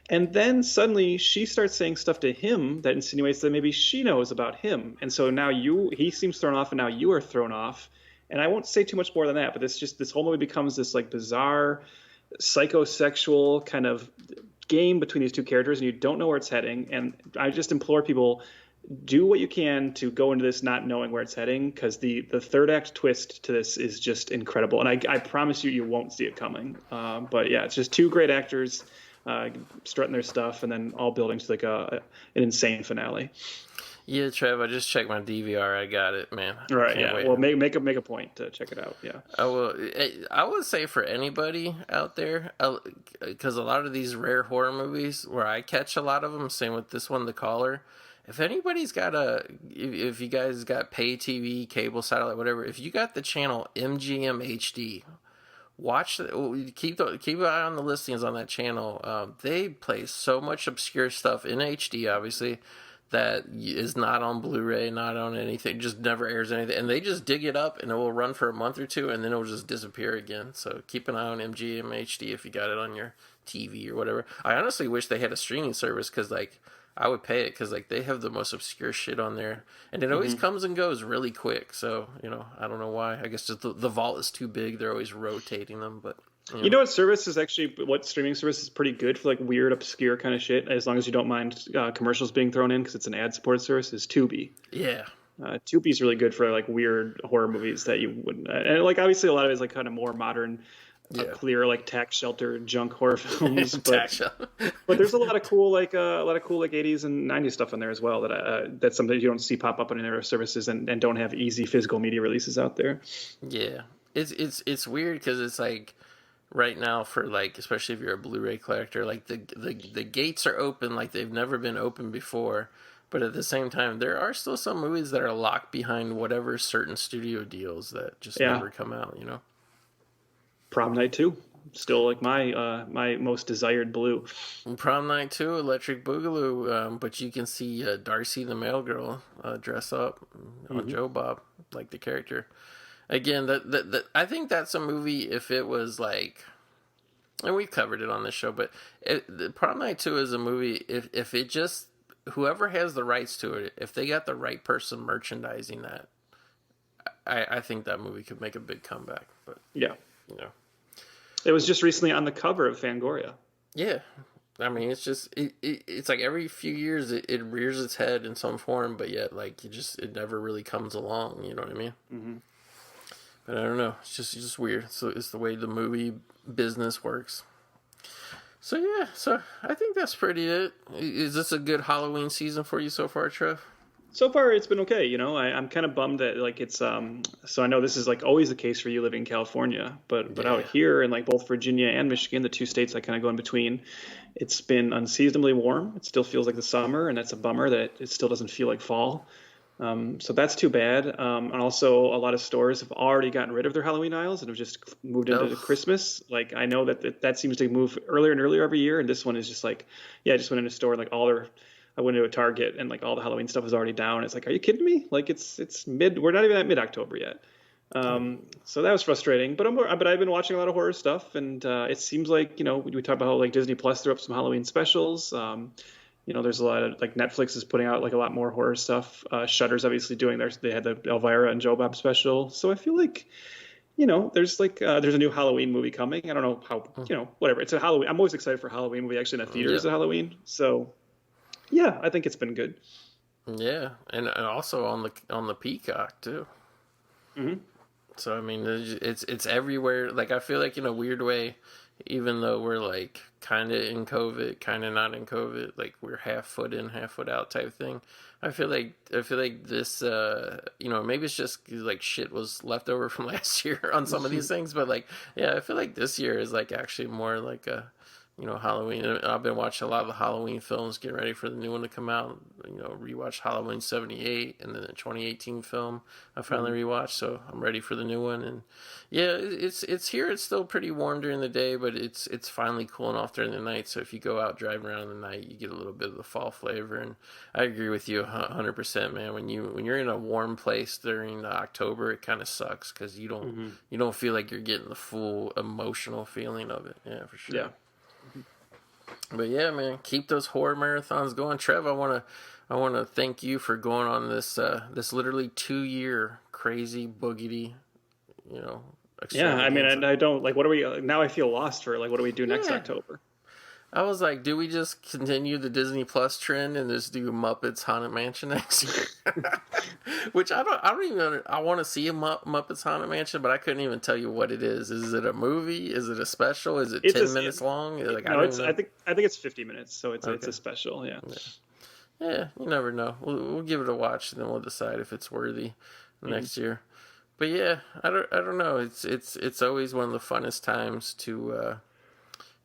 And then suddenly she starts saying stuff to him that insinuates that maybe she knows about him. And so now he seems thrown off, and now you are thrown off. And I won't say too much more than that, but this whole movie becomes this like bizarre, psychosexual kind of game between these two characters, and you don't know where it's heading. And I just implore people, do what you can to go into this not knowing where it's heading, because the third act twist to this is just incredible. And I promise you won't see it coming. But yeah, it's just two great actors strutting their stuff, and then all building to like an insane finale. Yeah, Trev, I just checked my DVR. I got it, man. Right. Yeah. Wait. Well, make a point to check it out. Yeah. I would say for anybody out there, because a lot of these rare horror movies where I catch a lot of them, same with this one, The Caller. If anybody's got if you guys got pay TV, cable, satellite, whatever, if you got the channel MGM HD. Keep an eye on the listings on that channel. They play so much obscure stuff in HD, obviously, that is not on Blu-ray, not on anything, just never airs anything. And they just dig it up, and it will run for a month or two, and then it will just disappear again. So keep an eye on MGM HD if you got it on your TV or whatever. I honestly wish they had a streaming service, because like I would pay it, because like they have the most obscure shit on there, and it always comes and goes really quick. So I don't know why. I guess just the vault is too big. They're always rotating them. But you know what streaming service is pretty good for like weird, obscure kind of shit, as long as you don't mind commercials being thrown in, because it's an ad-supported service. Is Tubi. Yeah. Tubi's really good for like weird horror movies that you wouldn't. And like obviously a lot of it is like kind of more modern. Clear like tax shelter junk horror films, but there's a lot of cool like 80s and 90s stuff in there as well that's something you don't see pop up on their services and don't have easy physical media releases out there. Yeah, it's weird because it's like right now for like, especially if you're a Blu-ray collector, like the gates are open like they've never been open before. But at the same time, there are still some movies that are locked behind whatever certain studio deals that just Yeah. never come out, Prom Night 2, still like my most desired blue. Prom Night 2, Electric Boogaloo, but you can see Darcy the male girl dress up on Joe Bob, like the character. Again, that I think that's a movie if it was like, and we've covered it on this show, but the Prom Night 2 is a movie if it just, whoever has the rights to it, if they got the right person merchandising that, I think that movie could make a big comeback. But Yeah. it was just recently on the cover of Fangoria. Yeah. I mean, it's just it's like every few years it rears its head in some form, but yet like it never really comes along. You know what I mean? Mm-hmm. But I don't know. It's just weird. So it's the way the movie business works. So yeah. So I think that's pretty it. Is this a good Halloween season for you so far, Trev? So far, it's been okay. I'm kind of bummed that like it's So I know this is like always the case for you living in California, but out here in like both Virginia and Michigan, the two states I kind of go in between, it's been unseasonably warm. It still feels like the summer, and that's a bummer that it still doesn't feel like fall. So that's too bad. And also, a lot of stores have already gotten rid of their Halloween aisles and have just moved into Christmas. Like I know that seems to move earlier and earlier every year, and this one is just like, I just went into a store and like I went into a Target and like all the Halloween stuff is already down. It's like, are you kidding me? Like it's we're not even at mid-October yet. So that was frustrating, but I've been watching a lot of horror stuff, and it seems like, we talk about how like Disney Plus threw up some Halloween specials. There's a lot of like Netflix is putting out like a lot more horror stuff. Shudder's obviously doing they had the Elvira and Joe Bob special. So I feel like, there's a new Halloween movie coming. I don't know how, whatever. It's a Halloween. I'm always excited for a Halloween movie actually in a theater as a Halloween. So yeah, I think it's been good. Yeah, and also on the Peacock too. Mm-hmm. So I mean, it's everywhere. Like I feel like in a weird way, even though we're like kind of in COVID, kind of not in COVID, like we're half foot in, half foot out type thing. I feel like this, maybe it's just like shit was left over from last year on some of these things, but like, yeah, I feel like this year is like actually more like a, Halloween. I've been watching a lot of the Halloween films, getting ready for the new one to come out. Rewatched Halloween '78 and then the 2018 film I finally rewatched, so I'm ready for the new one. And yeah, it's here. It's still pretty warm during the day, but it's finally cooling off during the night. So if you go out driving around in the night, you get a little bit of the fall flavor. And I agree with you 100%, man. When you're in a warm place during October, it kind of sucks because you don't feel like you're getting the full emotional feeling of it. Yeah, for sure. Yeah. But yeah, man, keep those horror marathons going. Trev, I want to thank you for going on this literally 2-year crazy boogedy, Yeah, I mean, and I don't like. What do we now? I feel lost for like. What do we do next October? I was like, do we just continue the Disney Plus trend and just do Muppets Haunted Mansion next year? Which I don't even. I want to see a Muppets Haunted Mansion, but I couldn't even tell you what it is. Is it a movie? Is it a special? Is it 10 minutes long? Like, I think it's 50 minutes, so it's a special. Yeah. Yeah, you never know. We'll give it a watch, and then we'll decide if it's worthy next year. But yeah, I don't know. It's always one of the funnest times to.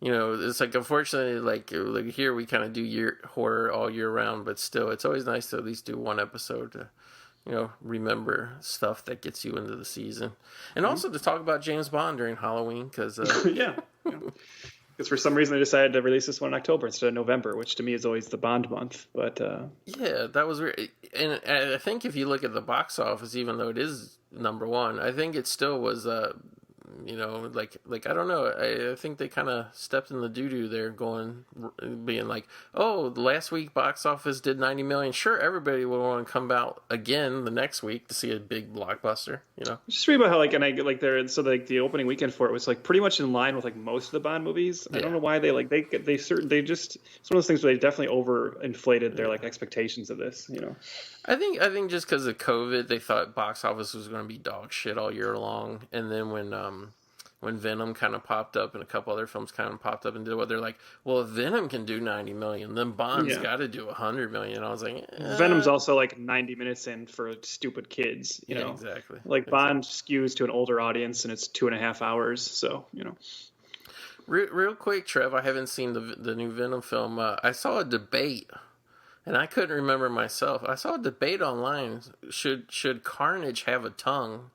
It's like, unfortunately, like here we kind of do horror all year round, but still, it's always nice to at least do one episode to, remember stuff that gets you into the season, and also to talk about James Bond during Halloween, because yeah. Because for some reason they decided to release this one in October instead of November, which to me is always the Bond month. But yeah, that was weird. And I think if you look at the box office, even though it is number one, I think it still was like I don't know. I think they kind of stepped in the doo-doo there, being like, oh, the last week box office did 90 million. Sure, everybody will want to come out again the next week to see a big blockbuster. Just read about how the opening weekend for it was like pretty much in line with like most of the Bond movies. Yeah. I don't know why they just it's one of those things where they definitely overinflated their like expectations of this. I think just because of COVID, they thought box office was going to be dog shit all year long, and then when Venom kind of popped up and a couple other films kind of popped up and did what, they're like, well, if Venom can do 90 million, then Bond's got to do 100 million. I was like, Venom's also like 90 minutes in for stupid kids, Exactly. Like Bond skews to an older audience and it's 2.5 hours. So, Real quick, Trev, I haven't seen the new Venom film. I saw a debate, and I couldn't remember myself. I saw a debate online. Should Carnage have a tongue?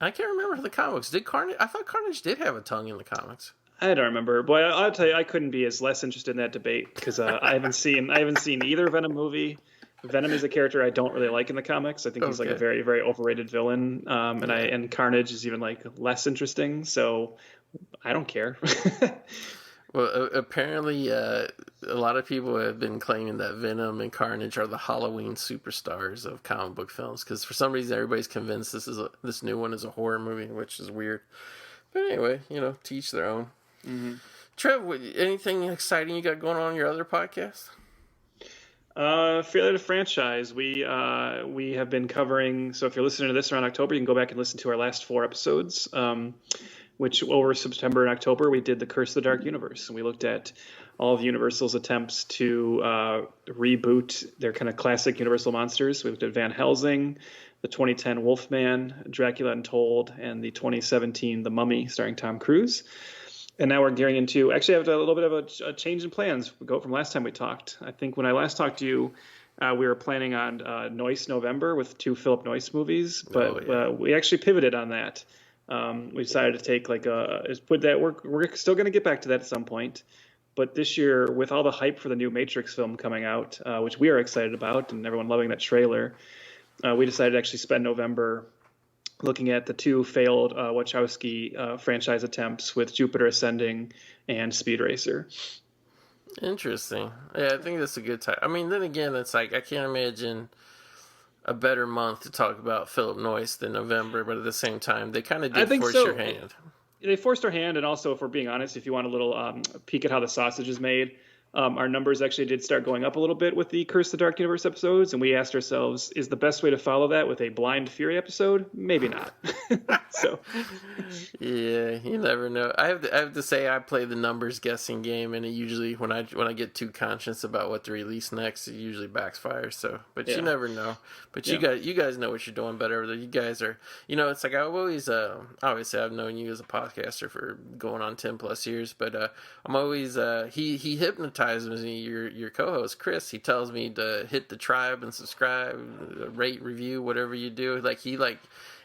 I can't remember the comics. Did Carnage? I thought Carnage did have a tongue in the comics. I don't remember, but I'll tell you, I couldn't be as less interested in that debate because I haven't seen either Venom movie. Venom is a character I don't really like in the comics. I think he's like a very, very overrated villain, and Carnage is even like less interesting. So I don't care. Well, apparently, a lot of people have been claiming that Venom and Carnage are the Halloween superstars of comic book films because for some reason everybody's convinced this new one is a horror movie, which is weird. But anyway, to each their own. Mm-hmm. Trev, anything exciting you got going on in your other podcast? Fairly to franchise, we have been covering. So if you're listening to this around October, you can go back and listen to our last 4 episodes. Which over September and October, we did the Curse of the Dark Universe. And we looked at all of Universal's attempts to reboot their kind of classic Universal monsters. We looked at Van Helsing, the 2010 Wolfman, Dracula Untold, and the 2017 The Mummy, starring Tom Cruise. And now we're gearing into, actually I have a little bit of a change in plans. We go from last time we talked. I think when I last talked to you, we were planning on Noyce November with 2 Philip Noyce movies, but we actually pivoted on that. We decided to take we're still going to get back to that at some point. But this year, with all the hype for the new Matrix film coming out, which we are excited about and everyone loving that trailer, we decided to actually spend November looking at the 2 failed Wachowski franchise attempts with Jupiter Ascending and Speed Racer. Interesting. Yeah, I think that's a good time. I mean, then again, it's like I can't imagine a better month to talk about Philip Noyce than November, but at the same time, they kind of did force your hand. They forced our hand, and also, if we're being honest, if you want a little peek at how the sausage is made, our numbers actually did start going up a little bit with the Curse of the Dark Universe episodes, and we asked ourselves, is the best way to follow that with a Blind Fury episode? Maybe not. So, yeah, you never know. I have to say, I play the numbers guessing game, and it usually, when I get too conscious about what to release next, it usually backfires. So, but you never know. But you guys know what you're doing better. You guys are, it's like I've always, obviously I've known you as a podcaster for going on 10 plus years, but I'm always, he hypnotizes me, your co-host Chris. He tells me to hit the tribe and subscribe, rate, review, whatever you do.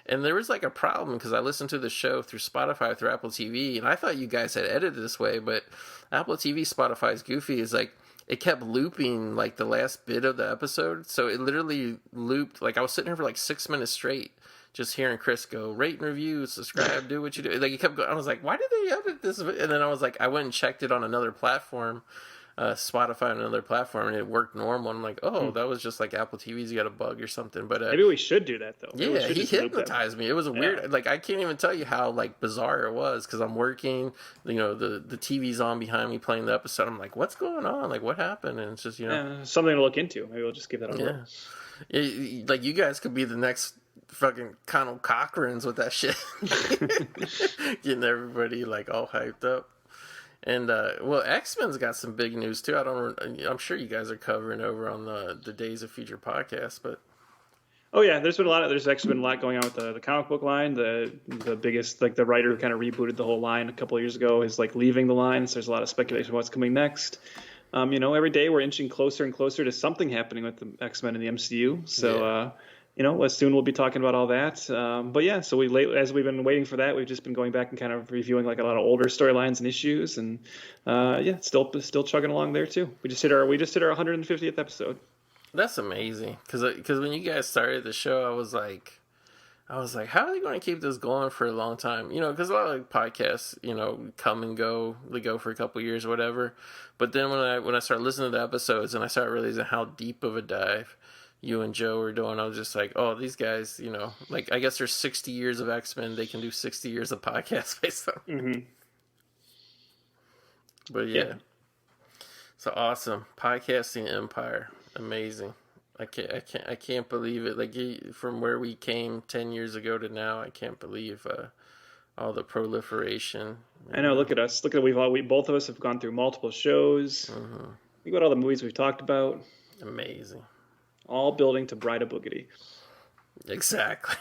And there was like a problem because I listened to the show through Spotify, through Apple TV, and I thought you guys had edited this way, but Apple TV, Spotify's goofy, is like it kept looping like the last bit of the episode, so it literally looped. Like I was sitting here for like 6 minutes straight, just hearing Chris go, rate and review, subscribe, do what you do. Like it kept going. I was like, why did they edit this? And then I was like, I went and checked it on another platform. Spotify on another platform, and it worked normal. I'm like, that was just like Apple TV's got a bug or something. But maybe we should do that though. Yeah, he hypnotized me. It was a weird. Like I can't even tell you how like bizarre it was because I'm working. The TV's on behind me playing the episode. I'm like, what's going on? Like what happened? And it's just something to look into. Maybe we'll just give that a look. Yeah, like you guys could be the next fucking Connell Cochran's with that shit, getting everybody like all hyped up. And X-Men's got some big news too. I'm sure you guys are covering over on the Days of Future podcast, but there's actually been a lot going on with the comic book line. The biggest, like the writer who kind of rebooted the whole line a couple of years ago is like leaving the line. So there's a lot of speculation of what's coming next. Every day we're inching closer and closer to something happening with the X-Men in the MCU. So soon we'll be talking about all that. So as we've been waiting for that, we've just been going back and kind of reviewing like a lot of older storylines and issues, and still chugging along there too. We just hit our 150th episode. That's amazing because when you guys started the show, I was like, how are they going to keep this going for a long time? Because a lot of podcasts, come and go, they go for a couple of years or whatever. But then when I started listening to the episodes and I started realizing how deep of a dive you and Joe were doing, I was just like, oh, these guys, like I guess there's 60 years of X-Men, they can do 60 years of podcasts based on. Mm-hmm. But yeah, so awesome podcasting empire, amazing. I can't believe it. Like from where we came 10 years ago to now, I can't believe all the proliferation. I know. Look at us. Look at we both of us have gone through multiple shows. Mm-hmm. Think about all the movies we've talked about. Amazing. All building to Bride of Boogedy. Exactly.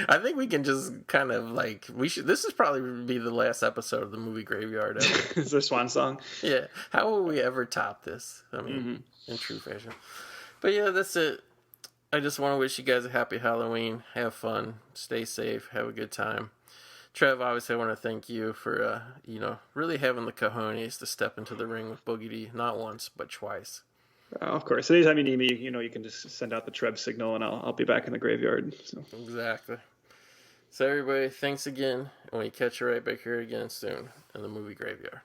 I think we can just kind of like this is probably be the last episode of the movie graveyard ever. It's a swan song. Yeah. How will we ever top this? I mean, in true fashion. But yeah, that's it. I just want to wish you guys a happy Halloween. Have fun. Stay safe. Have a good time. Trev, obviously, I want to thank you for, really having the cojones to step into the ring with Boogedy, not once, but twice. Of course. Anytime you need me, you can just send out the Trev signal, and I'll be back in the graveyard. So. Exactly. So, everybody, thanks again, and we catch you right back here again soon in the movie graveyard.